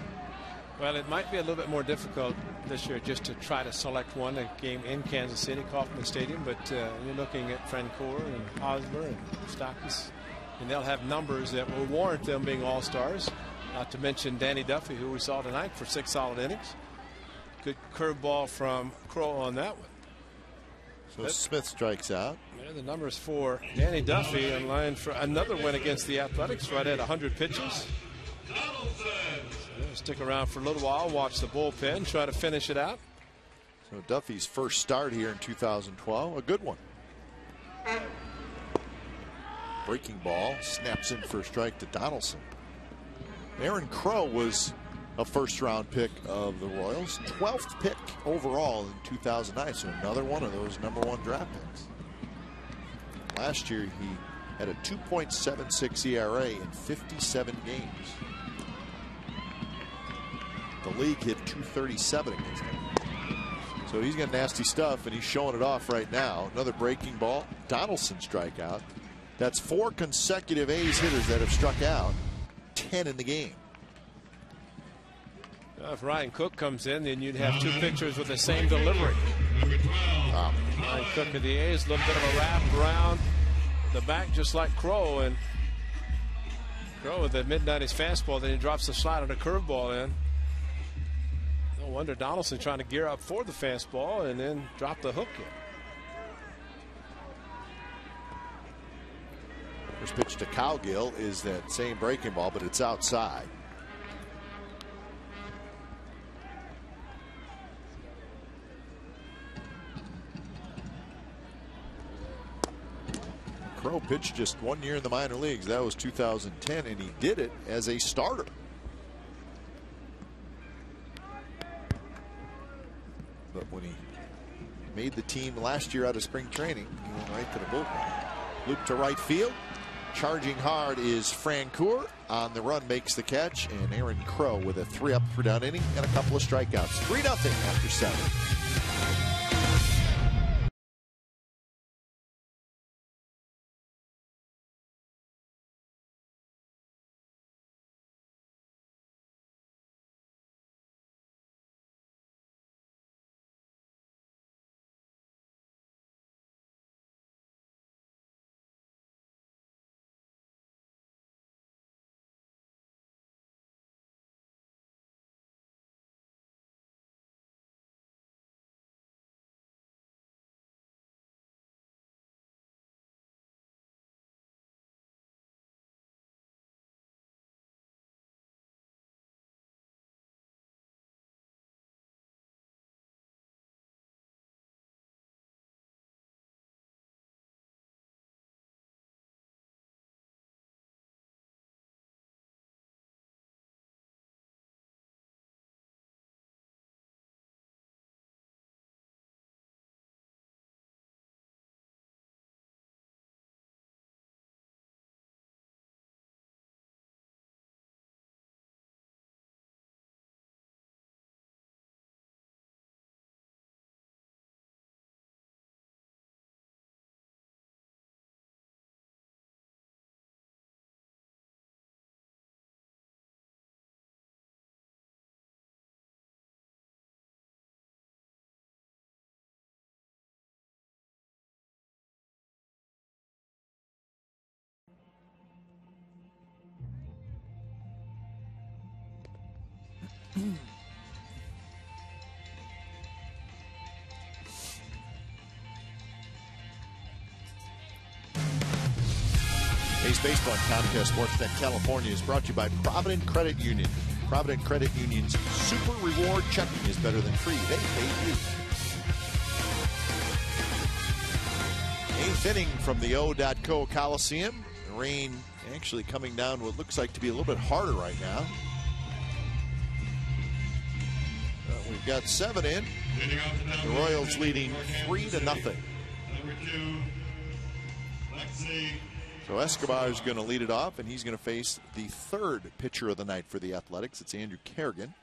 Well, it might be a little bit more difficult this year just to try to select one, a game in Kansas City, Kauffman Stadium, but you're looking at Francoeur and Hosmer and Stockis, and they'll have numbers that will warrant them being all-stars. Not to mention Danny Duffy, who we saw tonight for 6 solid innings. Good curveball from Crow on that one. So Smith strikes out. Yeah, the numbers for Danny Duffy in line for another win against the Athletics, right at 100 pitches. Stick around for a little while, watch the bullpen, try to finish it out. So Duffy's first start here in 2012, a good one. Breaking ball, snaps in for a strike to Donaldson. Aaron Crow was a first-round pick of the Royals, 12th pick overall in 2009, so another one of those #1 draft picks. Last year, he had a 2.76 ERA in 57 games. The league hit .237 against him. So he's got nasty stuff, and he's showing it off right now. Another breaking ball. Donaldson strikeout. That's 4 consecutive A's hitters that have struck out. 10 in the game. If Ryan Cook comes in, then you'd have 2 pitchers with the same delivery. Ryan Cook of the A's, a little bit of a wrap around the back, just like Crow, and Crow with the mid-90s fastball, then he drops the slide on a curveball in. No wonder Donaldson trying to gear up for the fastball and then drop the hook in. First pitch to Cowgill is that same breaking ball, but it's outside. Crow pitched just 1 year in the minor leagues. That was 2010, and he did it as a starter. But when he made the team last year out of spring training, he went right to the bullpen. Loop to right field. Charging hard is Francoeur. On the run makes the catch, and Aaron Crow with a 3-up for down inning and a couple of strikeouts. 3-0 after 7. Ace Baseball on Comcast Sportsnet California is brought to you by Provident Credit Union. Provident Credit Union's Super Reward Checking is better than free. They pay you. 8th inning from the O.Co Coliseum. The rain actually coming down what looks like to be a little bit harder right now. We've got 7 in. The Royals leading 3-0. Number 2, Lexi. So Escobar is going to lead it off, and he's going to face the 3rd pitcher of the night for the Athletics. It's Andrew Kerrigan.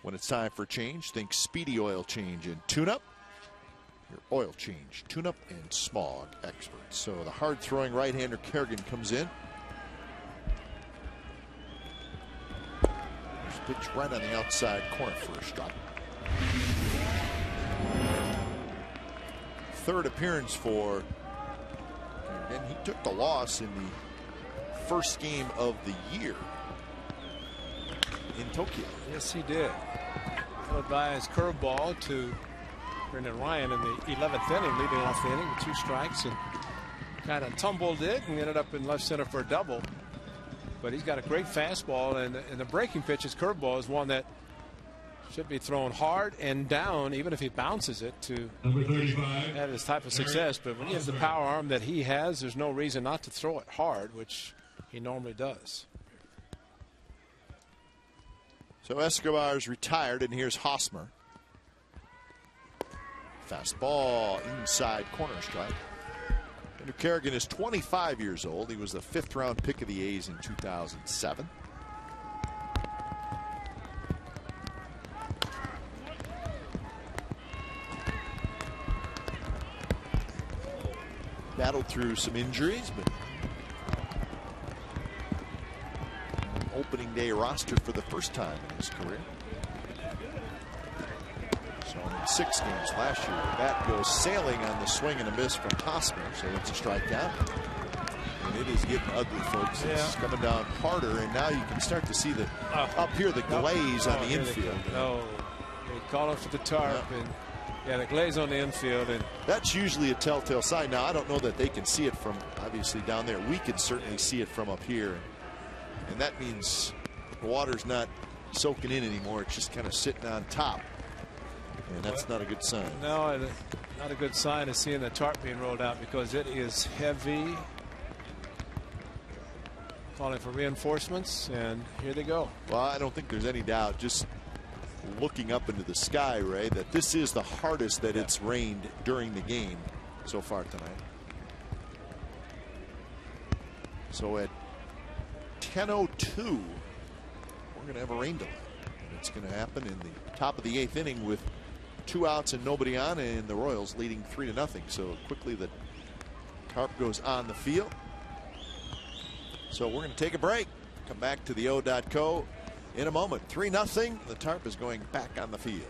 When it's time for change, think speedy oil change and tune-up. Your oil change, tune-up, and smog experts. So the hard-throwing right-hander Kerrigan comes in. First pitch right on the outside corner for a strike. 3rd appearance for Kerrigan. He took the loss in the first game of the year in Tokyo. Yes, he did. Followed by his curveball to Brendan Ryan in the 11th inning, leading off the inning with 2 strikes, and kind of tumbled it and ended up in left center for a double. But he's got a great fastball, and the breaking pitch, his curveball, is one that should be thrown hard and down, even if he bounces it, to have this type of success. But when he has the power arm that he has, there's no reason not to throw it hard, which he normally does. So Escobar's retired, and here's Hosmer. Fastball inside corner strike. Andrew Kerrigan is 25 years old. He was the 5th round pick of the A's in 2007. Battled through some injuries, but opening day roster for the first time in his career. So in 6 games last year, the bat goes sailing on the swing and a miss from Hosmer, so it's a strikeout. And it is getting ugly, folks. It's coming down harder, and now you can start to see the up here the glaze on the infield. They call it for the tarp, and the glaze on the infield, and that's usually a telltale sign. Now I don't know that they can see it from obviously down there. We can certainly see it from up here, and that means the water's not soaking in anymore. It's just kind of sitting on top, and that's not a good sign. No, not a good sign is seeing the tarp being rolled out because it is heavy. Calling for reinforcements, and here they go. Well, I don't think there's any doubt, just looking up into the sky, Ray, that this is the hardest that it's rained during the game so far tonight. So at 10:02, we're going to have a rain delay. It's going to happen in the top of the 8th inning with 2 outs and nobody on, and the Royals leading 3-0. So quickly the tarp goes on the field. So we're going to take a break. Come back to the O.co in a moment. 3-0. The tarp is going back on the field.